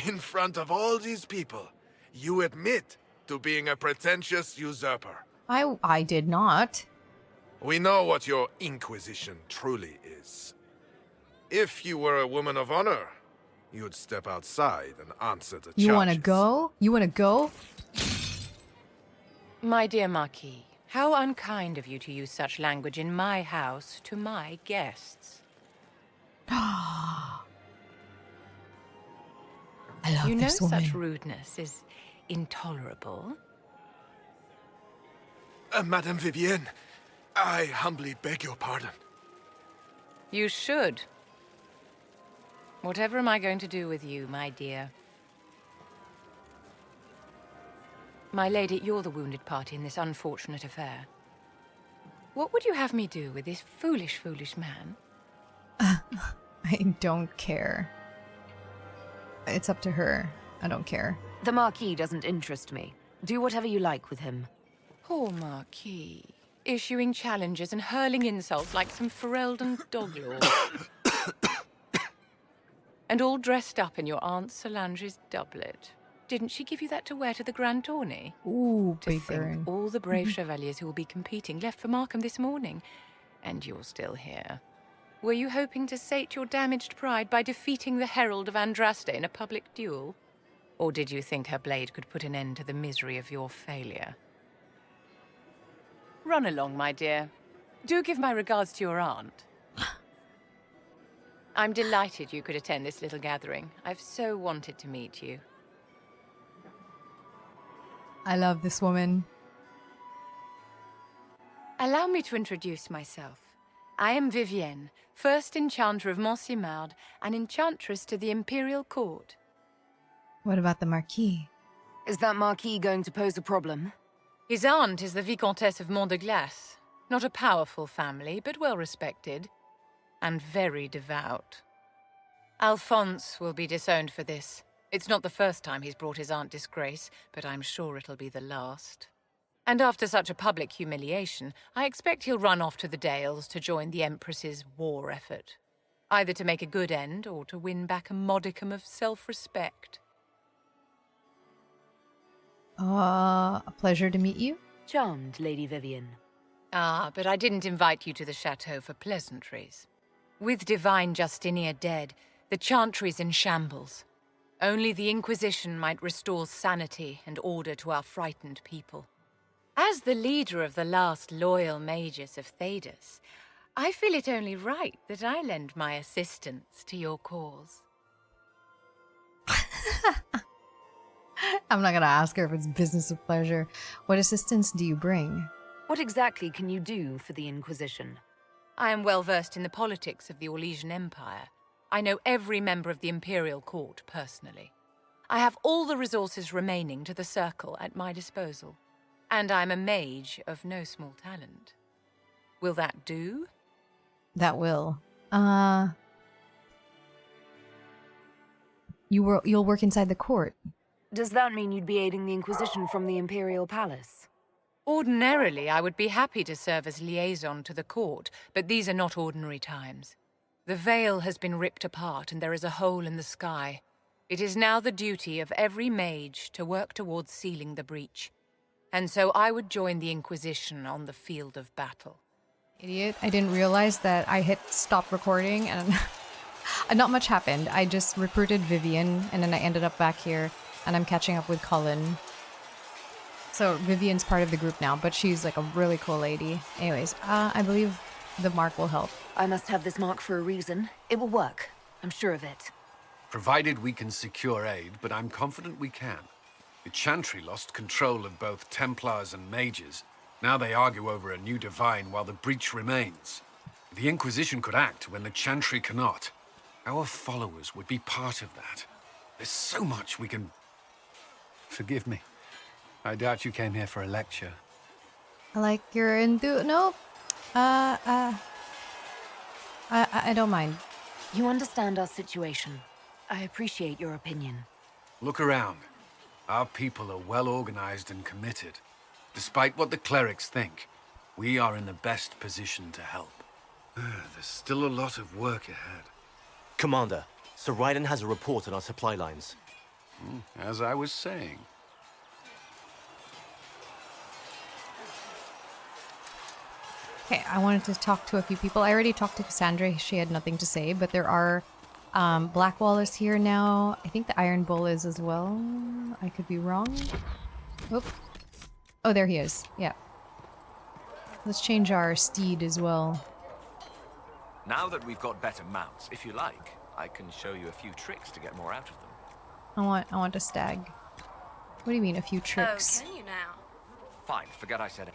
In front of all these people, you admit to being a pretentious usurper. I did not. We know what your Inquisition truly is. If you were a woman of honor, you'd step outside and answer the charges. You want to go? You want to go? My dear Marquis, how unkind of you to use such language in my house to my guests. I love You know this woman. such rudeness is intolerable. Madame Vivienne, I humbly beg your pardon. You should. Whatever am I going to do with you, my dear? My lady, you're the wounded party in this unfortunate affair. What would you have me do with this foolish, foolish man? I don't care. It's up to her. I don't care. The Marquis doesn't interest me. Do whatever you like with him. Poor Marquis. Issuing challenges and hurling insults like some Ferelden doglord. And all dressed up in your Aunt Solange's doublet. Didn't she give you that to wear to the Grand Tourney? Ooh, to big think burn. all the brave chevaliers who will be competing left for Markham this morning. And you're still here. Were you hoping to sate your damaged pride by defeating the Herald of Andraste in a public duel? Or did you think her blade could put an end to the misery of your failure? Run along, my dear. Do give my regards to your aunt. I'm delighted you could attend this little gathering. I've so wanted to meet you. I love this woman. Allow me to introduce myself. I am Vivienne, first enchanter of Montsimard and enchantress to the Imperial Court. What about the Marquis? Is that Marquis going to pose a problem? His aunt is the Vicomtesse of Mont de Glace. Not a powerful family, but well respected. And very devout. Alphonse will be disowned for this. It's not the first time he's brought his aunt disgrace, but I'm sure it'll be the last. And after such a public humiliation, I expect he'll run off to the Dales to join the Empress's war effort. Either to make a good end, or to win back a modicum of self-respect. A pleasure to meet you. Charmed, Lady Vivienne. Ah, but I didn't invite you to the chateau for pleasantries. With Divine Justinia dead, the Chantry's in shambles. Only the Inquisition might restore sanity and order to our frightened people. As the leader of the last loyal mages of Thedas, I feel it only right that I lend my assistance to your cause. I'm not gonna ask her if it's business of pleasure. What assistance do you bring? What exactly can you do for the Inquisition? I am well versed in the politics of the Orlesian Empire. I know every member of the Imperial Court personally. I have all the resources remaining to the Circle at my disposal. And I'm a mage of no small talent. Will that do? That will. You'll work inside the court. Does that mean you'd be aiding the Inquisition from the Imperial Palace? Ordinarily, I would be happy to serve as liaison to the court, but these are not ordinary times. The veil has been ripped apart and there is a hole in the sky. It is now the duty of every mage to work towards sealing the breach. And so I would join the Inquisition on the field of battle. Idiot. I didn't realize that I hit stop recording and not much happened. I just recruited Vivienne and then I ended up back here and I'm catching up with Cullen. So Vivienne's part of the group now, but she's like a really cool lady. Anyways, I believe the mark will help. I must have this mark for a reason. It will work. I'm sure of it. Provided we can secure aid, but I'm confident we can. The Chantry lost control of both Templars and Mages, Now they argue over a new divine while the breach remains. The Inquisition could act when the Chantry cannot. Our followers would be part of that. There's so much we can... Forgive me. I doubt you came here for a lecture. I like your no. I don't mind. You understand our situation. I appreciate your opinion. Look around. Our people are well organized and committed. Despite what the clerics think, we are in the best position to help. There's still a lot of work ahead. Commander, Sir Ryden has a report on our supply lines. As I was saying. Okay, I wanted to talk to a few people. I already talked to Cassandra. She had nothing to say, but there are... Blackwall is here now. I think the Iron Bull is as well. I could be wrong. Oop. Oh, there he is. Yeah. Let's change our steed as well. Now that we've got better mounts, if you like, I can show you a few tricks to get more out of them. I want a stag. What do you mean, a few tricks? Oh, can you now? Fine, forget I said it.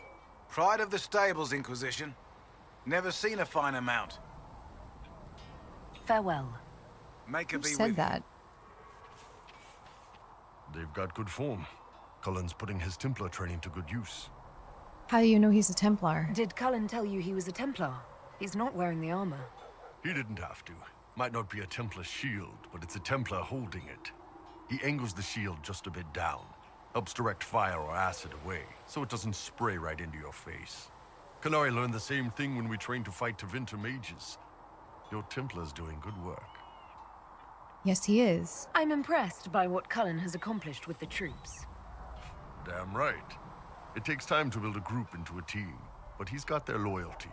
Pride of the stables, Inquisition. Never seen a finer mount. Farewell. Make a Who be said with that? They've got good form. Cullen's putting his Templar training to good use. How do you know he's a Templar? Did Cullen tell you he was a Templar? He's not wearing the armor. He didn't have to. Might not be a Templar shield, but it's a Templar holding it. He angles the shield just a bit down. Helps direct fire or acid away, so it doesn't spray right into your face. Qunari learned the same thing when we trained to fight Tevinter mages. Your Templar's doing good work. Yes, he is. I'm impressed by what Cullen has accomplished with the troops. Damn right. It takes time to build a group into a team, but he's got their loyalty.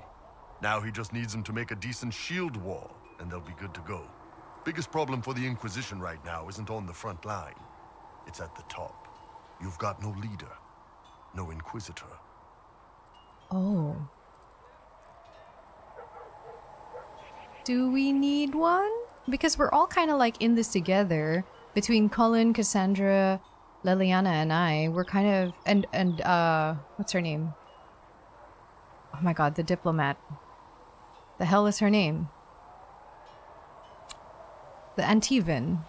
Now he just needs them to make a decent shield wall, and they'll be good to go. Biggest problem for the Inquisition right now isn't on the front line. It's at the top. You've got no leader, no Inquisitor. Oh. Do we need one? Because we're all kind of like in this together. Between Cullen, Cassandra, Liliana, and I. We're kind of... And what's her name? Oh my god, the diplomat. The hell is her name? The Antivan.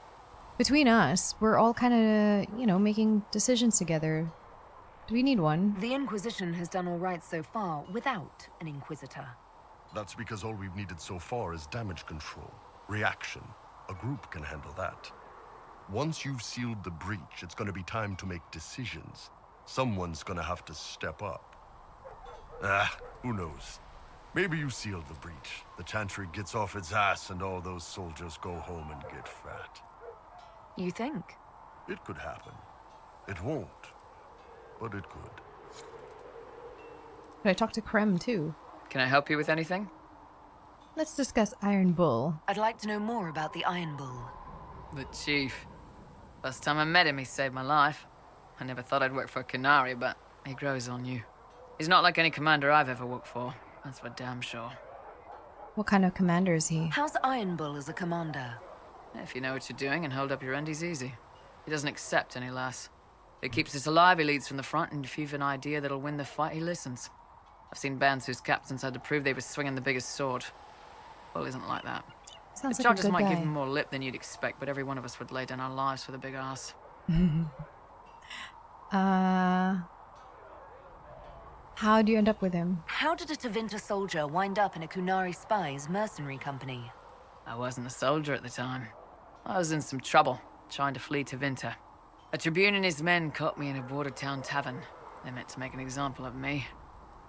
Between us, we're all kind of, you know, making decisions together. Do we need one? The Inquisition has done all right so far without an Inquisitor. That's because all we've needed so far is damage control, reaction. A group can handle that. Once you've sealed the breach, it's gonna be time to make decisions. Someone's gonna have to step up. Who knows? Maybe you sealed the breach. The Chantry gets off its ass and all those soldiers go home and get fat. You think? It could happen. It won't. But it could. Could I talk to Krem too? Can I help you with anything? Let's discuss Iron Bull. I'd like to know more about the Iron Bull. The Chief. First time I met him, he saved my life. I never thought I'd work for a Qunari, but he grows on you. He's not like any commander I've ever worked for. That's for damn sure. What kind of commander is he? How's Iron Bull as a commander? If you know what you're doing and hold up your end, he's easy. He doesn't accept any less. If he keeps us alive, he leads from the front, and if you've an idea that'll win the fight, he listens. I've seen bands whose captains had to prove they were swinging the biggest sword. Bull isn't like that. Sounds the like a charges good might guy. give him more lip than you'd expect, but every one of us would lay down our lives for the big ass. How do you end up with him? How did a Tevinter soldier wind up in a Qunari spy's mercenary company? I wasn't a soldier at the time. I was in some trouble, trying to flee Tevinter. A Tribune and his men caught me in a border town tavern. They meant to make an example of me.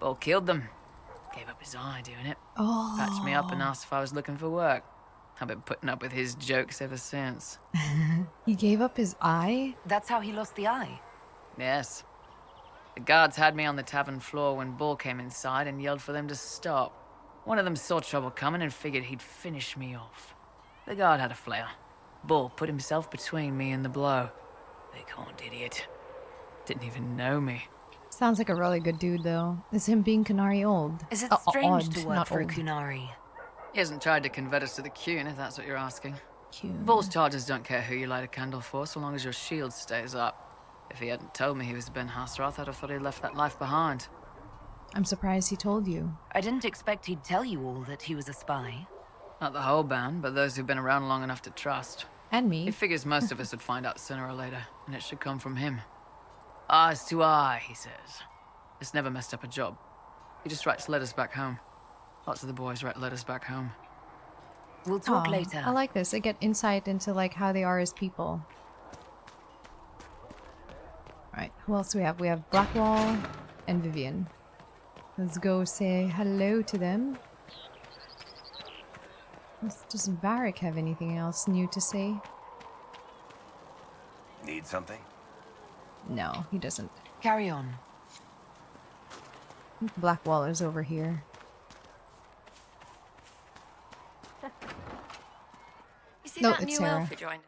Bull killed them. Gave up his eye doing it. Oh. Patched me up and asked if I was looking for work. I've been putting up with his jokes ever since. He gave up his eye? That's how he lost the eye? Yes. The guards had me on the tavern floor when Bull came inside and yelled for them to stop. One of them saw trouble coming and figured he'd finish me off. The guard had a flare. Bull put himself between me and the blow. Big horned idiot. Didn't even know me. Sounds like a really good dude, though. Is him being Qunari old? Is it Odd, strange to work not for a old. Qunari? He hasn't tried to convert us to the Qun, if that's what you're asking. Qun. Bull's charges don't care who you light a candle for, so long as your shield stays up. If he hadn't told me he was Ben Hasrath, I'd have thought he'd left that life behind. I'm surprised he told you. I didn't expect he'd tell you all that he was a spy. Not the whole band, but those who've been around long enough to trust. And me. He figures most of us would find out sooner or later, and it should come from him. Eyes to eye, he says. It's never messed up a job. He just writes letters back home. Lots of the boys write letters back home. We'll talk later. I like this. I get insight into like how they are as people. Alright, who else do we have? We have Blackwall and Vivian. Let's go say hello to them. Does Varric have anything else new to say? Need something? No, he doesn't. Carry on. Blackwall is over here. You see No, that it's new Sera. elf who joined?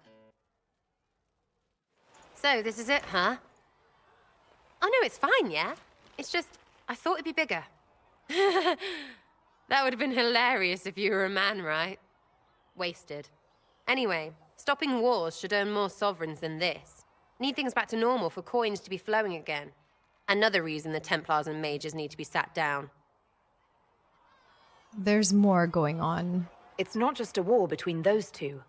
So, this is it, huh? Oh no, it's fine, yeah? It's just, I thought it'd be bigger. That would have been hilarious if you were a man, right? Wasted. Anyway, stopping wars should earn more sovereigns than this. Need things back to normal for coins to be flowing again. Another reason the Templars and Mages need to be sat down. There's more going on. It's not just a war between those two.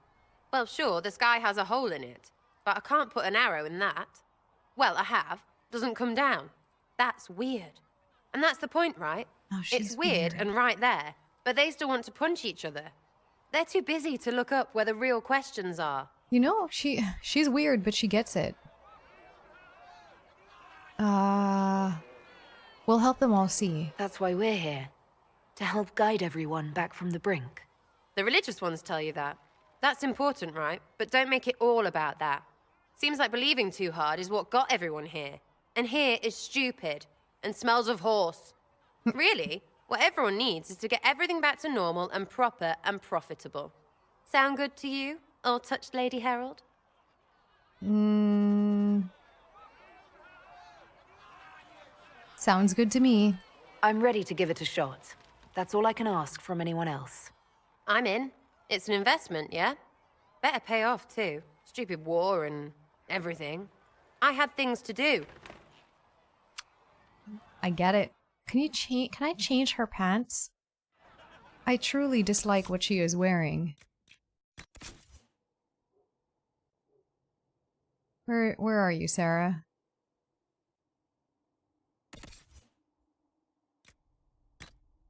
Well, sure, the sky has a hole in it, but I can't put an arrow in that. Well, I have. Doesn't come down. That's weird. And that's the point, right? Oh, it's weird and right there, but they still want to punch each other. They're too busy to look up where the real questions are. You know, she's weird, but she gets it. We'll help them all see. That's why we're here. To help guide everyone back from the brink. The religious ones tell you that. That's important, right? But don't make it all about that. Seems like believing too hard is what got everyone here. And here is stupid and smells of horse. Really, what everyone needs is to get everything back to normal and proper and profitable. Sound good to you, old-touched Lady Herald? Sounds good to me. I'm ready to give it a shot. That's all I can ask from anyone else. I'm in. It's an investment, yeah? Better pay off, too. Stupid war and everything. I had things to do. I get it. Can I change her pants? I truly dislike what she is wearing. Where are you, Sera?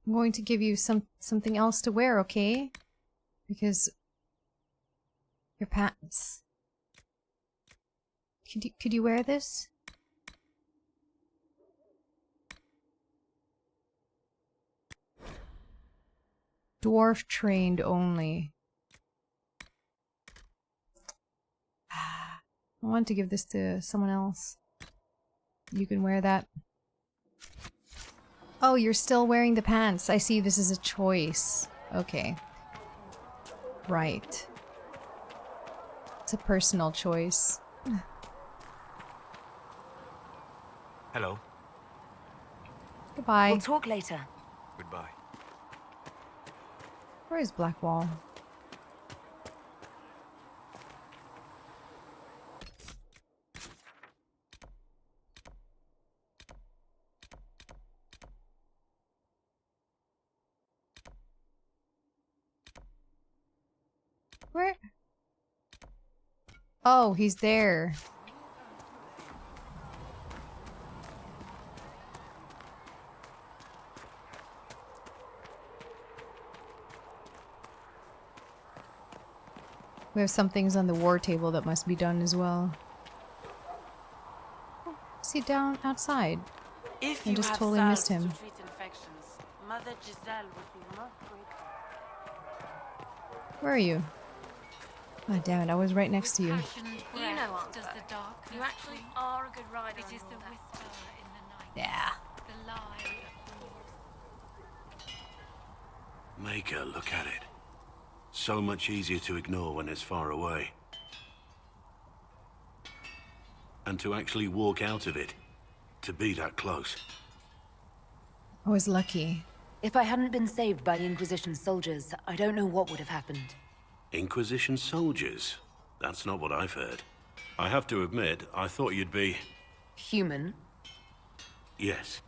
I'm going to give you something else to wear, okay? Because your pants. Could you wear this? Dwarf trained only. I want to give this to someone else. You can wear that. Oh, you're still wearing the pants. I see, this is a choice. Okay. Right. It's a personal choice. Hello. Goodbye. We'll talk later. Goodbye. Where is Blackwall? Where? Oh, he's there. We have some things on the war table that must be done as well. Oh, sit down outside. I just totally missed him. Mother Giselle would be most grateful. Where are you? Oh, damn it, I was right next to you. You know, does the dark. You actually are a good rider. It is the whisper in the night. Yeah. The lie of Make her look at it. So much easier to ignore when it's far away. And to actually walk out of it. To be that close. I was lucky. If I hadn't been saved by the Inquisition soldiers, I don't know what would have happened. Inquisition soldiers? That's not what I've heard. I have to admit, I thought you'd be... Human? Yes.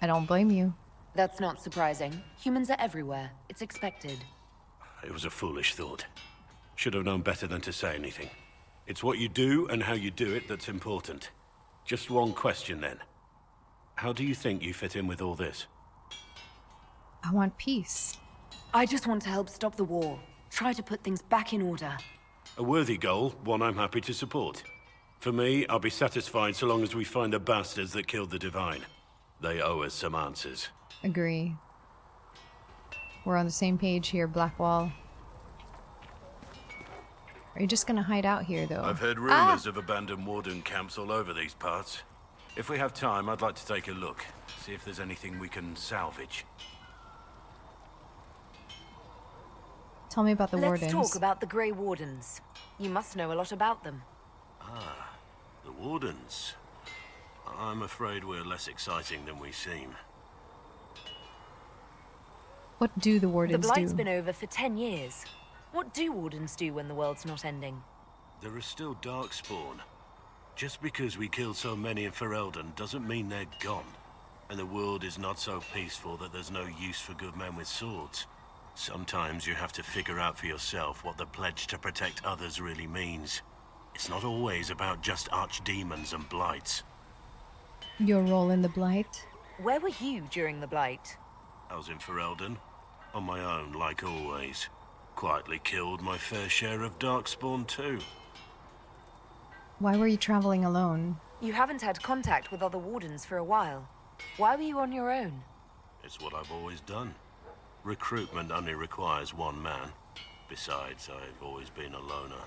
I don't blame you. That's not surprising. Humans are everywhere. It's expected. It was a foolish thought. Should have known better than to say anything. It's what you do and how you do it that's important. Just one question then. How do you think you fit in with all this? I want peace. I just want to help stop the war. Try to put things back in order. A worthy goal, one I'm happy to support. For me, I'll be satisfied so long as we find the bastards that killed the Divine. They owe us some answers. Agree. We're on the same page here, Blackwall. Are you just gonna hide out here, though? I've heard rumors of abandoned Warden camps all over these parts. If we have time, I'd like to take a look. See if there's anything we can salvage. Tell me about the Wardens. Let's talk about the Grey Wardens. You must know a lot about them. Ah, the Wardens. I'm afraid we're less exciting than we seem. What do the Wardens The Blight's do? been over for 10 years. What do Wardens do when the world's not ending? There are still Darkspawn. Just because we killed so many in Ferelden doesn't mean they're gone. And the world is not so peaceful that there's no use for good men with swords. Sometimes you have to figure out for yourself what the pledge to protect others really means. It's not always about just archdemons and blights. Your role in the Blight? Where were you during the Blight? I was in Ferelden, on my own like always. Quietly killed my fair share of Darkspawn too. Why were you traveling alone? You haven't had contact with other Wardens for a while. Why were you on your own? It's what I've always done. Recruitment only requires one man. Besides, I've always been a loner.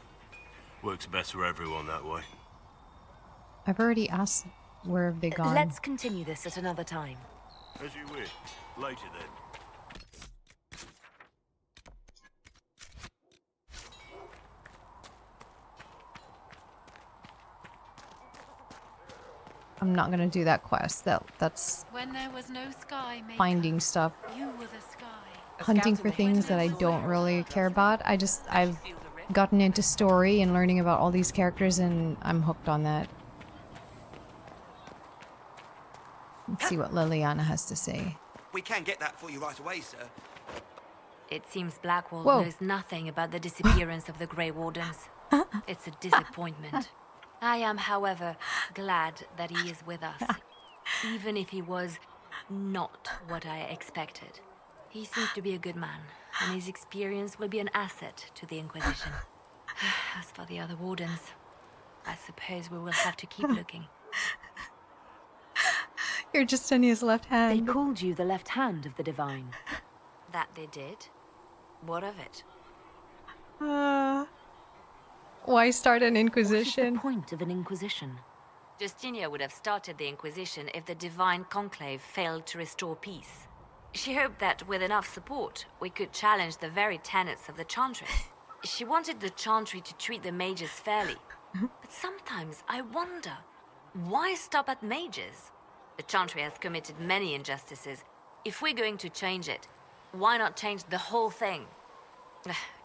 Works best for everyone that way. I've already asked where have they gone. Let's continue this at another time. As you wish. Later then. I'm not gonna do that quest. That's When there was no sky, Maker, finding stuff. you were the sky. Hunting for things that I don't really care about. I've gotten into story and learning about all these characters, and I'm hooked on that. Let's see what Liliana has to say. We can get that for you right away, sir. It seems Blackwall Whoa. knows nothing about the disappearance of the Grey Wardens. It's a disappointment. I am, however, glad that he is with us, even if he was not what I expected. He seems to be a good man, and his experience will be an asset to the Inquisition. As for the other Wardens, I suppose we will have to keep looking. You're Justinia's left hand. They called you the left hand of the Divine. That they did? What of it? Why start an What is Inquisition? the point of an Inquisition? Justinia would have started the Inquisition if the Divine Conclave failed to restore peace. She hoped that with enough support, we could challenge the very tenets of the Chantry. She wanted the Chantry to treat the mages fairly. But sometimes I wonder, why stop at mages? The Chantry has committed many injustices. If we're going to change it, why not change the whole thing?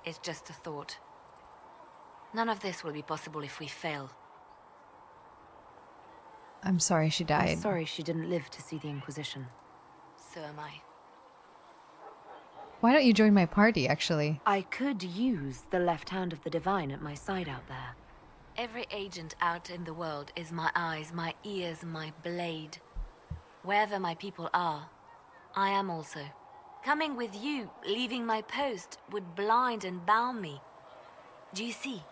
It's just a thought. None of this will be possible if we fail. I'm sorry she died. I'm sorry she didn't live to see the Inquisition. So am I. Why don't you join my party, actually? I could use the left hand of the Divine at my side out there. Every agent out in the world is my eyes, my ears, my blade. Wherever my people are, I am also. Coming with you, leaving my post, would blind and bound me. Do you see?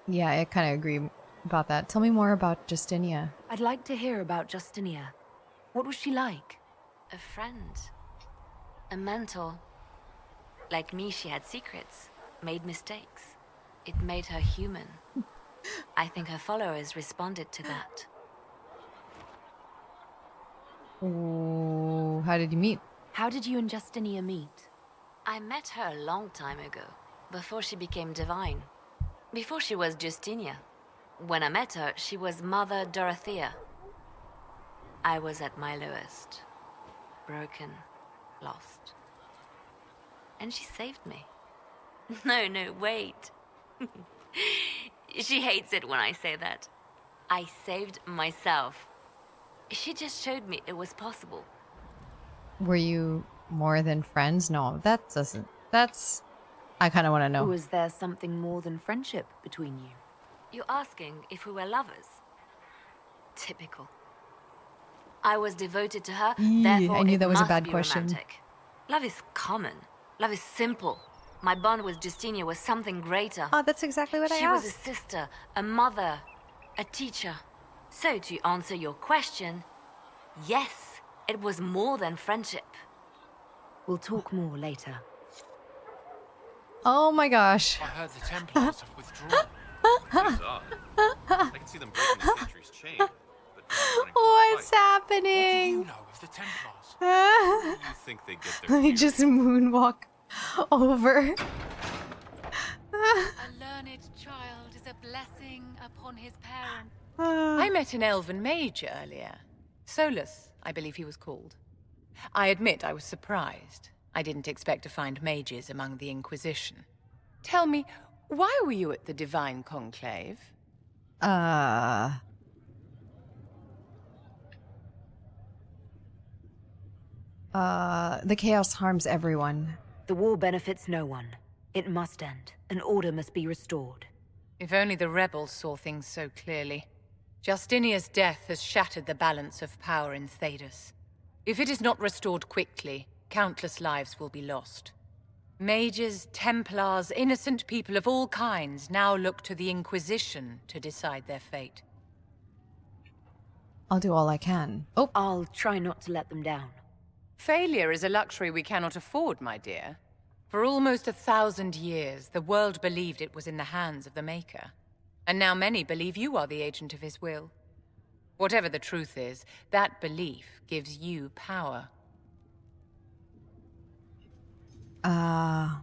Yeah, I kind of agree about that. Tell me more about Justinia. I'd like to hear about Justinia. What was she like? A friend. A mentor. Like me, she had secrets, made mistakes. It made her human. I think her followers responded to that. Ooh, how did you meet? How did you and Justinia meet? I met her a long time ago, before she became divine. Before she was Justinia. When I met her, she was Mother Dorothea. I was at my lowest. Broken, lost. And she saved me. No, wait. She hates it when I say that. I saved myself. She just showed me it was possible. Were you more than friends? No, that doesn't. That's. I kind of want to know. Was there something more than friendship between you? You're asking if we were lovers? Typical. I was devoted to her, therefore I knew it that was a must bad be question. romantic. Love is common. Love is simple. My bond with Justinia was something greater. Oh, that's exactly what I She was a asked. sister, a mother, a teacher. So to answer your question, yes, it was more than friendship. We'll talk more later. Oh my gosh. I heard the Templars have withdrawn. Bizarre. I can see them breaking the century's chain. But What's happening? What do you know of the Templars? Where do you think they get their I just moonwalk over. A learned child is a blessing upon his parents. I met an elven mage earlier. Solas, I believe he was called. I admit I was surprised. I didn't expect to find mages among the Inquisition. Tell me, why were you at the Divine Conclave? The chaos harms everyone. The war benefits no one. It must end, and order must be restored. If only the rebels saw things so clearly. Justinia's death has shattered the balance of power in Thedas. If it is not restored quickly, countless lives will be lost. Mages, Templars, innocent people of all kinds now look to the Inquisition to decide their fate. I'll do all I can. Oh, I'll try not to let them down. Failure is a luxury we cannot afford, my dear. For almost 1,000 years, the world believed it was in the hands of the Maker. And now many believe you are the agent of his will. Whatever the truth is, that belief gives you power. I'll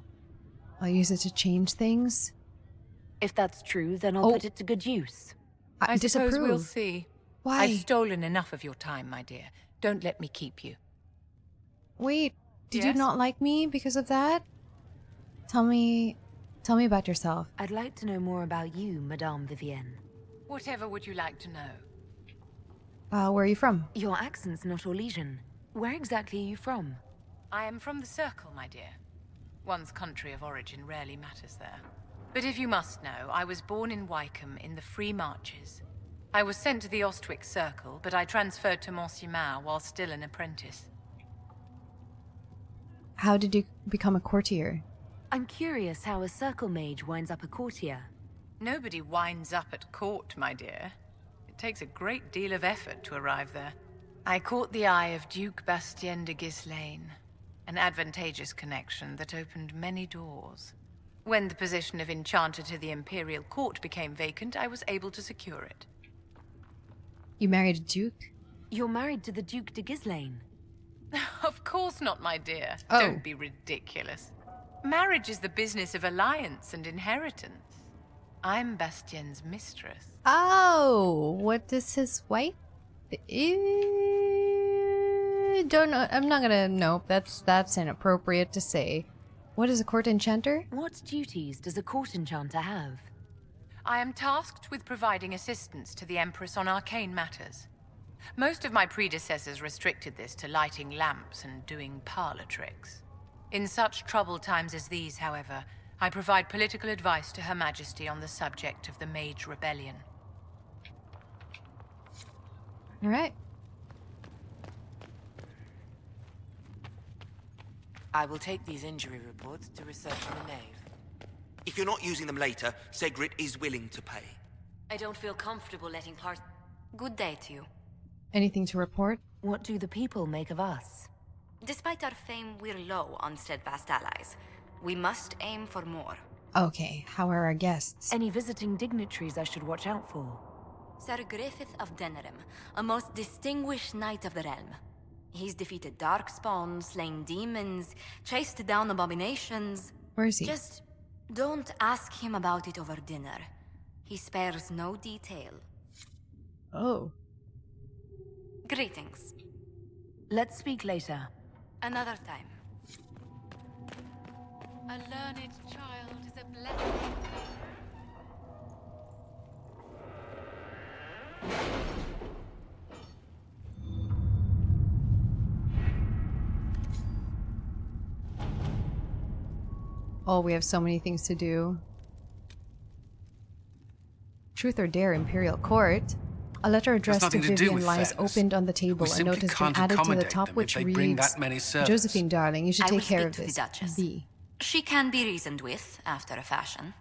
use it to change things. If that's true, then I'll put it to good use. I suppose disapprove. we'll see. Why? I've stolen enough of your time, my dear. Don't let me keep you. Wait, did you Yes? not like me because of that? Tell me about yourself. I'd like to know more about you, Madame Vivienne. Whatever would you like to know? Where are you from? Your accent's not Orlesian. Where exactly are you from? I am from the Circle, my dear. One's country of origin rarely matters there. But if you must know, I was born in Wycombe in the Free Marches. I was sent to the Ostwick Circle, but I transferred to Monsignor while still an apprentice. How did you become a courtier? I'm curious how a circle mage winds up a courtier. Nobody winds up at court, my dear. It takes a great deal of effort to arrive there. I caught the eye of Duke Bastien de Ghislaine, an advantageous connection that opened many doors. When the position of Enchanter to the Imperial Court became vacant, I was able to secure it. You married a duke? You're married to the Duke de Ghislaine. Of course not, my dear. Oh. Don't be ridiculous. Marriage is the business of alliance and inheritance. I'm Bastien's mistress. Oh, what does his wife? Don't know. I'm not gonna. Nope. That's inappropriate to say. What is a court enchanter? What duties does a court enchanter have? I am tasked with providing assistance to the Empress on arcane matters. Most of my predecessors restricted this to lighting lamps and doing parlor tricks. In such troubled times as these, however, I provide political advice to Her Majesty on the subject of the Mage Rebellion. All right. I will take these injury reports to research in the nave. If you're not using them later, Segrit is willing to pay. I don't feel comfortable letting part... Good day to you. Anything to report? What do the people make of us? Despite our fame, we're low on steadfast allies. We must aim for more. Okay, how are our guests? Any visiting dignitaries I should watch out for? Sir Griffith of Denerim, a most distinguished knight of the realm. He's defeated darkspawn, slain demons, chased down abominations. Where is he? Just don't ask him about it over dinner. He spares no detail. Oh. Greetings. Let's speak later. Another time. A learned child is a blessing. Oh, we have so many things to do. Truth or Dare, Imperial Court. A letter addressed to Vivian lies opened on the table. A note has been added to the top, which reads, Josephine, darling, you should take care of this. B. She can be reasoned with, after a fashion.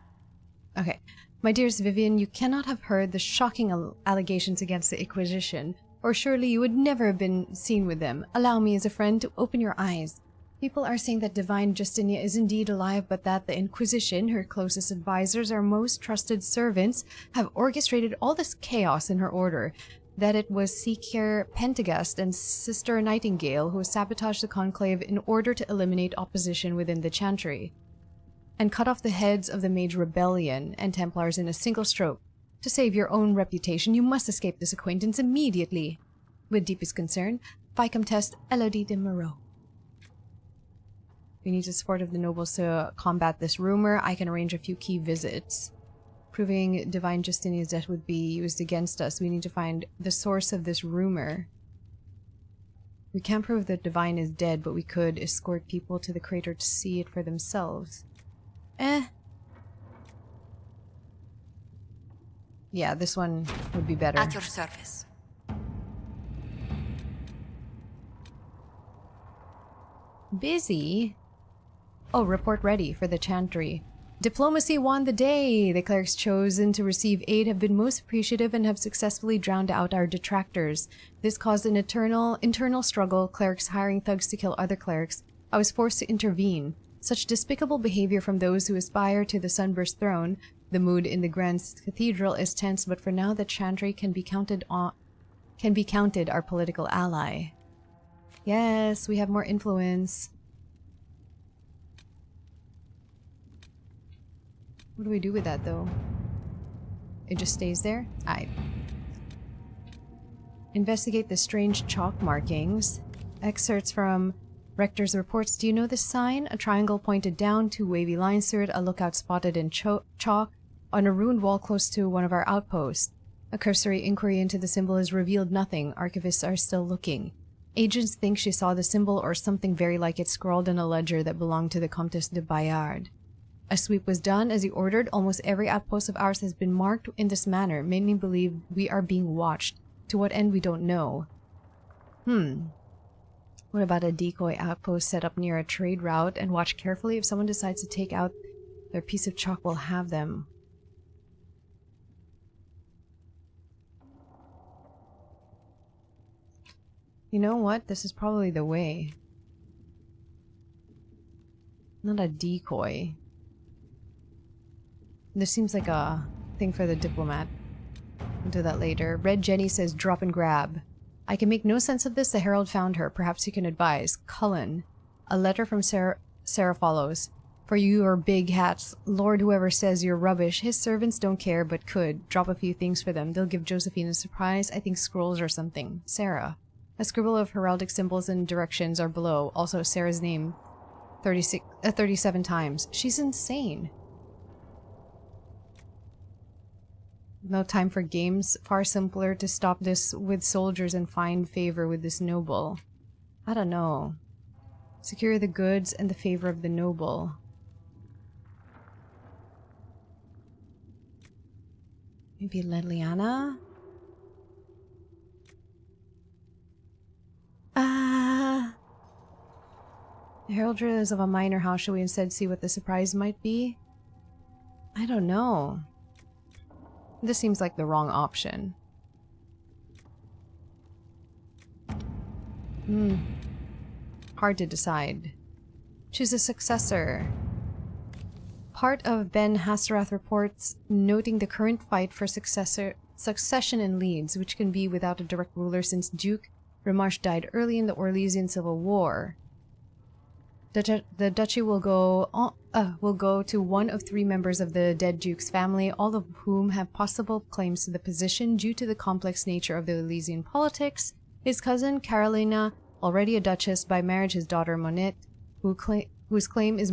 Okay. My dearest Vivian, you cannot have heard the shocking allegations against the Inquisition, or surely you would never have been seen with them. Allow me, as a friend, to open your eyes. People are saying that Divine Justinia is indeed alive, but that the Inquisition, her closest advisors, our most trusted servants, have orchestrated all this chaos in her order. That it was Seeker Pentagast and Sister Nightingale who sabotaged the Conclave in order to eliminate opposition within the Chantry, and cut off the heads of the Mage Rebellion and Templars in a single stroke. To save your own reputation, you must escape this acquaintance immediately. With deepest concern, Vicomtesse Elodie de Moreau. We need the support of the nobles to combat this rumor. I can arrange a few key visits. Proving Divine Justinia's death would be used against us. We need to find the source of this rumor. We can't prove that Divine is dead, but we could escort people to the crater to see it for themselves. Yeah, this one would be better. At your service. Busy? Oh, report ready for the Chantry. Diplomacy won the day! The clerics chosen to receive aid have been most appreciative and have successfully drowned out our detractors. This caused an internal struggle, clerics hiring thugs to kill other clerics. I was forced to intervene. Such despicable behavior from those who aspire to the Sunburst throne. The mood in the Grand Cathedral is tense, but for now the Chantry can be counted our political ally. Yes, we have more influence. What do we do with that, though? It just stays there? Aight. Investigate the strange chalk markings. Excerpts from Rector's reports. Do you know this sign? A triangle pointed down, 2 wavy lines through it, a lookout spotted in chalk on a ruined wall close to one of our outposts. A cursory inquiry into the symbol has revealed nothing. Archivists are still looking. Agents think she saw the symbol or something very like it scrawled in a ledger that belonged to the Comtesse de Bayard. A sweep was done as he ordered. Almost every outpost of ours has been marked in this manner. Many believe we are being watched. To what end we don't know. What about a decoy outpost set up near a trade route and watch carefully? If someone decides to take out their piece of chalk, we'll have them. You know what? This is probably the way. Not a decoy. This seems like a thing for the diplomat. We'll do that later. Red Jenny says drop and grab. I can make no sense of this. The Herald found her. Perhaps you can advise. Cullen. A letter from Sera follows. For your big hats, Lord whoever says you're rubbish. His servants don't care but could. Drop a few things for them. They'll give Josephine a surprise. I think scrolls or something. Sera. A scribble of heraldic symbols and directions are below. Also Sera's name 37 times. She's insane. No time for games. Far simpler to stop this with soldiers and find favor with this noble. I don't know. Secure the goods and the favor of the noble. Maybe Leliana? The heraldry is of a minor house. Should we instead see what the surprise might be? I don't know. This seems like the wrong option. Hard to decide. Choose a successor. Part of Ben Hasterath reports noting the current fight for succession in Leeds, which can be without a direct ruler since Duke Remarche died early in the Orlesian Civil War. The duchy will go to one of 3 members of the dead Duke's family, all of whom have possible claims to the position due to the complex nature of the Elysian politics. His cousin Carolina, already a duchess by marriage, his daughter Monette, whose claim is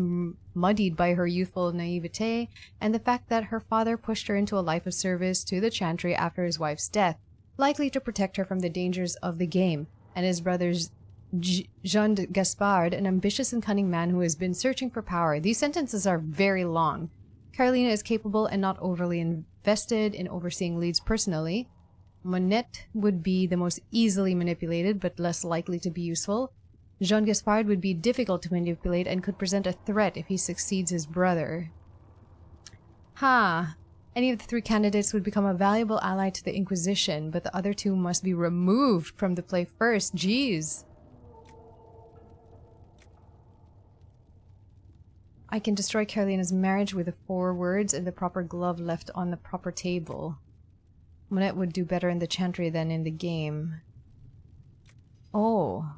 muddied by her youthful naivete, and the fact that her father pushed her into a life of service to the Chantry after his wife's death, likely to protect her from the dangers of the game, and his brothers Jean de Gaspard, an ambitious and cunning man who has been searching for power. These sentences are very long. Carolina is capable and not overly invested in overseeing leads personally. Monette would be the most easily manipulated, but less likely to be useful. Jean Gaspard would be difficult to manipulate and could present a threat if he succeeds his brother. Any of the three candidates would become a valuable ally to the Inquisition, but the other two must be removed from the play first. Jeez. I can destroy Carolina's marriage with the 4 words and the proper glove left on the proper table. Monette would do better in the chantry than in the game. Oh.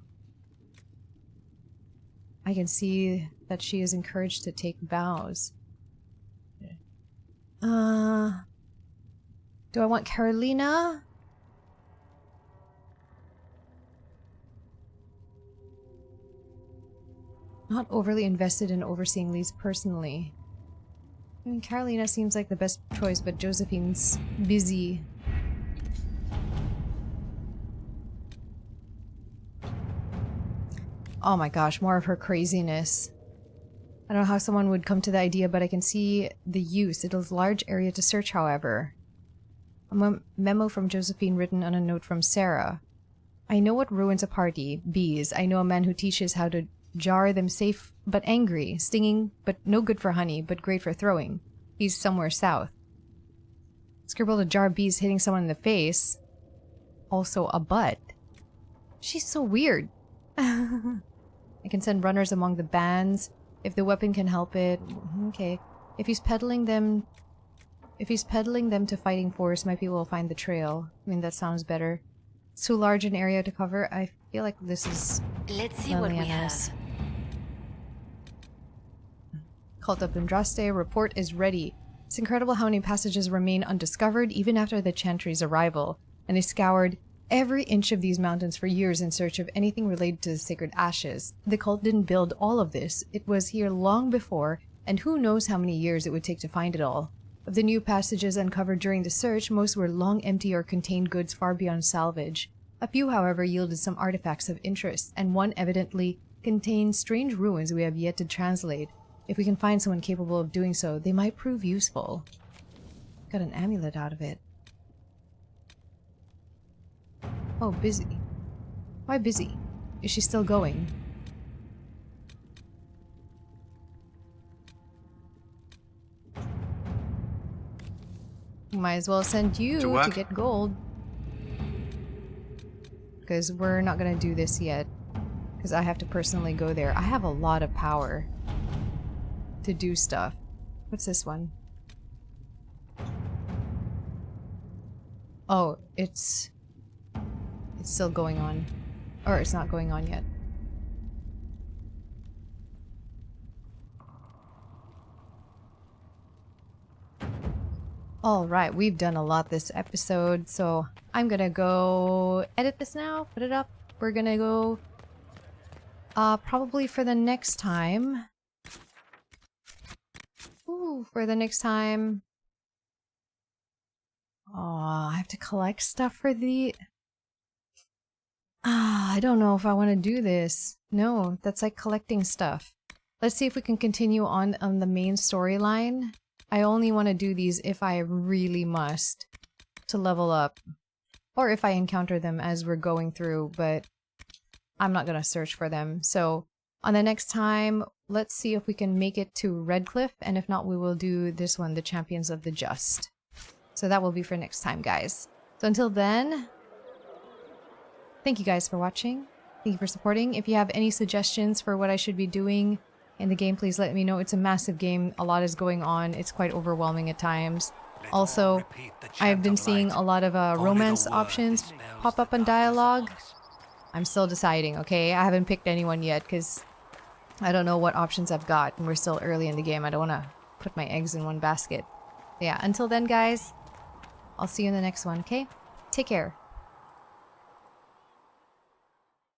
I can see that she is encouraged to take vows. Do I want Carolina? Not overly invested in overseeing leads personally. I mean, Carolina seems like the best choice, but Josephine's busy. Oh my gosh, more of her craziness. I don't know how someone would come to the idea, but I can see the use. It is a large area to search, however. A memo from Josephine written on a note from Sera. I know what ruins a party. Bees. I know a man who teaches how to jar them safe but angry. Stinging but no good for honey, but great for throwing. He's somewhere south. Scribbled a jar of bees hitting someone in the face. Also a butt. She's so weird. I can send runners among the bands. If the weapon can help it. Okay. If he's peddling them to fighting force, my people will find the trail. I mean, that sounds better. It's too large an area to cover. I feel like this is... Let's see what we have. Cult of Andraste, report is ready. It's incredible how many passages remain undiscovered even after the Chantry's arrival, and they scoured every inch of these mountains for years in search of anything related to the sacred ashes. The cult didn't build all of this. It was here long before, and who knows how many years it would take to find it all. Of the new passages uncovered during the search, most were long empty or contained goods far beyond salvage. A few, however, yielded some artifacts of interest, and one evidently contained strange ruins we have yet to translate. If we can find someone capable of doing so, they might prove useful. Got an amulet out of it. Oh, busy. Why busy? Is she still going? Might as well send you to get gold. Because we're not gonna do this yet. Because I have to personally go there. I have a lot of power to do stuff. What's this one? Oh, it's still going on. Or it's not going on yet. Alright, we've done a lot this episode, so I'm gonna go edit this now, put it up. We're gonna go probably for the next time. Ooh, for the next time. Oh, I have to collect stuff for the... I don't know if I want to do this. No, that's like collecting stuff. Let's see if we can continue on the main storyline. I only want to do these if I really must to level up. Or if I encounter them as we're going through, but I'm not going to search for them. So on the next time, let's see if we can make it to Redcliffe, and if not, we will do this one, the Champions of the Just. So that will be for next time, guys. So until then... thank you guys for watching. Thank you for supporting. If you have any suggestions for what I should be doing in the game, please let me know. It's a massive game. A lot is going on. It's quite overwhelming at times. Also, I've been seeing a lot of romance options pop up in dialogue. I'm still deciding, okay? I haven't picked anyone yet because I don't know what options I've got, and we're still early in the game. I don't want to put my eggs in one basket. Yeah, until then, guys, I'll see you in the next one, okay? Take care.